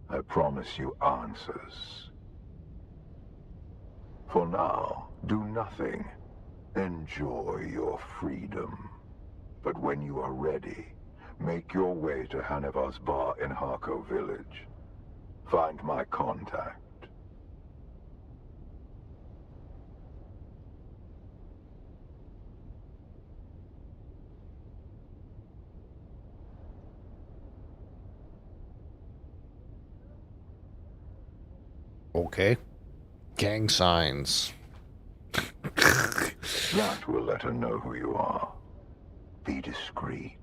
I promise you answers. For now, do nothing. Enjoy your freedom. But when you are ready, make your way to Hanevar's bar in Harko village. Find my contact. Okay. Gang signs. That will let her know who you are. Be discreet.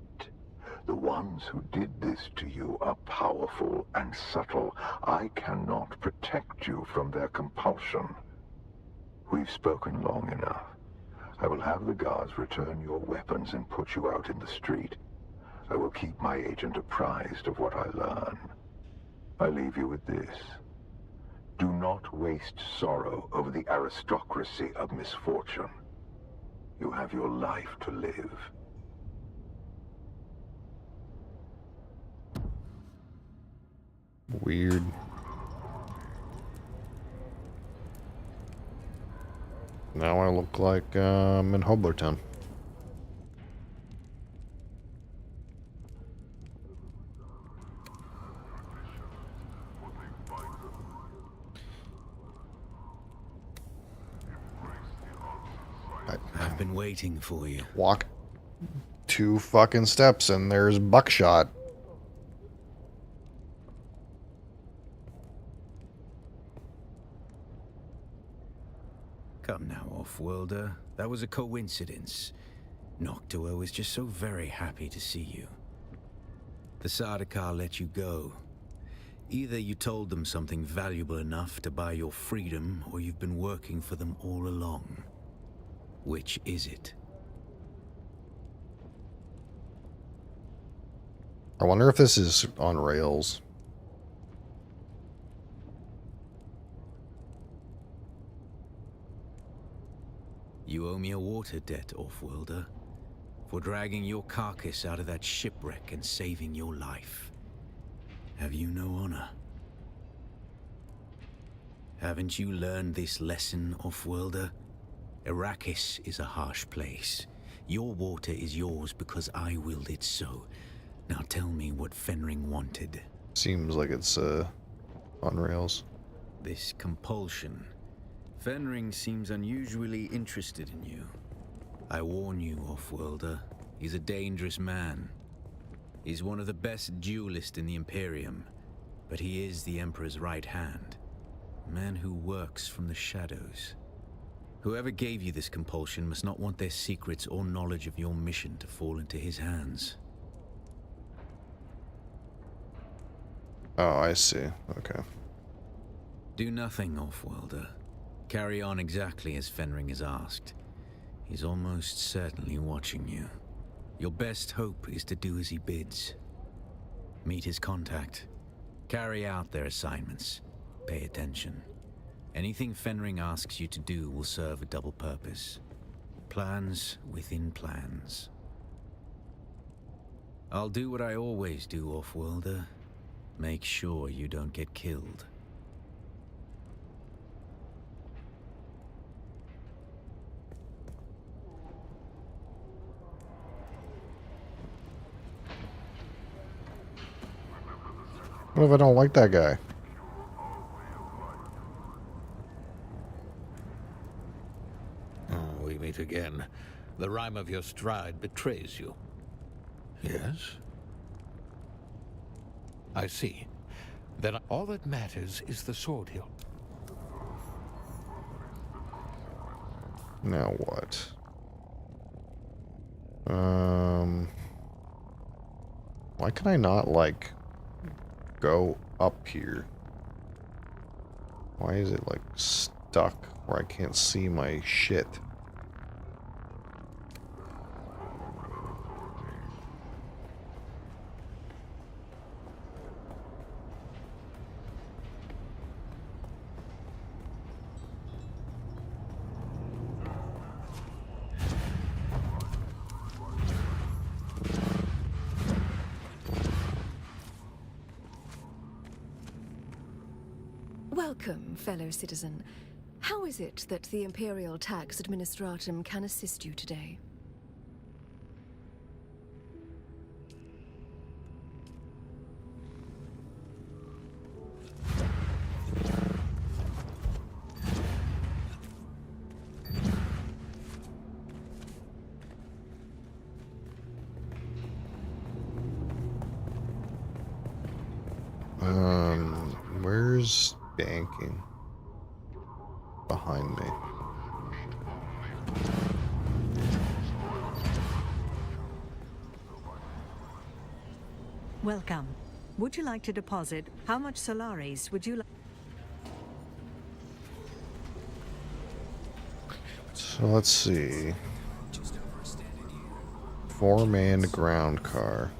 The ones who did this to you are powerful and subtle. I cannot protect you from their compulsion. We've spoken long enough. I will have the guards return your weapons and put you out in the street. I will keep my agent apprised of what I learn. I leave you with this. Do not waste sorrow over the aristocracy of misfortune. You have your life to live. Weird. Now I look like I'm in Hobotown. I've been waiting for you. Walk 2 fucking steps and there's buckshot. Come now, off-worlder. That was a coincidence. Noctua was just so very happy to see you. The Sardaukar let you go. Either you told them something valuable enough to buy your freedom, or you've been working for them all along. Which is it? I wonder if this is on rails. You owe me a water debt, Offworlder, for dragging your carcass out of that shipwreck and saving your life. Have you no honor? Haven't you learned this lesson, Offworlder? Arrakis is a harsh place. Your water is yours because I willed it so. Now tell me what Fenring wanted. Seems like it's on rails. This compulsion. Fenring seems unusually interested in you. I warn you, Offworlder, he's a dangerous man. He's one of the best duelists in the Imperium, but he is the Emperor's right hand. A man who works from the shadows. Whoever gave you this compulsion must not want their secrets or knowledge of your mission to fall into his hands. Oh, I see. Okay. Do nothing, Offworlder. Carry on exactly as Fenring has asked. He's almost certainly watching you. Your best hope is to do as he bids. Meet his contact. Carry out their assignments. Pay attention. Anything Fenring asks you to do will serve a double purpose. Plans within plans. I'll do what I always do, Offworlder. Make sure you don't get killed. What if I don't like that guy? Oh, we meet again. The rhyme of your stride betrays you. Yes? I see. Then all that matters is the sword hilt. Now what? Why can I not, like, go up here? Why is it, like, stuck where I can't see my shit? Welcome, fellow citizen. How is it that the Imperial Tax Administratum can assist you today? Where's banking? Behind me. Welcome. Would you like to deposit? How much Solaris would you like? So let's see. 4-man ground car.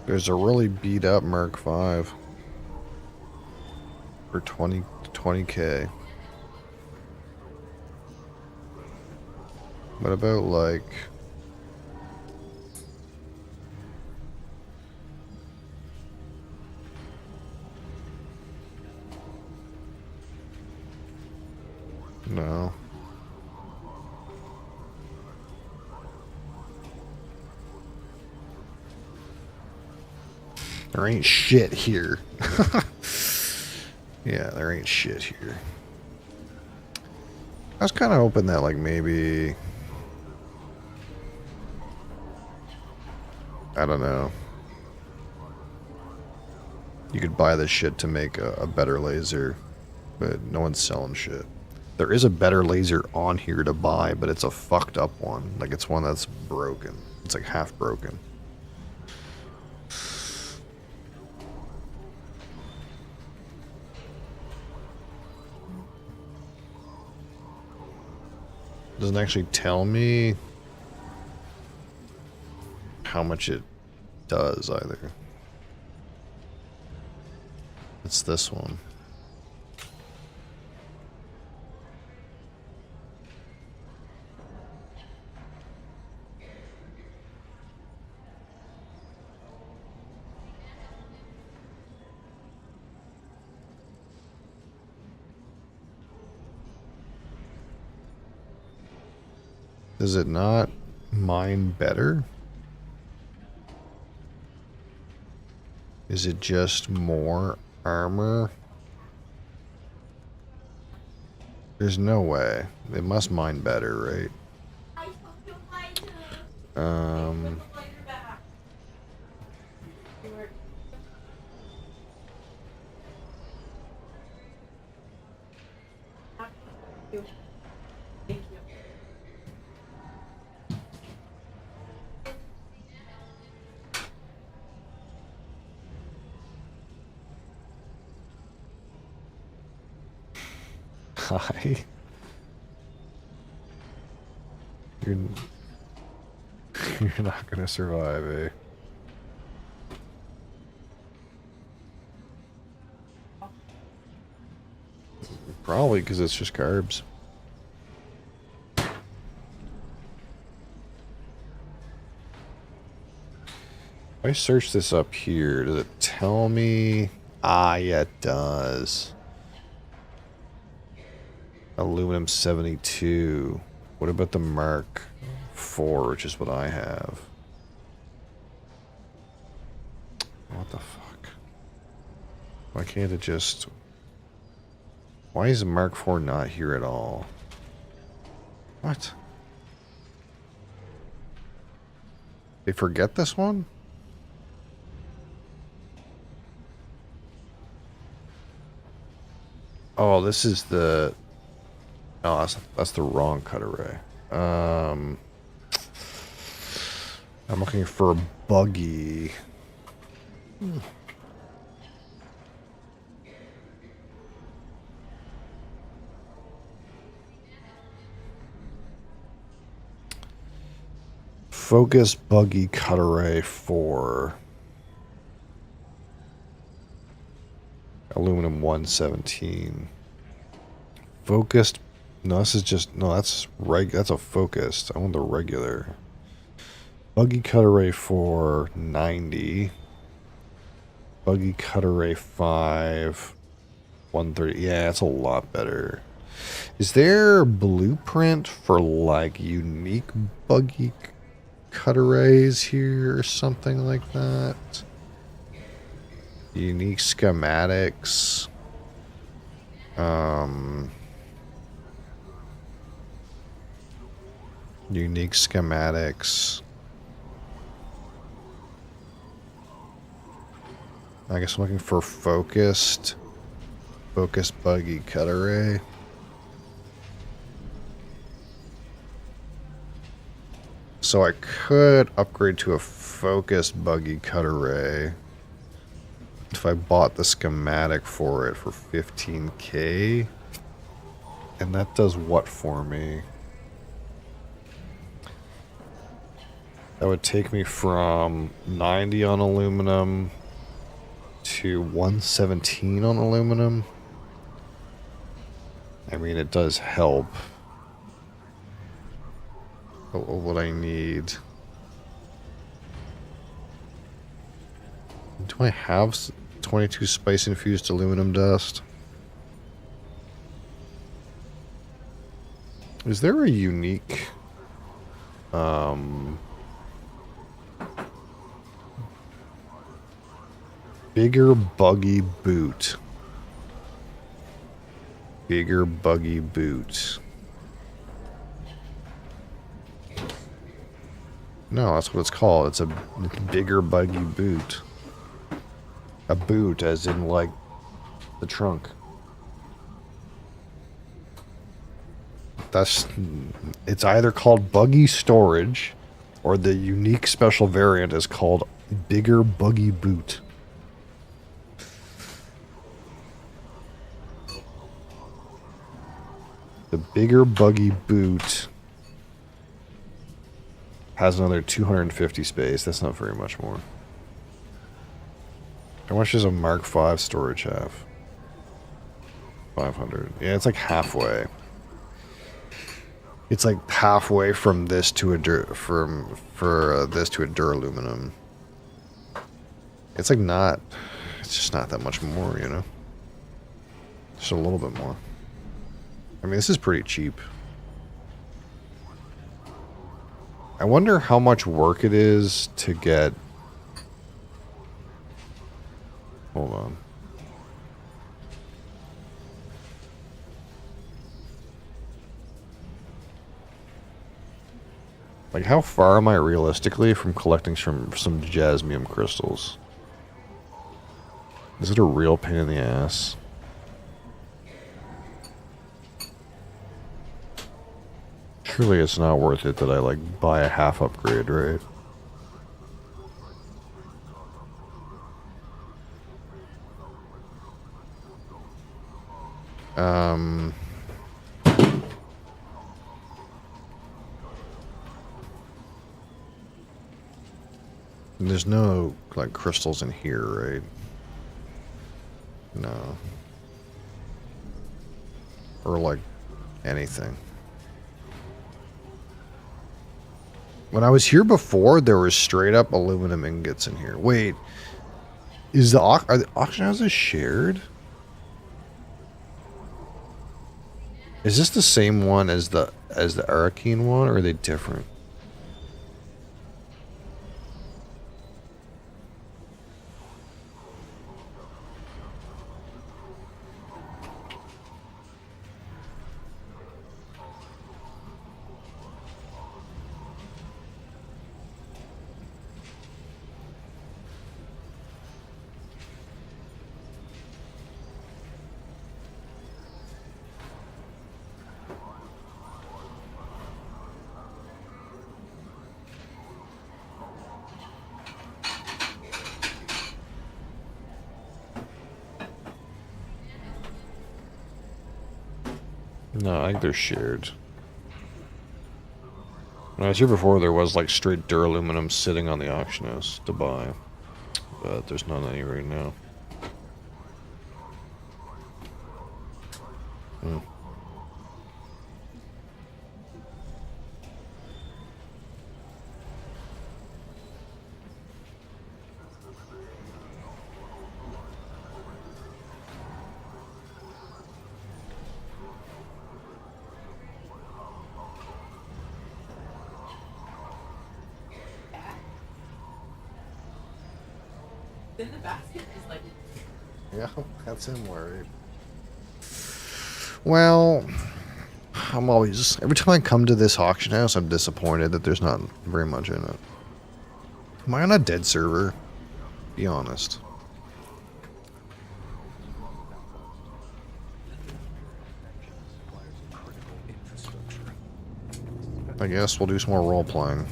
There's a really beat up Merc 5 for 20K. What about like no. There ain't shit here. Yeah, there ain't shit here. I was kind of hoping that, like, maybe... I don't know. You could buy this shit to make a better laser, but no one's selling shit. There is a better laser on here to buy, but it's a fucked up one. Like, it's one that's broken. It's like half broken. Doesn't actually tell me how much it does either. It's this one. Does it not mine better? Is it just more armor? There's no way. It must mine better, right? Thank you. Hi. You're you're not gonna survive, eh? Probably because it's just carbs. If I search this up here, does it tell me? Ah, yeah, it does. Aluminum 72. What about the Mark IV, which is what I have? What the fuck? Why can't it just... Why is the Mark IV not here at all? What? They forget this one? Oh, this is the... Oh, that's the wrong cut array. I'm looking for a buggy. Focus buggy cut array for aluminum 117. Focused. No, this is just that's that's a focused. I want the regular. Buggy cut array for 90. Buggy cut array 5 130. Yeah, that's a lot better. Is there a blueprint for like unique buggy cut arrays here or something like that? Unique schematics. Unique schematics. I guess I'm looking for focused buggy cut array. So I could upgrade to a focused buggy cut array if I bought the schematic for it for 15k. And that does what for me? That would take me from 90 on aluminum to 117 on aluminum. I mean, it does help. But what would I need? Do I have 22 spice infused aluminum dust? Is there a unique bigger buggy boot? Bigger buggy boot. No, that's what it's called. It's a bigger buggy boot. A boot as in like the trunk. It's either called buggy storage or the unique special variant is called bigger buggy boot. The bigger buggy boot Has another 250 space. That's not very much more. How much does a Mark V storage have? 500. Yeah, it's like halfway. It's like halfway from this to a this to a duraluminum. It's like not. It's just not that much more, you know. Just a little bit more. I mean, this is pretty cheap. I wonder how much work it is to get. Hold on. Like, how far am I realistically from collecting some jasmium crystals? Is it a real pain in the ass? Surely it's not worth it that I, like, buy a half upgrade, right? There's no, like, crystals in here, right? No. Or, like, anything. When I was here before, there was straight up aluminum ingots in here. Wait. Are the auction houses shared? Is this the same one as the Arakeen one, or are they different? No, I think they're shared. When I was here before, there was like straight duraluminum sitting on the auction house to buy. But there's none any right now. Hmm. In the basket is like. Yeah, that's him worried. Well, I'm always... Every time I come to this auction house, I'm disappointed that there's not very much in it. Am I on a dead server? Be honest. I guess we'll do some more role-playing.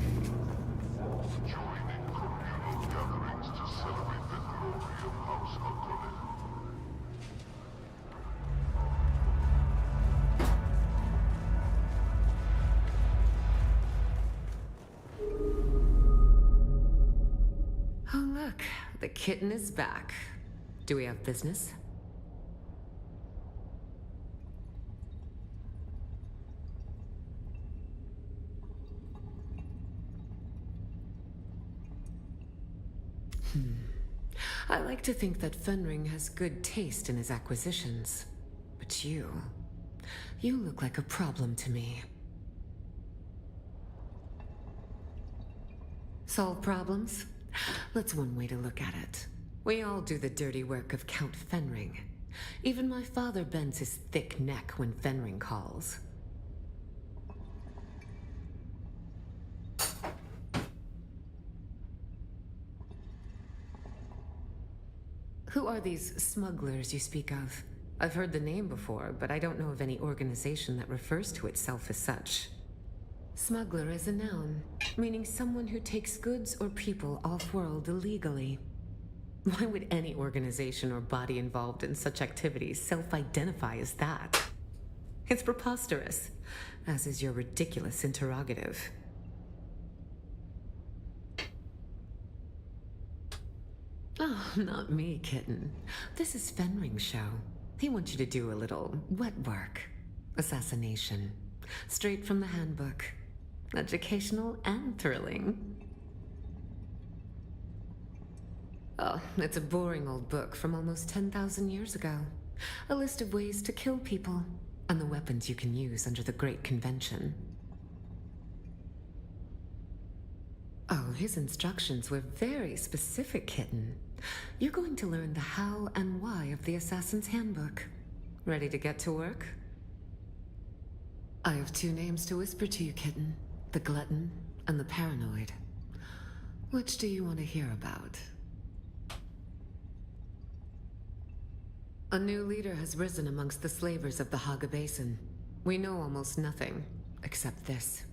Oh, look. The kitten is back. Do we have business? I like to think that Fenring has good taste in his acquisitions. But you look like a problem to me. Solve problems? That's one way to look at it. We all do the dirty work of Count Fenring. Even my father bends his thick neck when Fenring calls. Who are these smugglers you speak of? I've heard the name before, but I don't know of any organization that refers to itself as such. Smuggler is a noun, meaning someone who takes goods or people off-world illegally. Why would any organization or body involved in such activities self-identify as that? It's preposterous, as is your ridiculous interrogative. Oh, not me, kitten. This is Fenring's show. He wants you to do a little wet work. Assassination. Straight from the handbook. Educational and thrilling. Oh, it's a boring old book from almost 10,000 years ago. A list of ways to kill people, and the weapons you can use under the Great Convention. Oh, his instructions were very specific, kitten. You're going to learn the how and why of the Assassin's Handbook. Ready to get to work? I have 2 names to whisper to you, kitten. The Glutton and the Paranoid. Which do you want to hear about? A new leader has risen amongst the slavers of the Haga Basin. We know almost nothing, except this.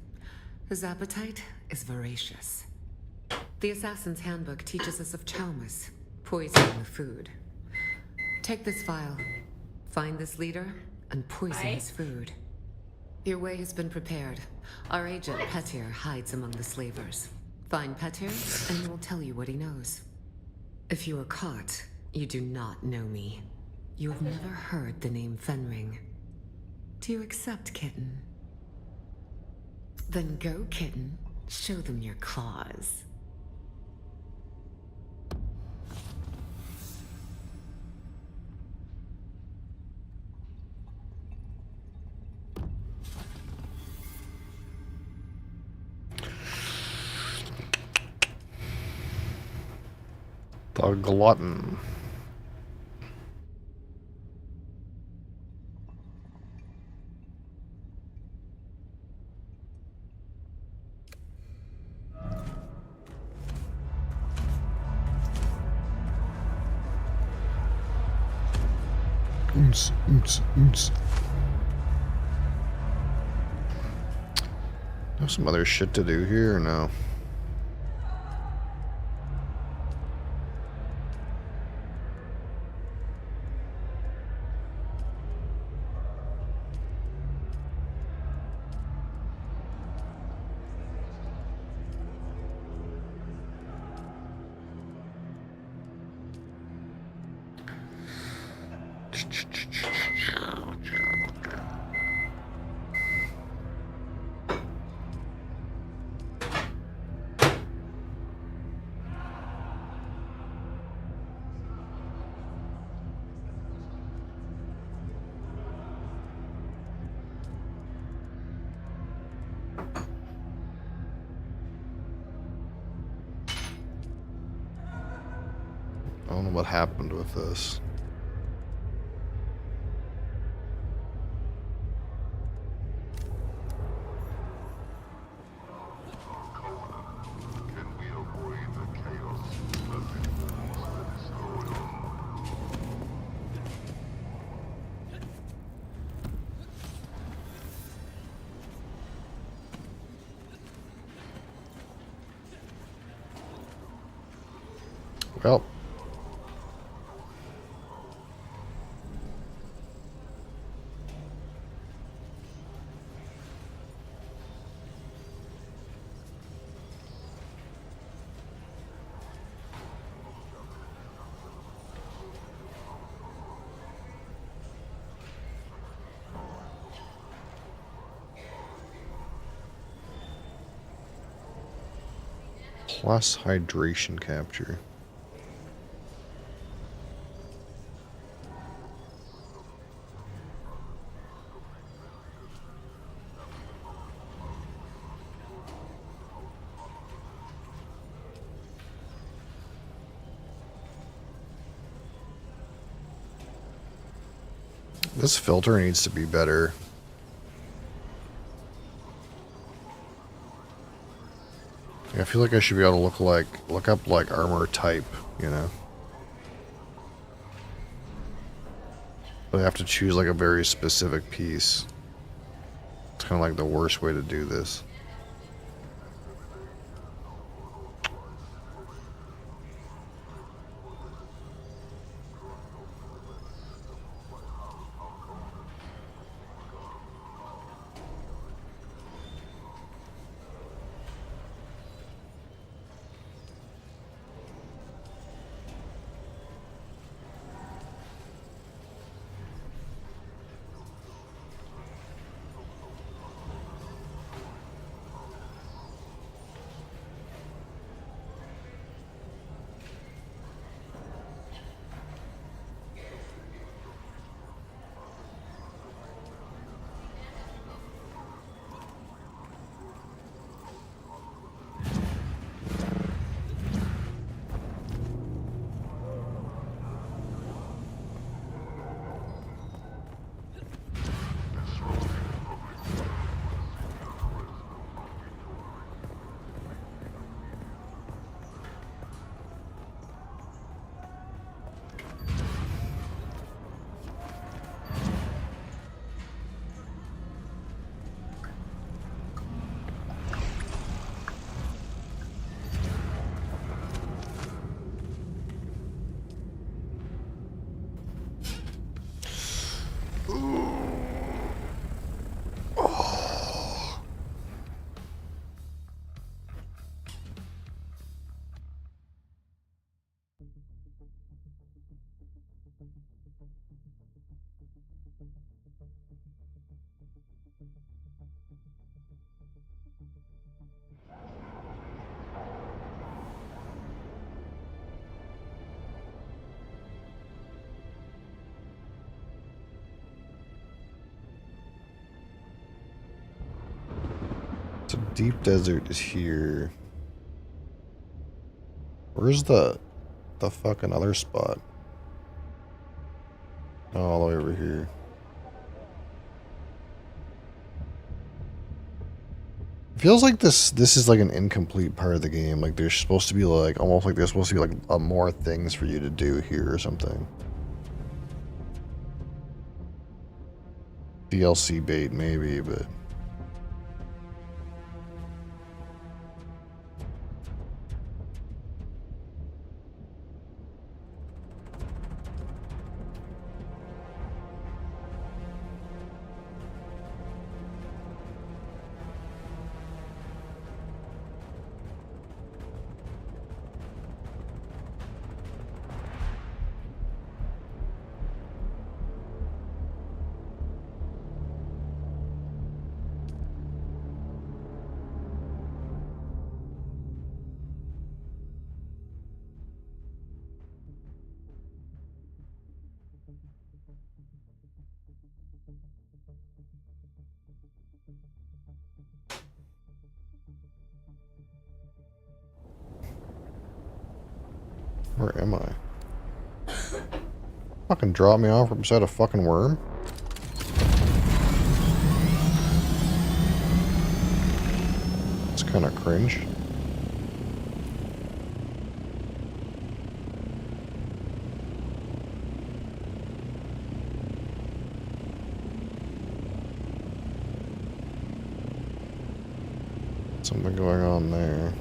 His appetite is voracious. The Assassin's Handbook teaches us of traumas, poisoning the food. Take this file, find this leader, and poison his food. Your way has been prepared. Our agent, Petir, hides among the slavers. Find Petir, and he will tell you what he knows. If you are caught, you do not know me. You have never heard the name Fenring. Do you accept, kitten? Then go, kitten. Show them your claws. The Glutton. Oops, oops, oops. There's some other shit to do here or no? I don't know what happened with this. Well. Plus hydration capture. This filter needs to be better. I feel like I should be able to look up like armor type, you know. But I have to choose like a very specific piece. It's kind of like the worst way to do this. deep desert is here. Where's the fucking other spot? Oh, all the way over here. It feels like this is like an incomplete part of the game. Like there's supposed to be like almost like there's supposed to be like more things for you to do here or something. DLC bait maybe, but where am I? Fucking drop me off beside a fucking worm? It's kind of cringe. Something going on there.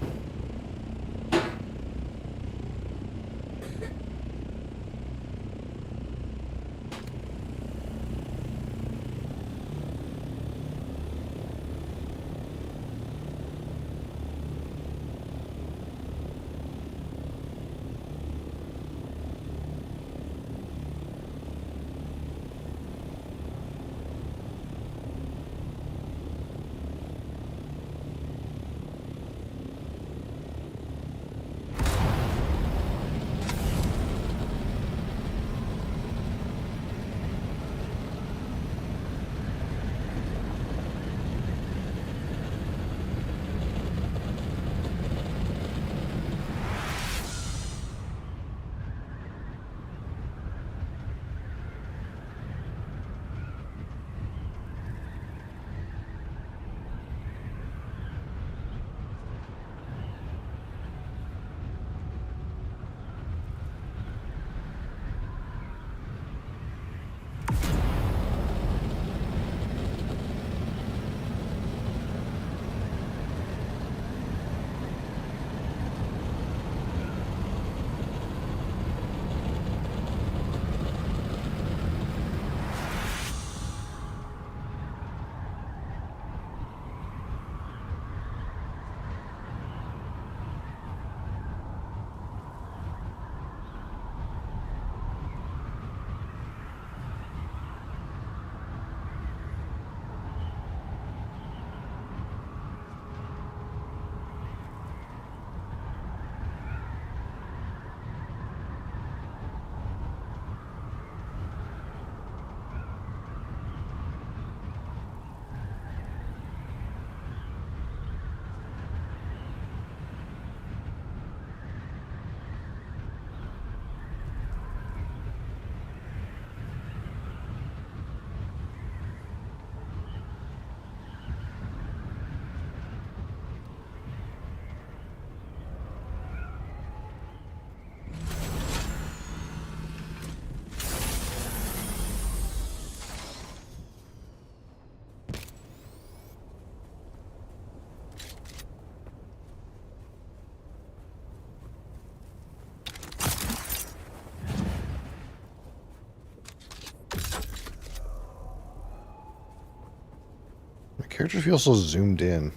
Character feels so zoomed in,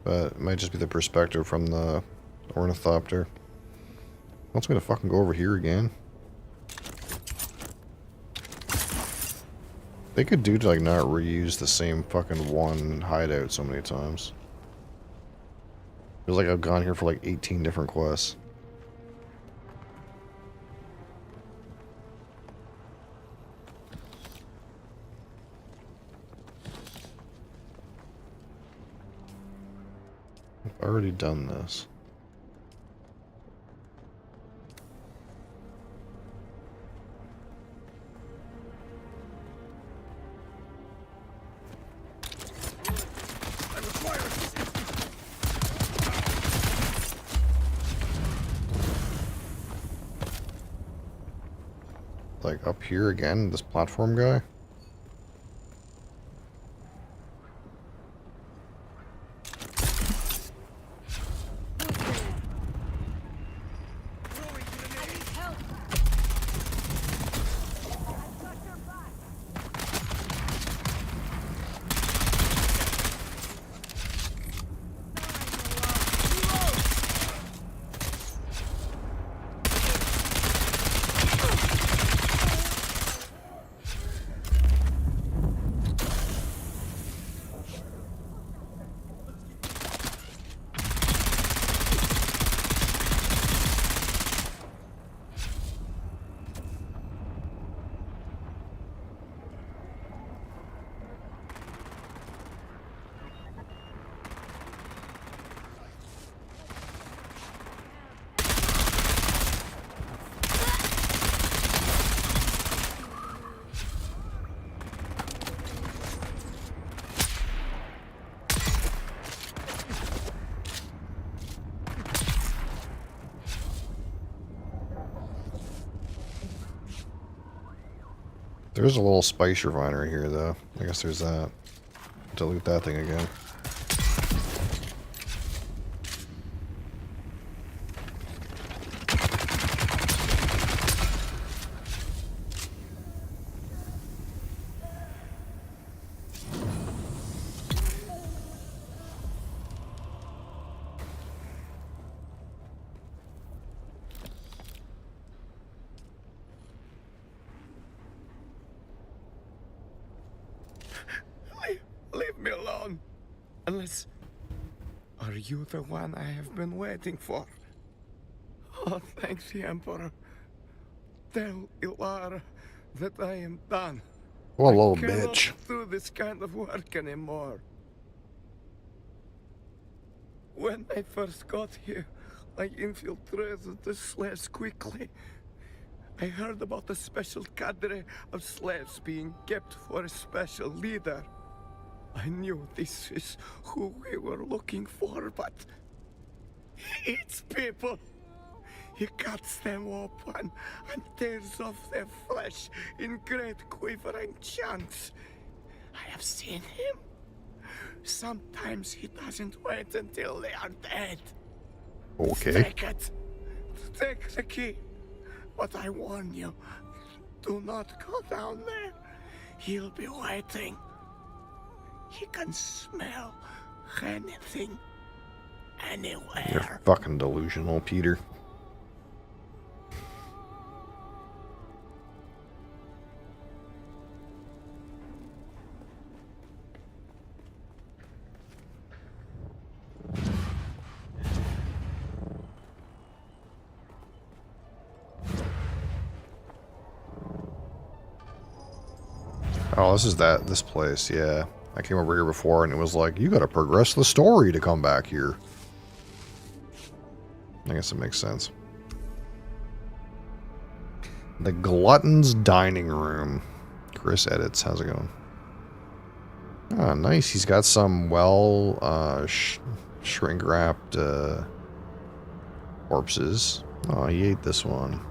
but it might just be the perspective from the ornithopter. Wants me to fucking go over here again. They could do to like not reuse the same fucking one hideout so many times. Feels like I've gone here for like 18 different quests. already done this. Like up here again, this platform guy? There's a little spice refinery here, though. I guess there's that. Delete that thing again. Leave me alone. Unless... Are you the one I have been waiting for? Oh, thanks, the Emperor. Tell Ilara that I am done. What a little I cannot bitch. do this kind of work anymore. When I first got here, I infiltrated the slaves quickly. I heard about a special cadre of slaves being kept for a special leader. I knew this is who we were looking for, but he eats people. He cuts them open and tears off their flesh in great quivering chunks. I have seen him. Sometimes he doesn't wait until they are dead. Okay. Take it. Take the key. But I warn you, do not go down there. He'll be waiting. He can smell anything, anywhere. You're fucking delusional, Peter. Oh, this place, yeah. I came over here before and it was like, you gotta progress the story to come back here. I guess it makes sense. The Glutton's Dining Room. Chris edits, how's it going? Ah, nice. He's got some shrink-wrapped corpses. Oh, he ate this one.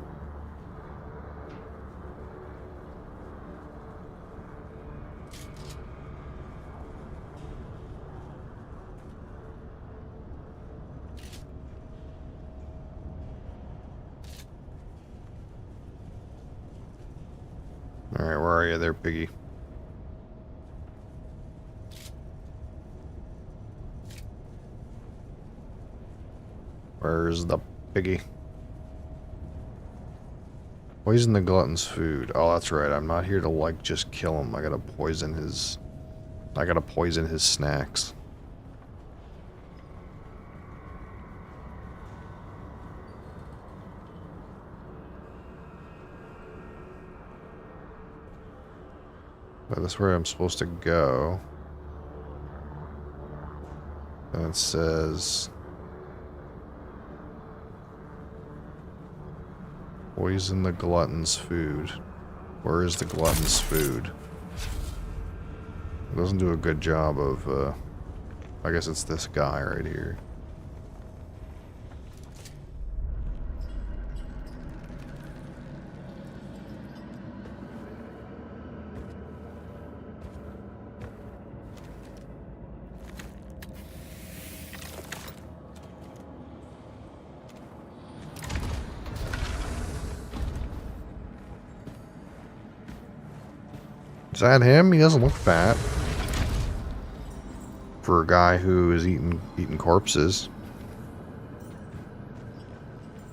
Alright, where are you there, piggy? Where's the piggy? Poison the glutton's food. Oh, that's right. I'm not here to, like, just kill him. I gotta poison his snacks. But that's where I'm supposed to go. And it says Poison the glutton's food. Where is the glutton's food? It doesn't do a good job of, I guess it's this guy right here. Is that him? He doesn't look fat. For a guy who is eating corpses.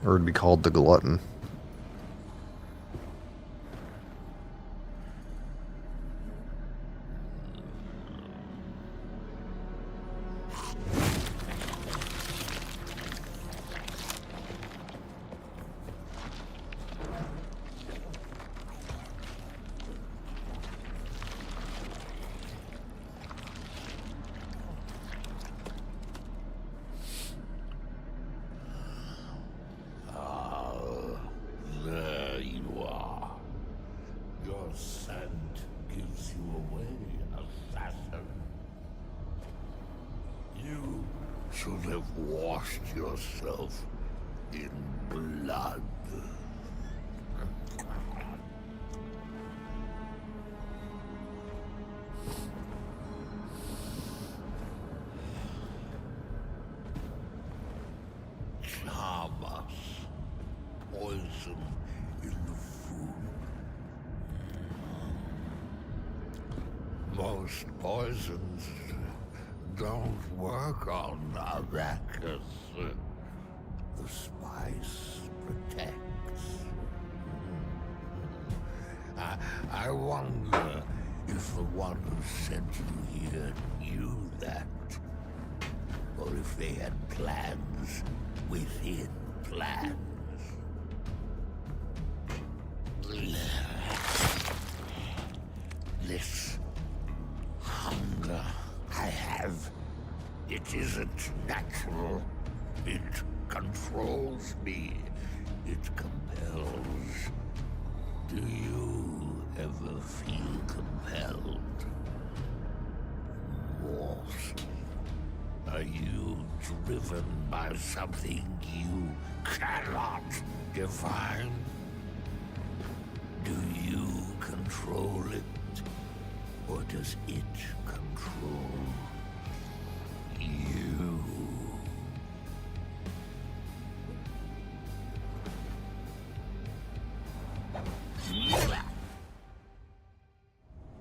Or it'd be called the glutton. There you are. Your scent gives you away, assassin. You should have washed yourself in blood. Charm us. Poison in the food. Most poisons don't work on Arrakis. The spice protects. I wonder if the one who sent you here knew that. Or if they had plans within plans. This hunger I have, it isn't natural. It controls me. It compels. Do you ever feel compelled? Morse, are you driven by something you cannot define? Do you control it, or does it control you?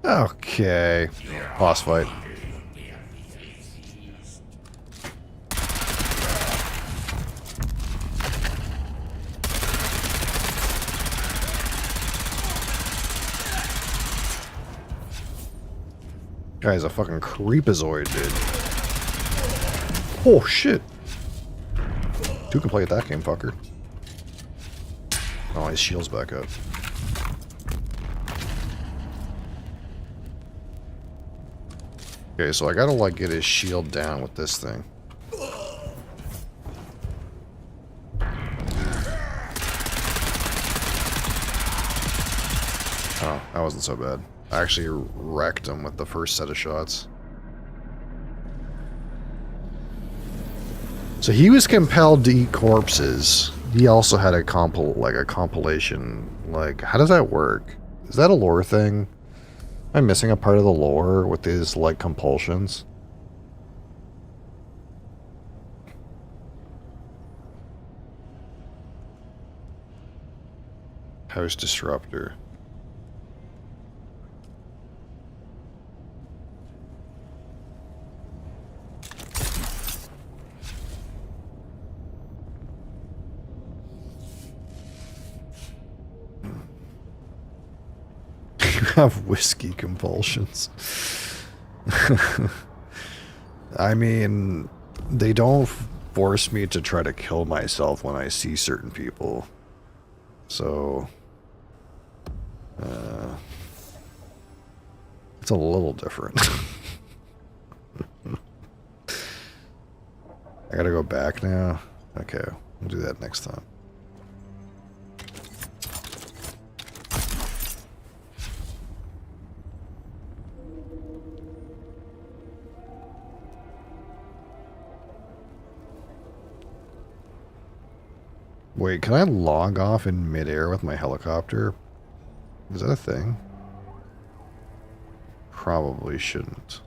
Okay. Boss fight. Guy's a fucking creepazoid, dude. Oh, shit. Two can play at that game, fucker. Oh, his shield's back up. Okay, so I gotta, like, get his shield down with this thing. Oh, that wasn't so bad. I actually wrecked him with the first set of shots. So he was compelled to eat corpses. He also had a compilation. Like, how does that work? Is that a lore thing? Am I missing a part of the lore with his, like, compulsions? House Disruptor. Have whiskey compulsions. I mean, they don't force me to try to kill myself when I see certain people. So, it's a little different. I gotta go back now? Okay, we'll do that next time. Wait, can I log off in midair with my helicopter? Is that a thing? Probably shouldn't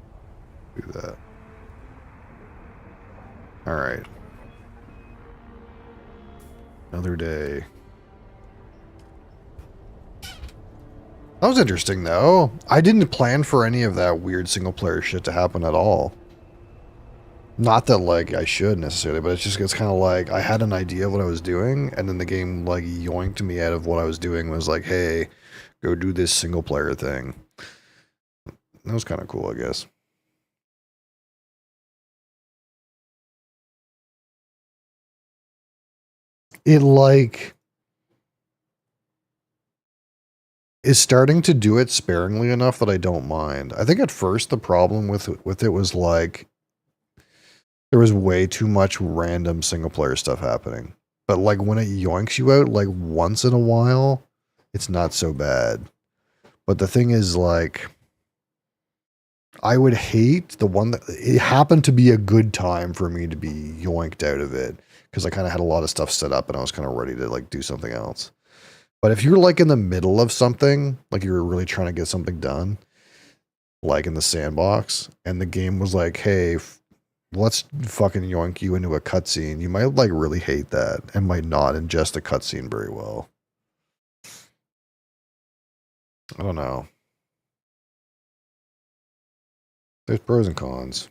do that. Alright. Another day. That was interesting, though. I didn't plan for any of that weird single-player shit to happen at all. Not that, like, I should necessarily, but it's kind of like, I had an idea of what I was doing, and then the game, like, yoinked me out of what I was doing, was like, hey, go do this single-player thing. That was kind of cool, I guess. It, like, is starting to do it sparingly enough that I don't mind. I think at first the problem with it was, like, there was way too much random single-player stuff happening. But, like, when it yoinks you out, like, once in a while, it's not so bad. But the thing is, like, I would hate the one that... It happened to be a good time for me to be yoinked out of it. Because I kind of had a lot of stuff set up and I was kind of ready to, like, do something else. But if you're, like, in the middle of something, like you're really trying to get something done, like in the sandbox, and the game was like, hey, let's fucking yoink you into a cutscene, you might, like, really hate that and might not ingest a cutscene very well. I don't know. There's pros and cons.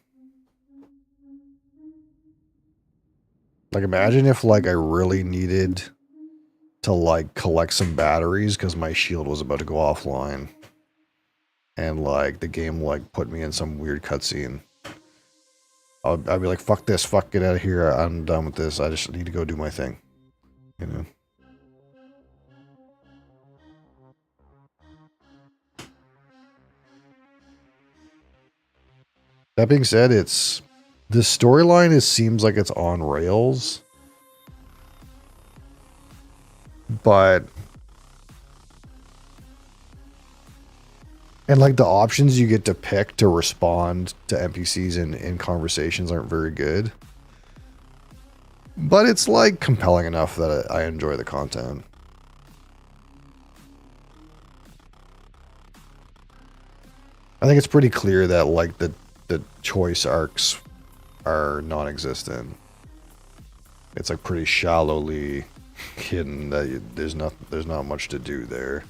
Like, imagine if, like, I really needed to, like, collect some batteries because my shield was about to go offline. And, like, the game, like, put me in some weird cutscene. I'd be like, fuck this, fuck, get out of here, I'm done with this, I just need to go do my thing. You know? That being said, the storyline seems like it's on rails. But... And, like, the options you get to pick to respond to NPCs in conversations aren't very good. But it's, like, compelling enough that I enjoy the content. I think it's pretty clear that, like, the choice arcs are non-existent. It's, like, pretty shallowly hidden that there's not much to do there.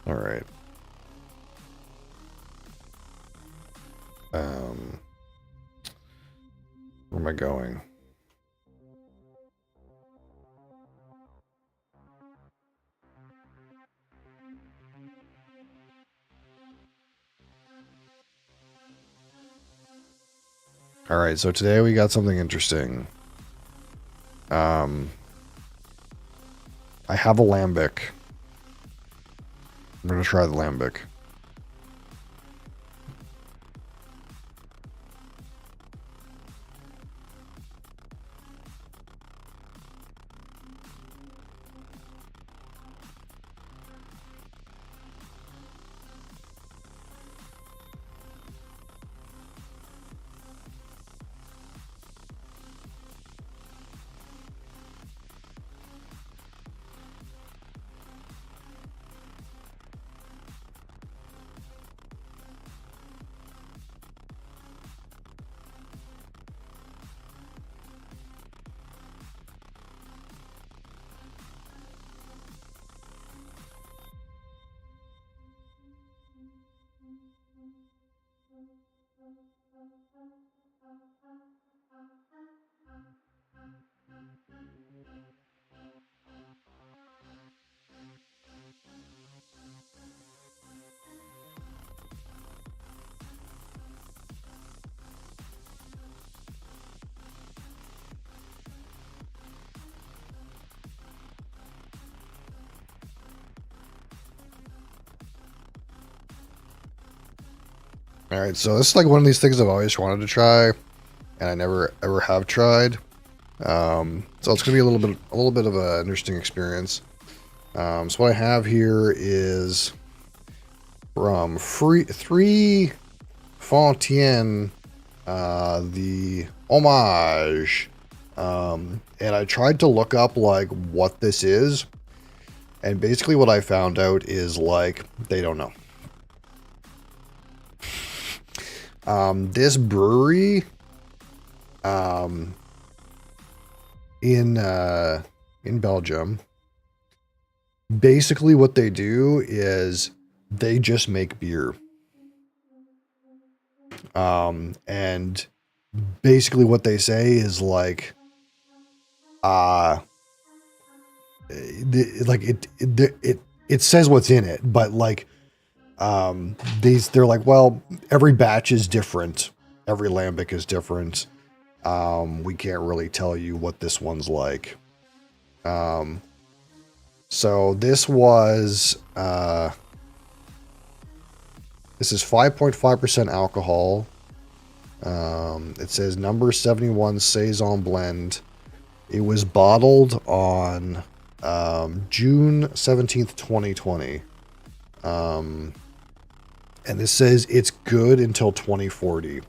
All right. Where am I going? All right, so today we got something interesting. I have a lambic. I'm gonna try the lambic. All right, so this is like one of these things I've always wanted to try, and I never ever have tried. So it's gonna be a little bit of an interesting experience. So what I have here is from Three Fontaine, the homage. And I tried to look up like what this is, and basically what I found out is like they don't know. This brewery, in Belgium, basically what they do is they just make beer. And basically what they say is like, it says what's in it, but like, they're like, well, every batch is different. Every lambic is different. We can't really tell you what this one's like. So this was, this is 5.5% alcohol. It says number 71 Saison blend. It was bottled on June 17th, 2020. And this says it's good until 2040.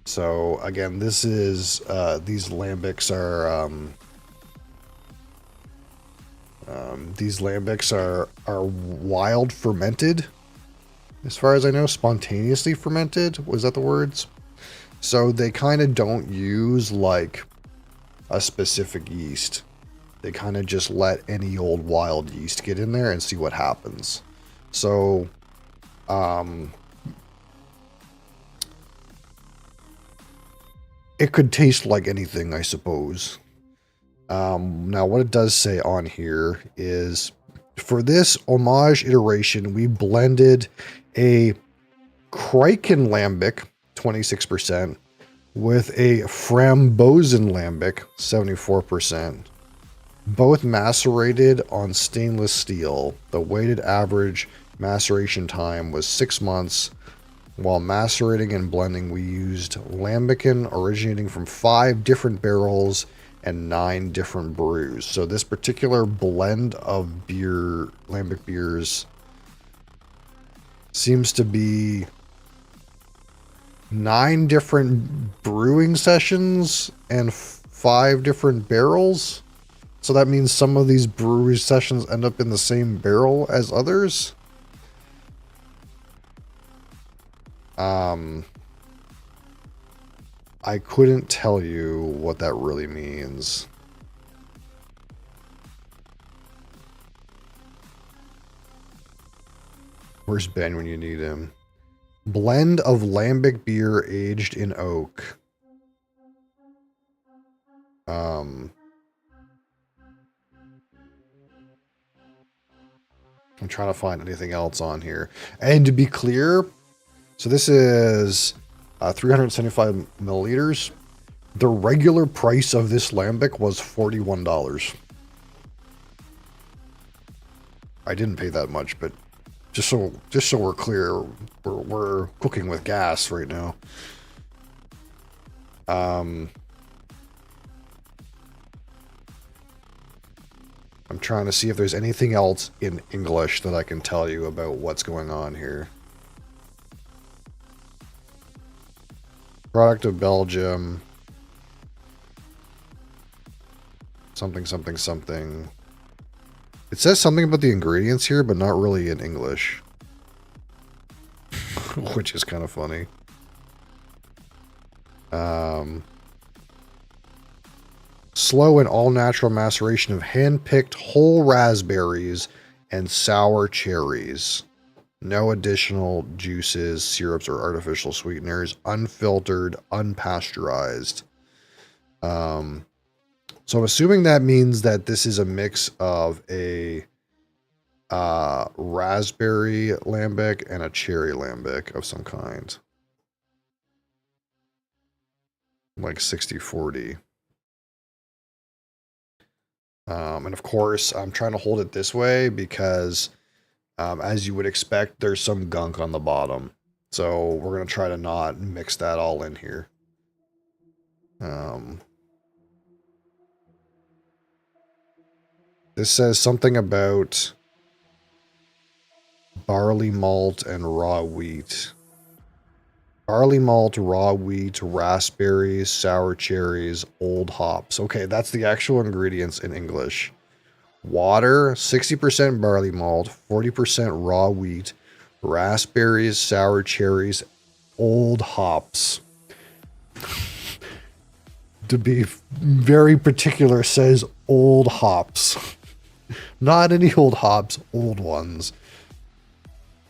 So again, this is these lambics are wild fermented, as far as I know, spontaneously fermented. Was that the words? So they kind of don't use like a specific yeast. They kind of just let any old wild yeast get in there and see what happens. So, it could taste like anything, I suppose. Now, what it does say on here is, for this homage iteration, we blended a Kraken lambic, 26%, with a Frambozen lambic, 74%. Both macerated on stainless steel. The weighted average maceration time was 6 months. While macerating and blending, we used lambic originating from 5 different barrels and 9 different brews. So this particular blend of beer, lambic beers, seems to be 9 different brewing sessions and 5 different barrels. So that means some of these brewery sessions end up in the same barrel as others. I couldn't tell you what that really means. Where's Ben when you need him? Blend of lambic beer aged in oak. I'm trying to find anything else on here. And to be clear, so this is 375 milliliters. The regular price of this lambic was $41. I didn't pay that much, but just so we're clear, we're cooking with gas right now. I'm trying to see if there's anything else in English that I can tell you about what's going on here. Product of Belgium. Something, something, something. It says something about the ingredients here, but not really in English. Which is kind of funny. Slow and all-natural maceration of hand-picked whole raspberries and sour cherries. No additional juices, syrups, or artificial sweeteners. Unfiltered, unpasteurized. So I'm assuming that means that this is a mix of a raspberry lambic and a cherry lambic of some kind. Like 60-40. And of course, I'm trying to hold it this way because, as you would expect, there's some gunk on the bottom. So we're going to try to not mix that all in here. This says something about barley malt and raw wheat. Barley malt, raw wheat, raspberries, sour cherries, old hops. Okay, that's the actual ingredients in English. Water, 60% barley malt, 40% raw wheat, raspberries, sour cherries, old hops. To be very particular, says old hops. Not any old hops, old ones.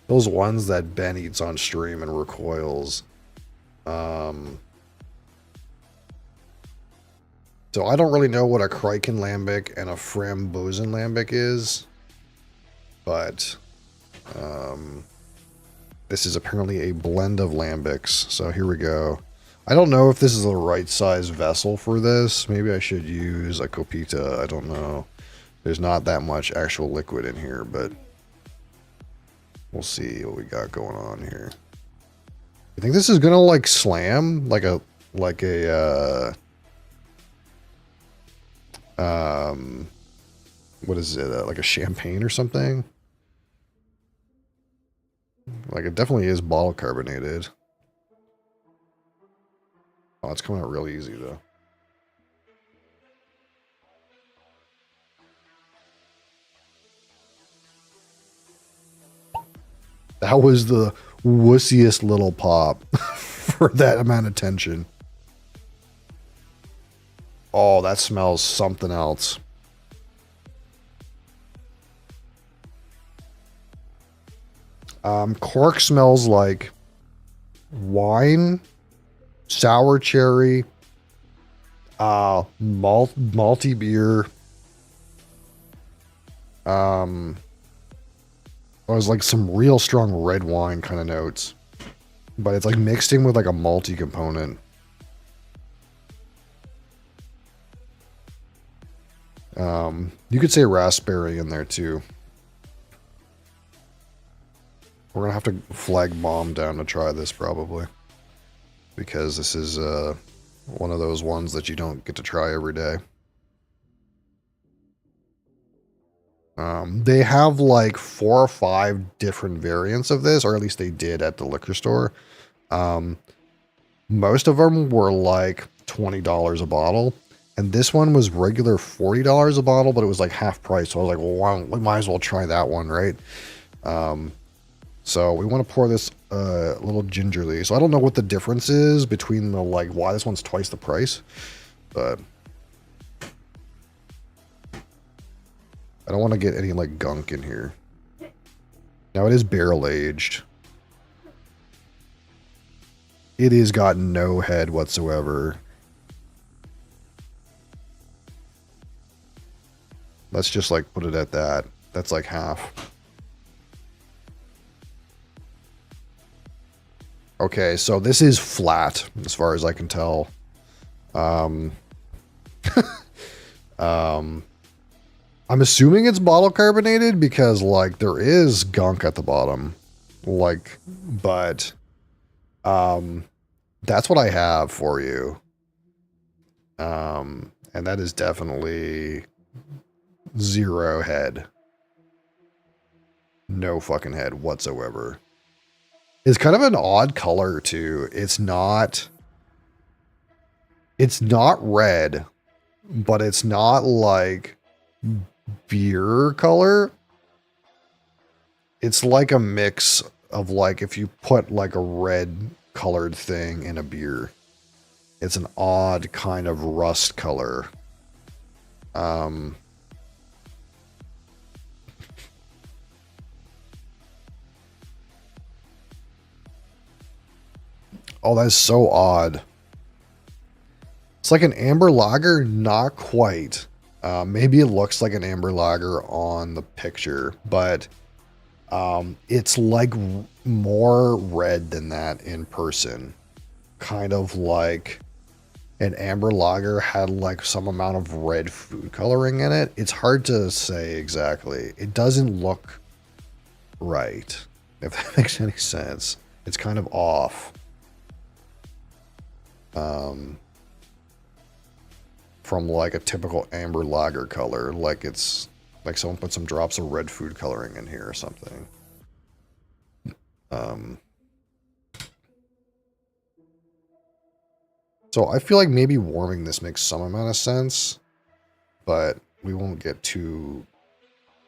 Those ones that Ben eats on stream and recoils. So I don't really know what a Kriken Lambic and a Frambozen Lambic is. But this is apparently a blend of Lambics. So here we go. I don't know if this is the right size vessel for this. Maybe I should use a Copita. I don't know. There's not that much actual liquid in here, but we'll see what we got going on here. You think this is gonna like slam what is it, like a champagne or something? Like it definitely is bottle carbonated. Oh, it's coming out real easy though. That was the wussiest little pop for that amount of tension. Oh, that smells something else. Cork smells like wine, sour cherry, malty beer. It was like some real strong red wine kind of notes, but it's like mixed in with like a malty component. You could say raspberry in there too. We're gonna have to flag bomb down to try this probably, because this is one of those ones that you don't get to try every day. They have like 4 or 5 different variants of this, or at least they did at the liquor store. Most of them were like $20 a bottle, and this one was regular $40 a bottle, but it was like half price. So I was like, well, we might as well try that one, right? So we want to pour this a little gingerly. So I don't know what the difference is between the like why this one's twice the price, but I don't want to get any like gunk in here. Now it is barrel aged. It has got no head whatsoever. Let's just like put it at that. That's like half. Okay, so this is flat as far as I can tell. I'm assuming it's bottle carbonated because like there is gunk at the bottom. Like, but that's what I have for you. And that is definitely 0 head. No fucking head whatsoever. It's kind of an odd color too. It's not red, but it's not like beer color. It's like a mix of like if you put like a red colored thing in a beer. It's an odd kind of rust color. Oh, that's so odd. It's like an amber lager, not quite. Maybe it looks like an amber lager on the picture, but it's like more red than that in person. Kind of like an amber lager had like some amount of red food coloring in it. It's hard to say exactly. It doesn't look right, if that makes any sense. It's kind of off. From like a typical amber lager color, like it's Like someone put some drops of red food coloring in here or something. So I feel like maybe warming this makes some amount of sense, but we won't get too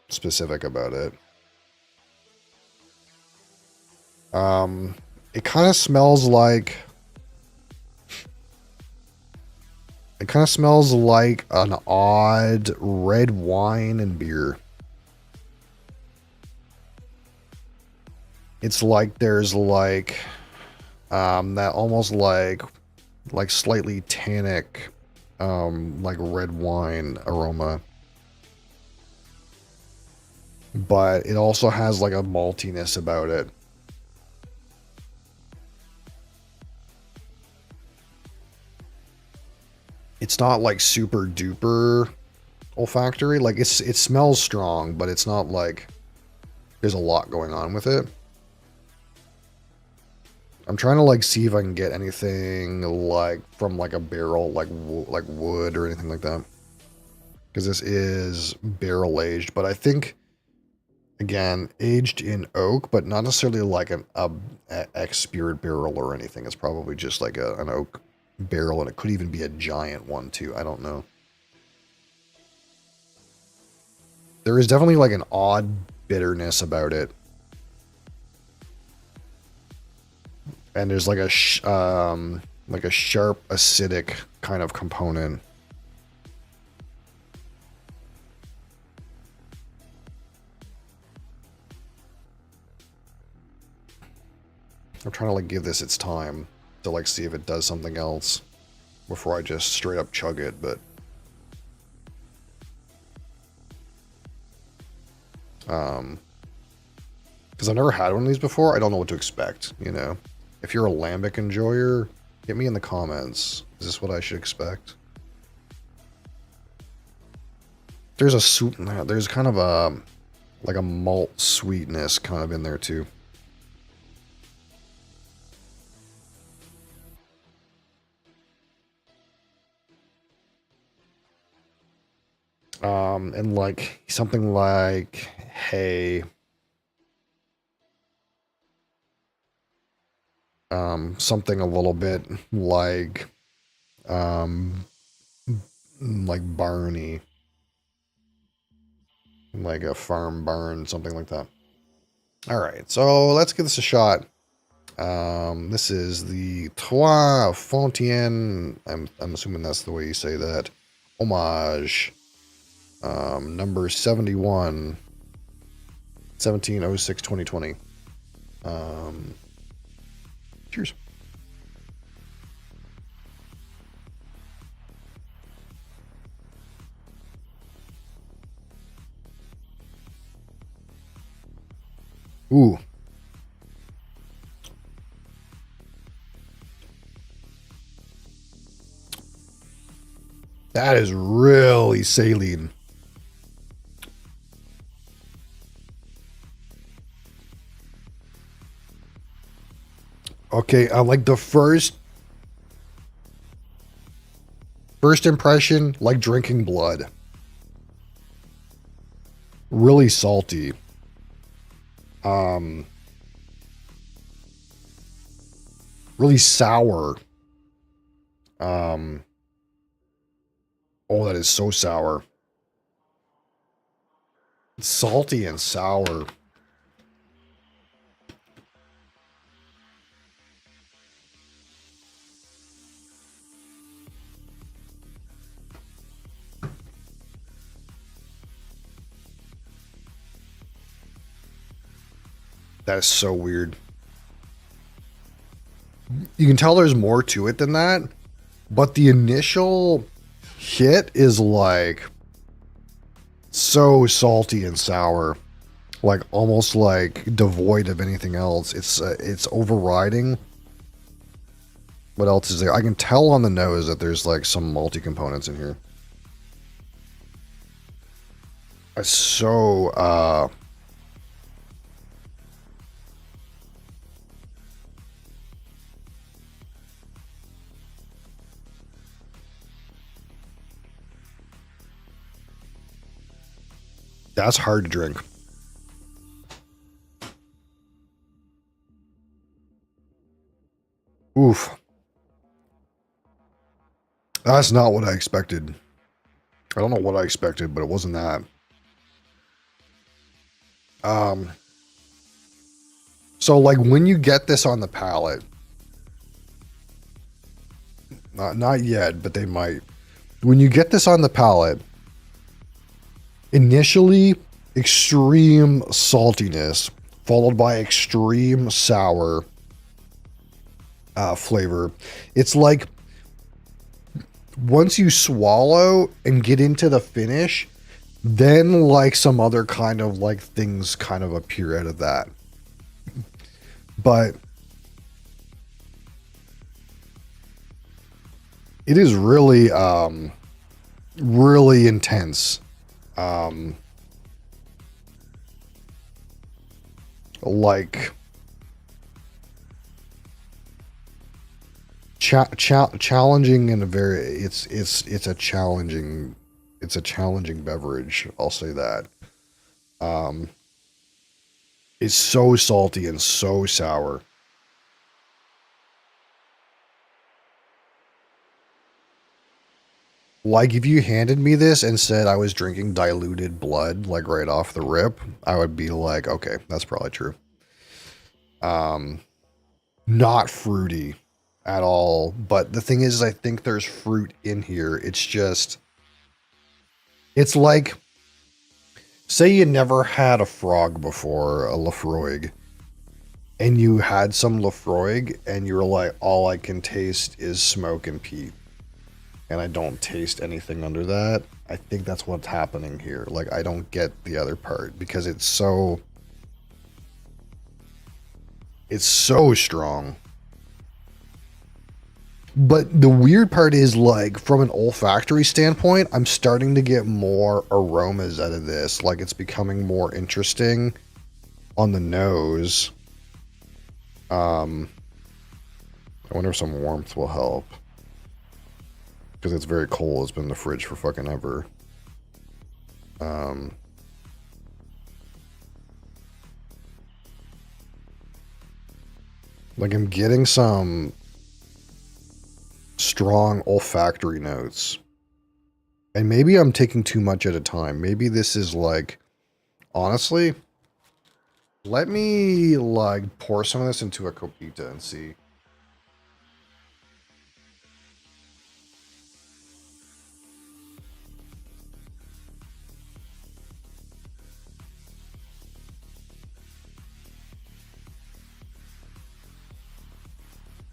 specific about it. It kind of smells like... It kind of smells like an odd red wine and beer. It's like there's like that almost like slightly tannic like red wine aroma. But it also has like a maltiness about it. It's not like super duper olfactory. Like it smells strong, but it's not like there's a lot going on with it. I'm trying to like see if I can get anything like from like a barrel, like wood or anything like that. Because this is barrel aged, but I think again aged in oak, but not necessarily like an X-spirit barrel or anything. It's probably just like an oak barrel, and it could even be a giant one too. I don't know. There is definitely like an odd bitterness about it. And there's like a sharp acidic kind of component. I'm trying to like give this its time to like see if it does something else before I just straight up chug it, but because I've never had one of these before, I don't know what to expect, you know. If you're a lambic enjoyer, hit me in the comments. Is this what I should expect? There's there's kind of a like a malt sweetness kind of in there too. And like something like hay. Something a little bit like barny. Like a farm barn, something like that. Alright, so let's give this a shot. This is the Trois Fontaine. I'm assuming that's the way you say that. Homage. Number 71. 17/06/2020. Cheers. Ooh. That is really saline. Okay, like the first impression, like drinking blood. Really salty. Really sour. Oh, that is so sour. It's salty and sour. That is so weird. You can tell there's more to it than that, but the initial hit is like so salty and sour, like almost like devoid of anything else. It's overriding. What else is there? I can tell on the nose that there's like some malty components in here. It's so That's hard to drink. Oof. That's not what I expected. I don't know what I expected, but it wasn't that. So like when you get this on the palate, not yet, but they might. When you get this on the palate, initially extreme saltiness, followed by extreme sour flavor. It's like once you swallow and get into the finish, then like some other kind of like things kind of appear out of that. But it is really, really intense. Like challenging in a very, it's a challenging beverage. I'll say that. It's so salty and so sour. Like if you handed me this and said I was drinking diluted blood, like right off the rip, I would be like, okay, that's probably true. Not fruity at all. But the thing is, I think there's fruit in here. It's just, it's like, say you never had a frog before, a Lafroig, and you had some Lafroig and you were like, all I can taste is smoke and peat. And I don't taste anything under that. I think that's what's happening here. Like, I don't get the other part because it's so strong. But the weird part is, like, from an olfactory standpoint, I'm starting to get more aromas out of this. Like, it's becoming more interesting on the nose. I wonder if some warmth will help. Because it's very cold. It's been in the fridge for fucking ever. Like I'm getting some strong olfactory notes. And maybe I'm taking too much at a time. Maybe this is like, honestly, let me like pour some of this into a copita and see.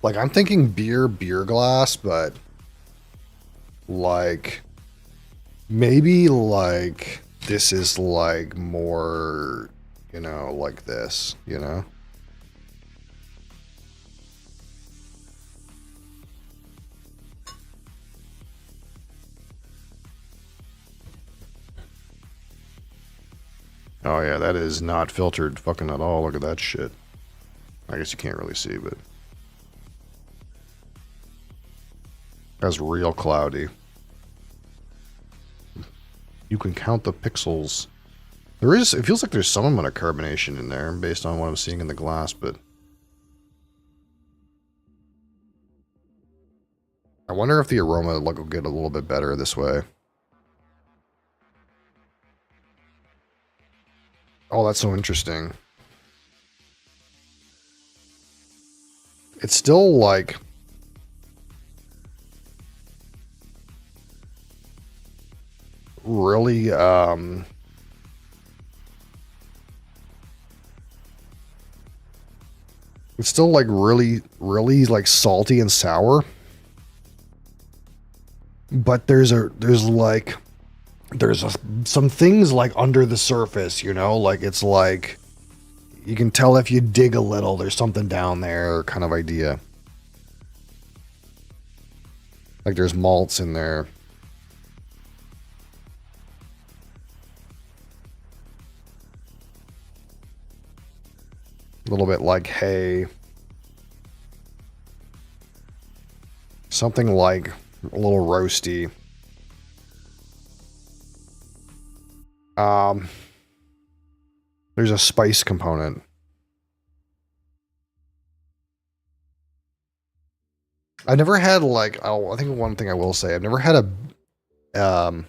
Like, I'm thinking beer glass, but like maybe like this is like more, you know, like this, you know? Oh yeah, that is not filtered fucking at all. Look at that shit. I guess you can't really see, but that's real cloudy. You can count the pixels. There is, it feels like there's some amount of carbonation in there based on what I'm seeing in the glass, but I wonder if the aroma will get a little bit better this way. Oh, that's so interesting. It's still like really it's still like really like salty and sour, but there's some things like under the surface, you know, like it's like you can tell if you dig a little there's something down there kind of idea. Like there's malts in there. A little bit like hay. Something like a little roasty. There's a spice component. I never had like, oh, I think one thing I will say, I've never had a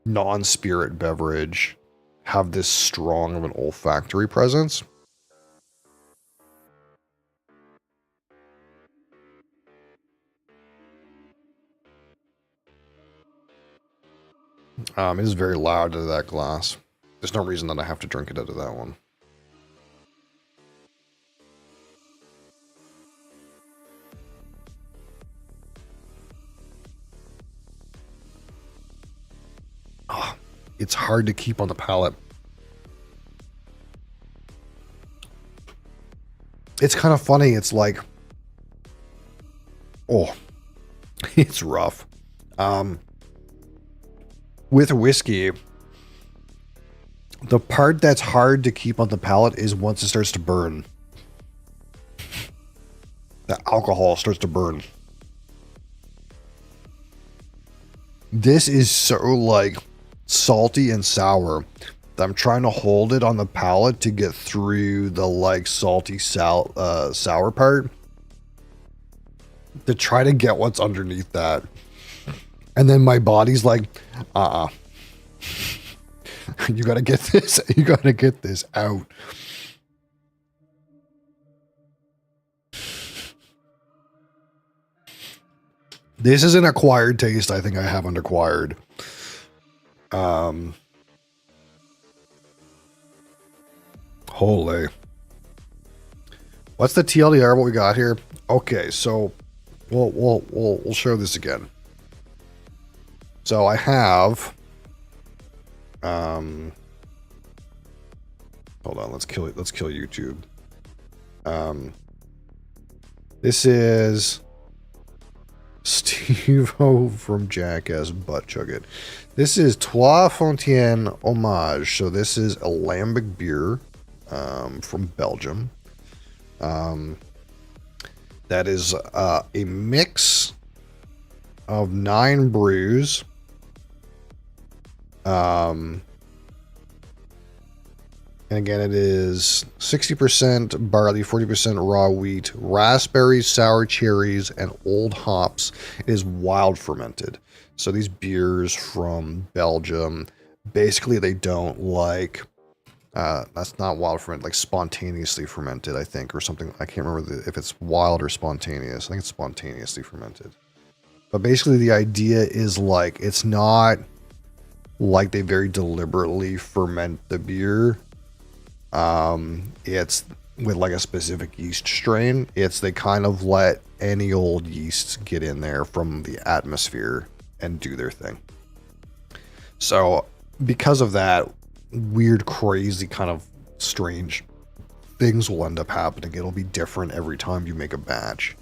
non-spirit beverage have this strong of an olfactory presence. It is very loud out of that glass. There's no reason that I have to drink it out of that one. Oh, it's hard to keep on the palate. It's kind of funny. It's like, oh, it's rough. With whiskey, the part that's hard to keep on the palate is once it starts to burn. The alcohol starts to burn. This is so like salty and sour that I'm trying to hold it on the palate to get through the like salty sour part to try to get what's underneath that. And then my body's like, you gotta get this, you gotta get this out. This is an acquired taste I think I haven't acquired. Holy. What's the TLDR, what we got here? Okay, so we'll show this again. So I have hold on, let's kill YouTube. This is Steve-O from Jackass Butt Chug It. This is Trois Fontaines Hommage. So this is a lambic beer from Belgium. That is a mix of 9 brews. And again, it is 60% barley, 40% raw wheat, raspberries, sour cherries, and old hops. It is wild fermented. So these beers from Belgium, basically they don't like, that's not wild fermented, like spontaneously fermented, I think, or something. I can't remember if it's wild or spontaneous. I think it's spontaneously fermented. But basically the idea is like, it's not like they very deliberately ferment the beer. It's with like a specific yeast strain. It's they kind of let any old yeasts get in there from the atmosphere and do their thing. So because of that, weird, crazy, kind of strange things will end up happening. It'll be different every time you make a batch.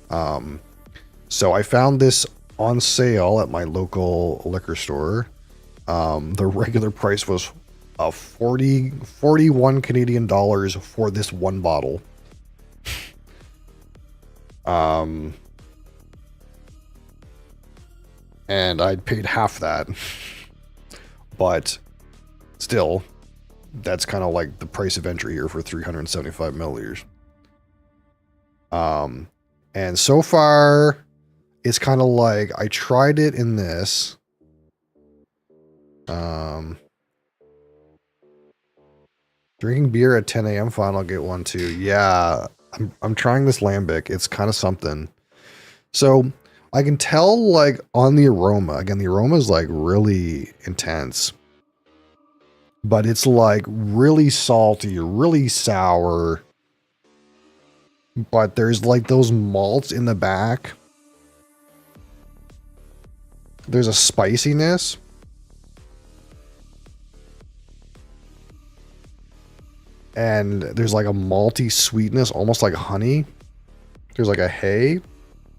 So I found this on sale at my local liquor store. The regular price was 41 Canadian dollars for this one bottle. And I'd paid half that. But still, that's kind of like the price of entry here for 375 milliliters. And so far, it's kind of like, I tried it in this. Drinking beer at 10 a.m. fine, I'll get one too. Yeah, I'm trying this lambic. It's kind of something. So I can tell like on the aroma, again, the aroma is like really intense, but it's like really salty, really sour, but there's like those malts in the back. There's a spiciness. And there's like a malty sweetness, almost like honey. There's like a hay.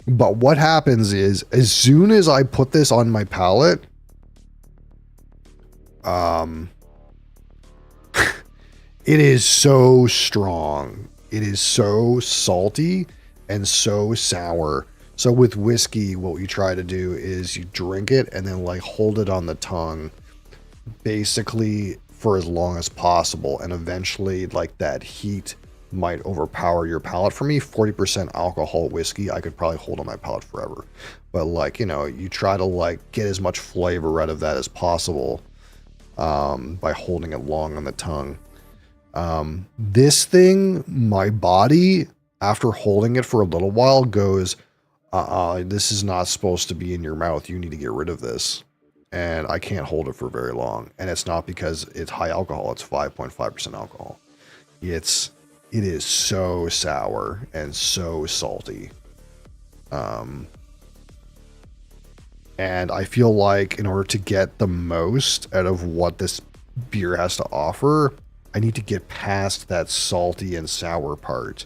But what happens is, as soon as I put this on my palate, it is so strong. It is so salty and so sour. So with whiskey, what we try to do is you drink it and then like hold it on the tongue, basically for as long as possible, and eventually like that heat might overpower your palate. For me, 40% alcohol whiskey I could probably hold on my palate forever, but like, you know, you try to like get as much flavor out of that as possible by holding it long on the tongue. This thing, my body, after holding it for a little while, goes, this is not supposed to be in your mouth. You need to get rid of this. And I can't hold it for very long. And it's not because it's high alcohol. It's 5.5% alcohol. It is so sour and so salty. And I feel like in order to get the most out of what this beer has to offer, I need to get past that salty and sour part.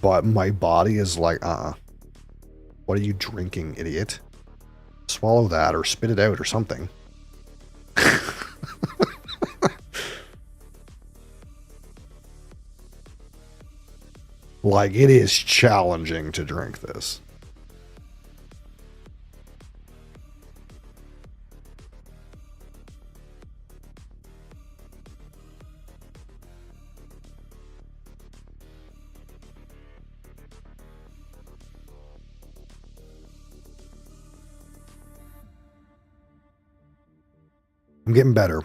But my body is like, what are you drinking, idiot? Swallow that or spit it out or something. Like, it is challenging to drink this. I'm getting better.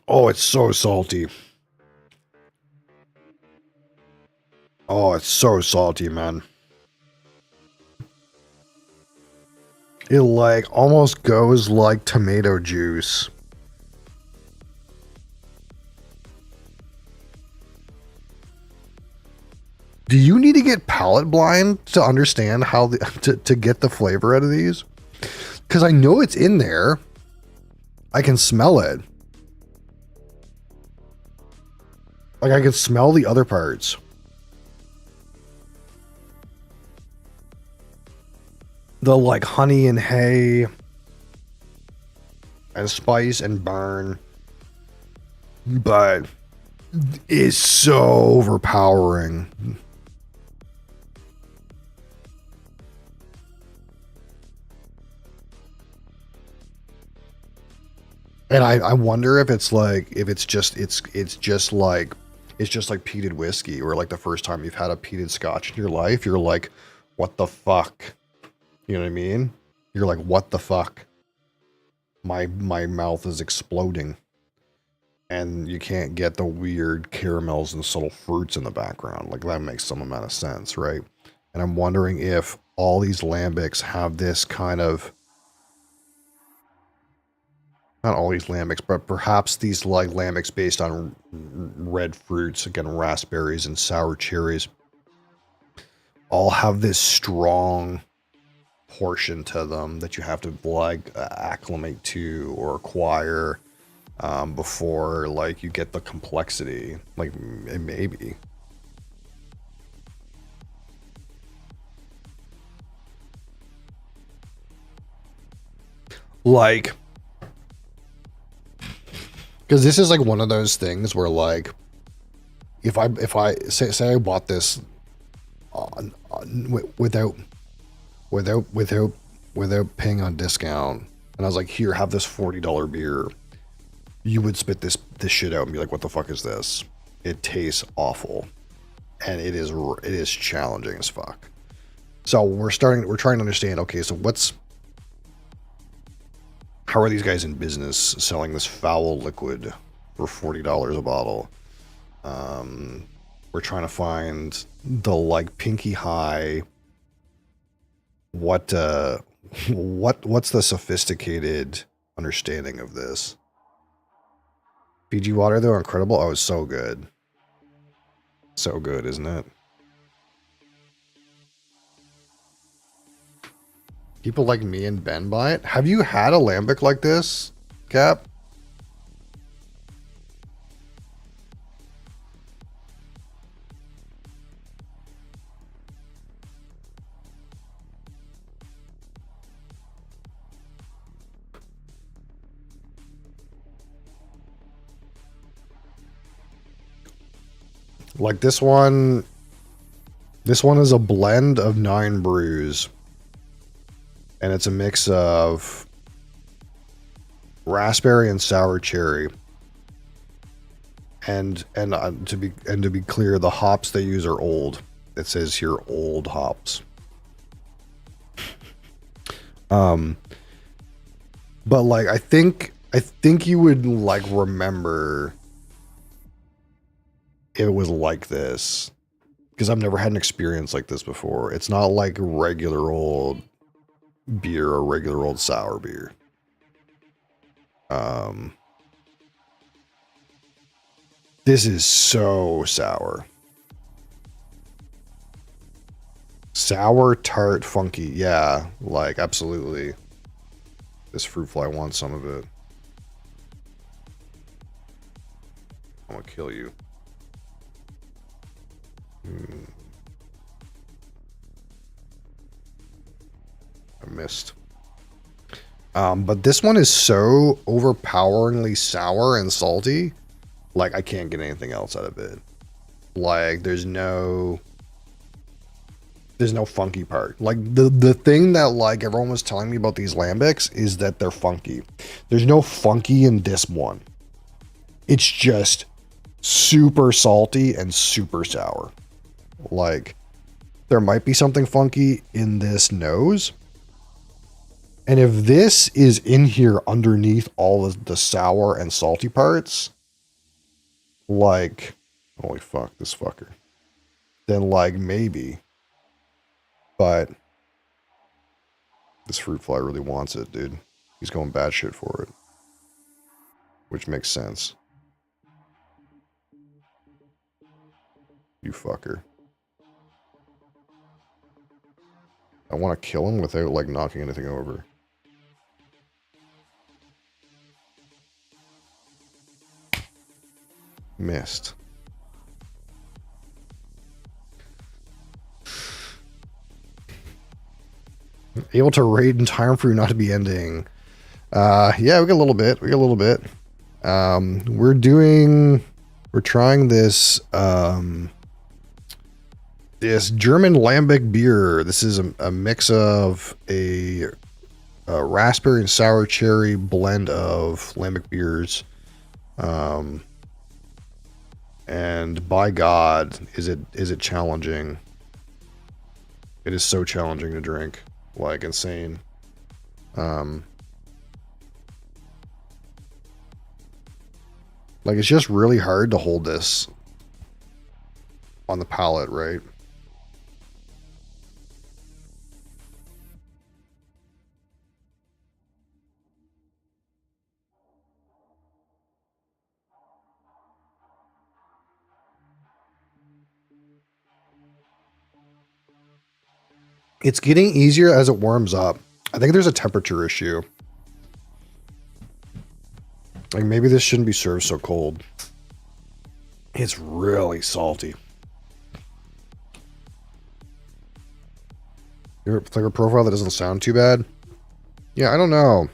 Oh, it's so salty. Oh, it's so salty, man. It like almost goes like tomato juice. Do you need to get palate blind to understand how to get the flavor out of these? Because I know it's in there. I can smell it. Like, I can smell the other parts. The, like, honey and hay and spice and burn. But it's so overpowering. And I wonder if it's like, if it's just like peated whiskey, or like the first time you've had a peated scotch in your life, you're like, what the fuck? You know what I mean? You're like, what the fuck? My mouth is exploding. And you can't get the weird caramels and subtle fruits in the background. Like, that makes some amount of sense, right? And I'm wondering if all these lambics have this kind of, not all these lambics, but perhaps these like lambics based on red fruits, again, raspberries and sour cherries, all have this strong portion to them that you have to like acclimate to or acquire before like you get the complexity. Like, maybe. Like, because this is like one of those things where like, if I say I bought this without paying on discount, and I was like, here, have this $40 beer, you would spit this shit out and be like, what the fuck is this? It tastes awful, and it is challenging as fuck. So we're trying to understand, okay, so how are these guys in business selling this foul liquid for $40 a bottle? We're trying to find the like pinky high. What's the sophisticated understanding of this? Fiji water, though, incredible. Oh, it's so good. So good, isn't it? People like me and Ben buy it. Have you had a lambic like this, Cap? Like this one is a blend of 9 brews. And it's a mix of raspberry and sour cherry. And to be clear, the hops they use are old. It says here old hops. But like I think you would like remember if it was like this, because I've never had an experience like this before. It's not like regular old beer or regular old sour beer. This is so sour. Sour, tart, funky. Yeah, like absolutely. This fruit fly wants some of it. I'm gonna kill you. I missed. But this one is so overpoweringly sour and salty. Like, I can't get anything else out of it. Like, there's no funky part. Like, the thing that, like, everyone was telling me about these lambics is that they're funky. There's no funky in this one. It's just super salty and super sour. Like, there might be something funky in this nose. And if this is in here underneath all of the sour and salty parts, like, holy fuck, this fucker. Then, like, maybe. But this fruit fly really wants it, dude. He's going batshit for it. Which makes sense. You fucker. I want to kill him without, like, knocking anything over. Missed. Able to raid in time for you not to be ending. Yeah, we got a little bit. We're trying this, this German lambic beer. This is a mix of a raspberry and sour cherry blend of lambic beers. And by God, is it challenging? It is so challenging to drink, like insane. Like it's just really hard to hold this on the palate, right? It's getting easier as it warms up. I think there's a temperature issue. Like maybe this shouldn't be served so cold. It's really salty. Your flavor profile that doesn't sound too bad. Yeah, I don't know.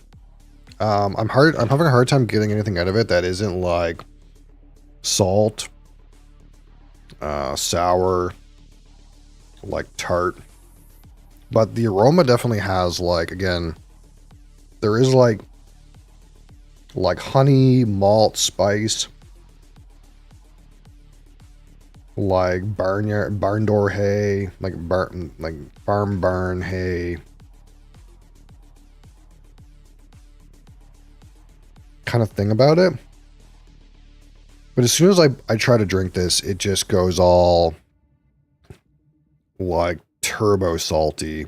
I'm having a hard time getting anything out of it that isn't like salt, sour, like tart. But the aroma definitely has, like, again, there is like honey, malt, spice, like barn door hay, like farm hay kind of thing about it. But as soon as I try to drink this, it just goes all like turbo salty.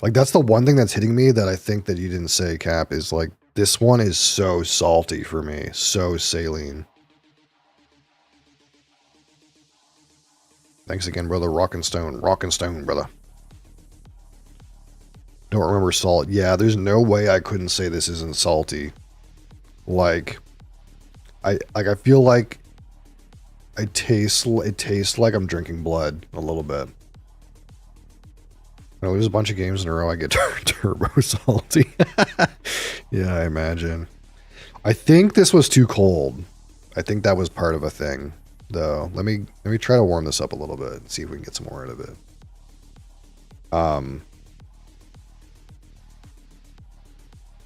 Like that's the one thing that's hitting me that I think that you didn't say, Cap, is like this one is so salty for me, so saline. Thanks again, brother. Rock and stone, brother. Don't remember salt. Yeah, there's no way I couldn't say this isn't salty. Like I feel like it tastes like I'm drinking blood a little bit. I lose a bunch of games in a row, I get turbo salty. Yeah, I imagine. I think this was too cold. I think that was part of a thing, though. Let me try to warm this up a little bit and see if we can get some more out of it.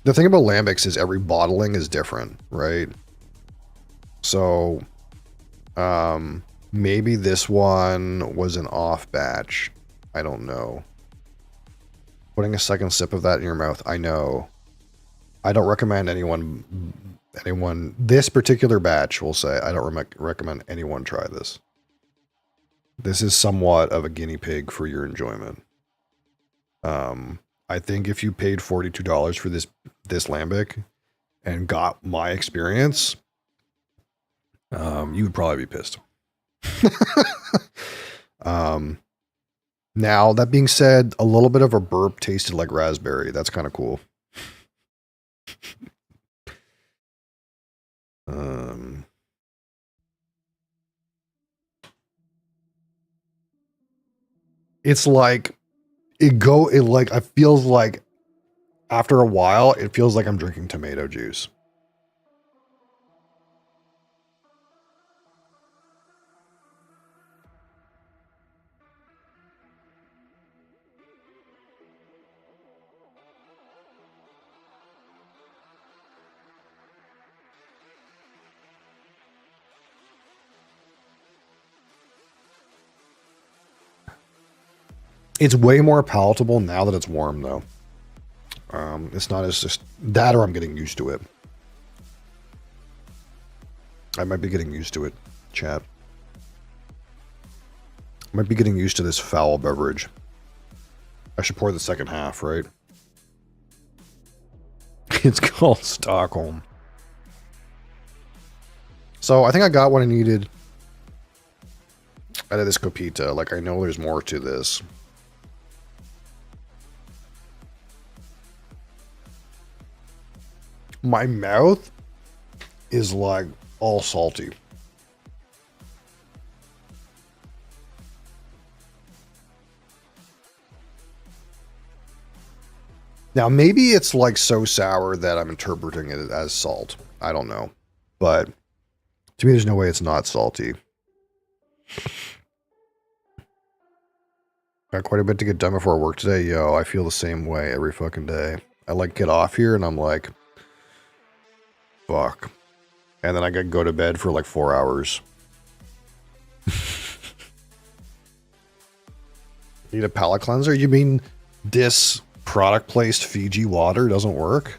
The thing about lambics is every bottling is different, right? So, maybe this one was an off batch. I don't know. Putting a second sip of that in your mouth, I know. I don't recommend anyone, this particular batch will say, I don't recommend anyone try this. This is somewhat of a guinea pig for your enjoyment. I think if you paid $42 for this lambic and got my experience, you would probably be pissed. Now, that being said, a little bit of a burp tasted like raspberry. That's kind of cool. It's like, I feels like after a while, it feels like I'm drinking tomato juice. It's way more palatable now that it's warm, though. It's not as just that, or I'm getting used to it. I might be getting used to it, chat. I might be getting used to this foul beverage. I should pour the second half, right? It's called Stockholm. So I think I got what I needed out of this copita. Like, I know there's more to this. My mouth is like all salty. Now, maybe it's like so sour that I'm interpreting it as salt. I don't know. But to me, there's no way it's not salty. Got quite a bit to get done before work today. Yo, I feel the same way every fucking day. I like get off here and I'm like, fuck. And then I gotta go to bed for like 4 hours. Need a palate cleanser? You mean this product placed Fiji water doesn't work?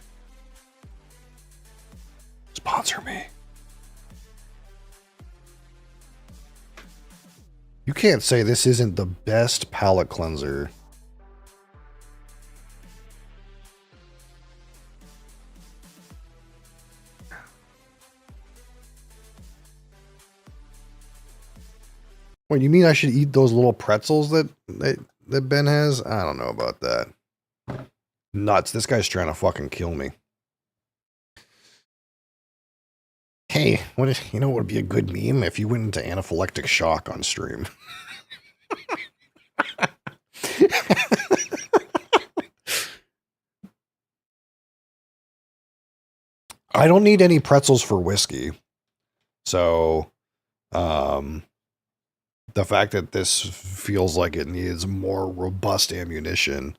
Sponsor me. You can't say this isn't the best palate cleanser. What, you mean I should eat those little pretzels that Ben has? I don't know about that. Nuts. This guy's trying to fucking kill me. Hey, you know what would be a good meme? If you went into anaphylactic shock on stream. I don't need any pretzels for whiskey. So, the fact that this feels like it needs more robust ammunition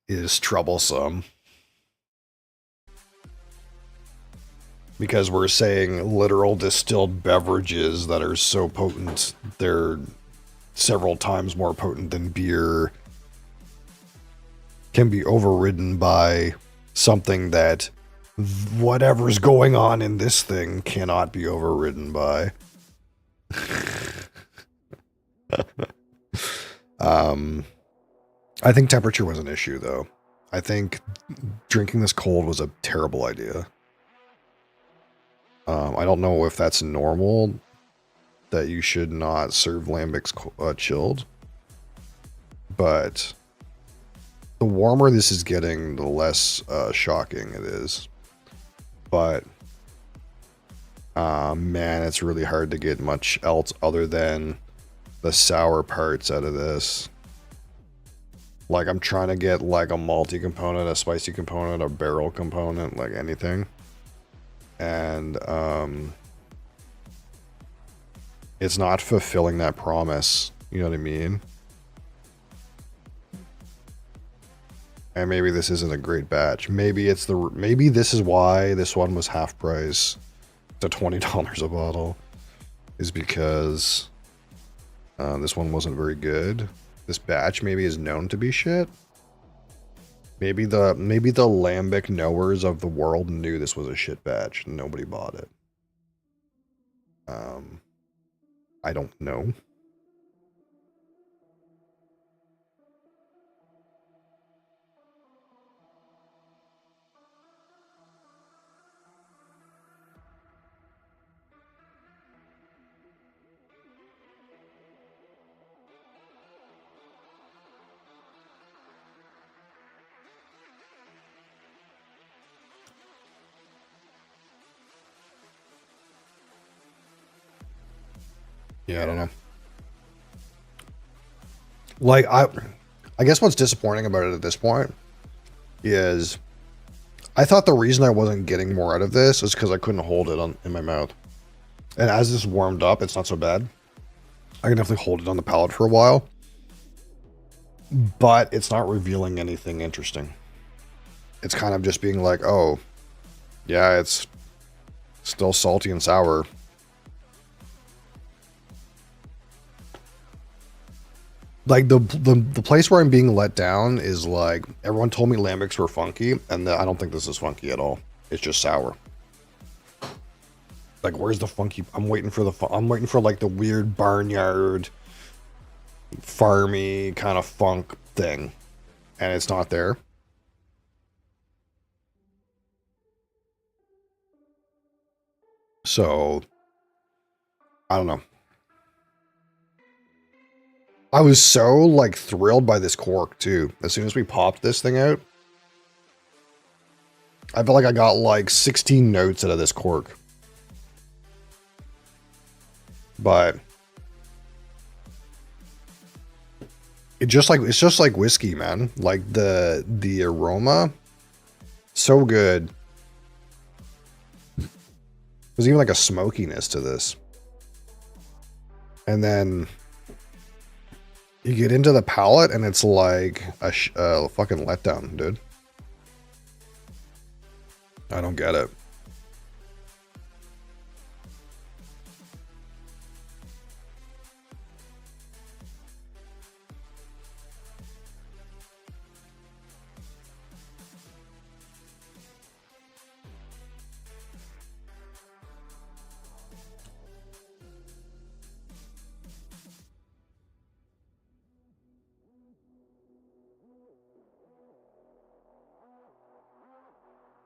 is troublesome. Because we're saying literal distilled beverages that are so potent, they're several times more potent than beer, can be overridden by something that whatever's going on in this thing cannot be overridden by. I think temperature was an issue, though. I think drinking this cold was a terrible idea. I don't know if that's normal, that you should not serve lambics chilled. But the warmer this is getting, the less shocking it is. But, man, it's really hard to get much else other than the sour parts out of this. Like, I'm trying to get, like, a malty component, a spicy component, a barrel component, like anything. And, it's not fulfilling that promise. You know what I mean? And maybe this isn't a great batch. Maybe this is why this one was half price to $20 a bottle. Is because this one wasn't very good. This batch maybe is known to be shit. Maybe the lambic knowers of the world knew this was a shit batch and nobody bought it. I don't know. Yeah, I don't know. Like, I guess what's disappointing about it at this point is I thought the reason I wasn't getting more out of this is because I couldn't hold it in my mouth. And as this warmed up, it's not so bad. I can definitely hold it on the palate for a while. But it's not revealing anything interesting. It's kind of just being like, oh, yeah, it's still salty and sour. Like, the place where I'm being let down is like, everyone told me lambics were funky, and I don't think this is funky at all. It's just sour. Like, where's the funky? I'm waiting for like the weird barnyard, farmy kind of funk thing, and it's not there. So, I don't know. I was so, like, thrilled by this cork, too. As soon as we popped this thing out, I felt like I got, like, 16 notes out of this cork. But it's just like whiskey, man. Like, the aroma, so good. There's even, like, a smokiness to this. And then you get into the palate, and it's like a fucking letdown, dude. I don't get it.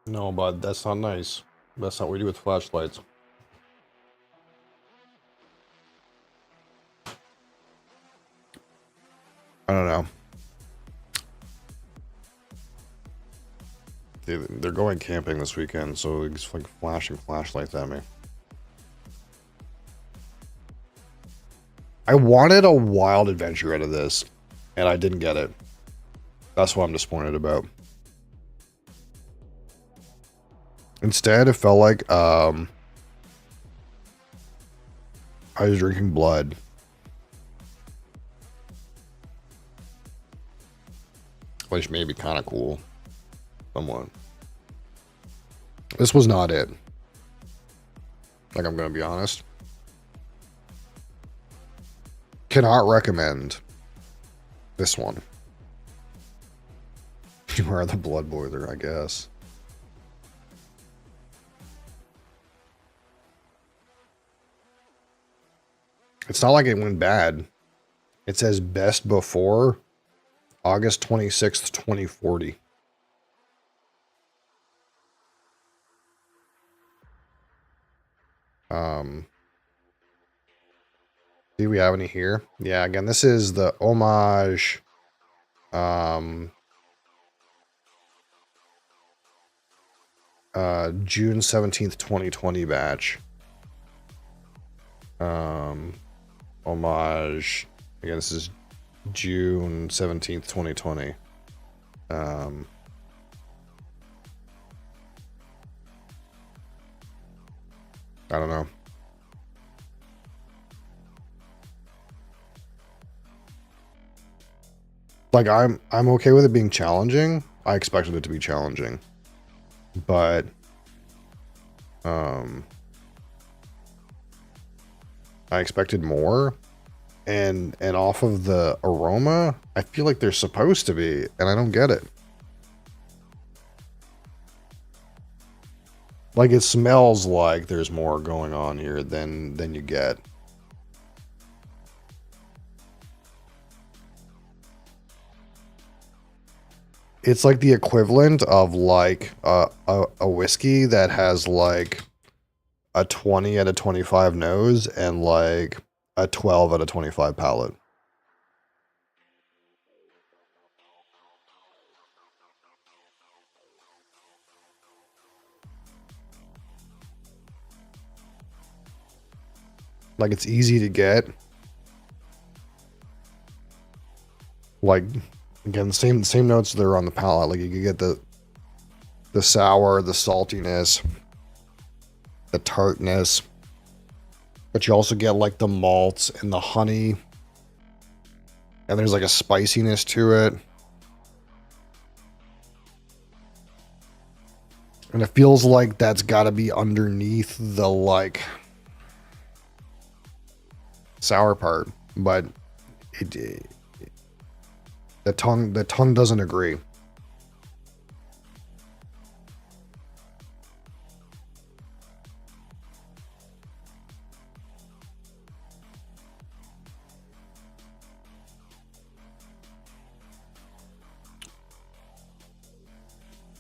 No, but that's not nice. That's not what we do with flashlights. I don't know. They're going camping this weekend, so it's like flashing flashlights at me. I wanted a wild adventure out of this, and I didn't get it. That's what I'm disappointed about. Instead, it felt like I was drinking blood. Which may be kind of cool. Somewhat. This was not it. Like, I'm going to be honest. Cannot recommend this one. You are the blood boiler, I guess. It's not like it went bad. It says best before August 26th, 2040. Do we have any here? Yeah, again, this is the homage June 17th, 2020 batch. Homage. Again, this is June 17th, 2020. I don't know. Like, I'm okay with it being challenging. I expected it to be challenging, but I expected more, and off of the aroma, I feel like they're supposed to be, and I don't get it. Like, it smells like there's more going on here than you get. It's like the equivalent of like a whiskey that has like a 20 out of 25 nose and like a 12 out of 25 palate. Like, it's easy to get. Like, again, same notes that are on the palate. Like, you can get the sour, the saltiness, the tartness, but you also get like the malts and the honey, and there's like a spiciness to it, and it feels like that's got to be underneath the like sour part, but the tongue doesn't agree.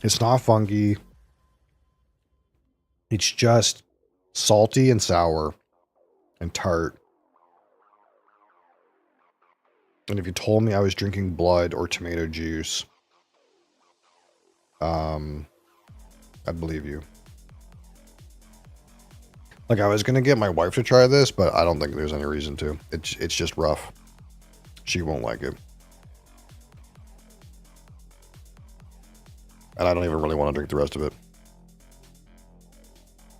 It's not funky. It's just salty and sour and tart. And if you told me I was drinking blood or tomato juice, I'd believe you. Like, I was going to get my wife to try this, but I don't think there's any reason to. It's just rough. She won't like it. And I don't even really want to drink the rest of it.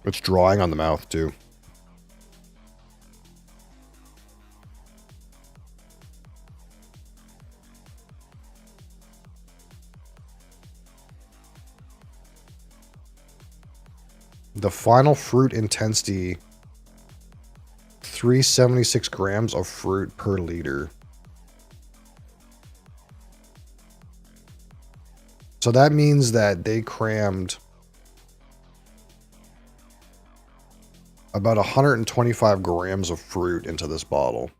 It's drawing on the mouth, too. The final fruit intensity, 376 grams of fruit per liter. So that means that they crammed about 125 grams of fruit into this bottle.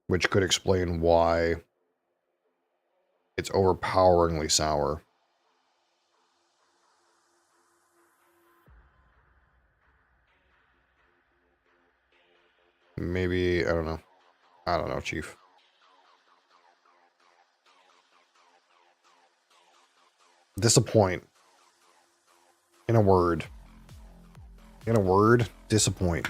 Which could explain why it's overpoweringly sour. Maybe, I don't know. I don't know, Chief. Disappoint. In a word. In a word, disappoint.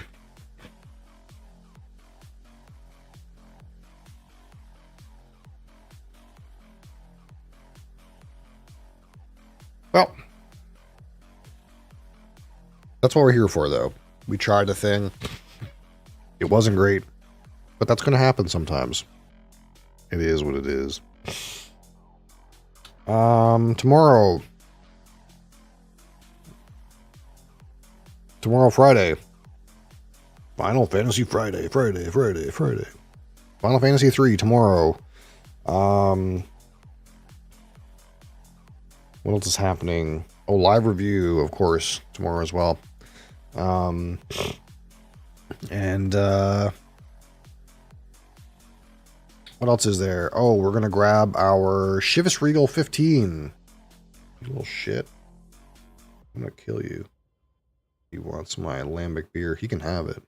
Well, that's what we're here for, though. We tried the thing. It wasn't great, but that's going to happen sometimes. It is what it is. Tomorrow, Friday. Final Fantasy Friday. Final Fantasy 3 tomorrow. What else is happening? Oh, live review, of course, tomorrow as well. What else is there? Oh, we're going to grab our Chivas Regal 15. You little shit. I'm going to kill you. He wants my lambic beer. He can have it.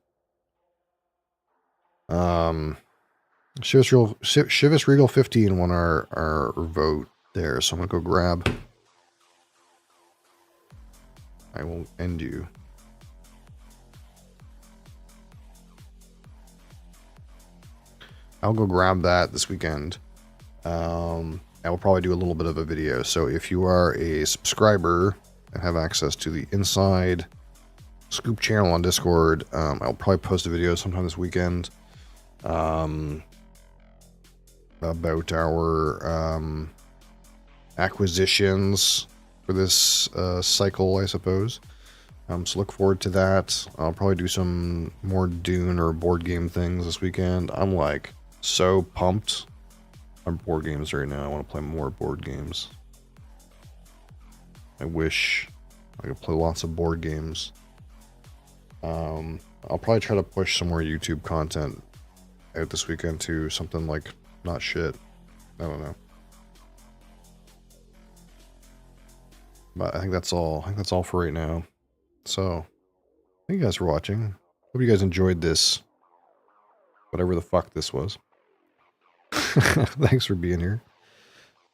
Chivas Regal 15 won our vote there. So I'm going to go grab. I will end you. I'll go grab that this weekend. I will probably do a little bit of a video. So if you are a subscriber and have access to the Inside Scoop channel on Discord, I'll probably post a video sometime this weekend. about our acquisitions for this cycle, I suppose. So look forward to that. I'll probably do some more Dune or board game things this weekend. I'm like so pumped on board games right now. I want to play more board games. I wish I could play lots of board games. I'll probably try to push some more YouTube content out this weekend too. Something like not shit. I don't know. But I think that's all. I think that's all for right now. So, thank you guys for watching. Hope you guys enjoyed this. Whatever the fuck this was. Thanks for being here.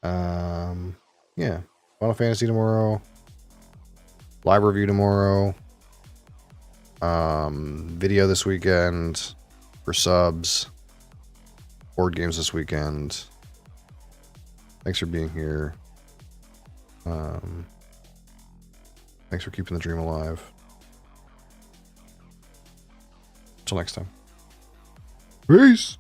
Yeah. Final Fantasy tomorrow. Live review tomorrow. Video this weekend for subs. Board games this weekend. Thanks for being here. Thanks for keeping the dream alive. Until next time. Peace!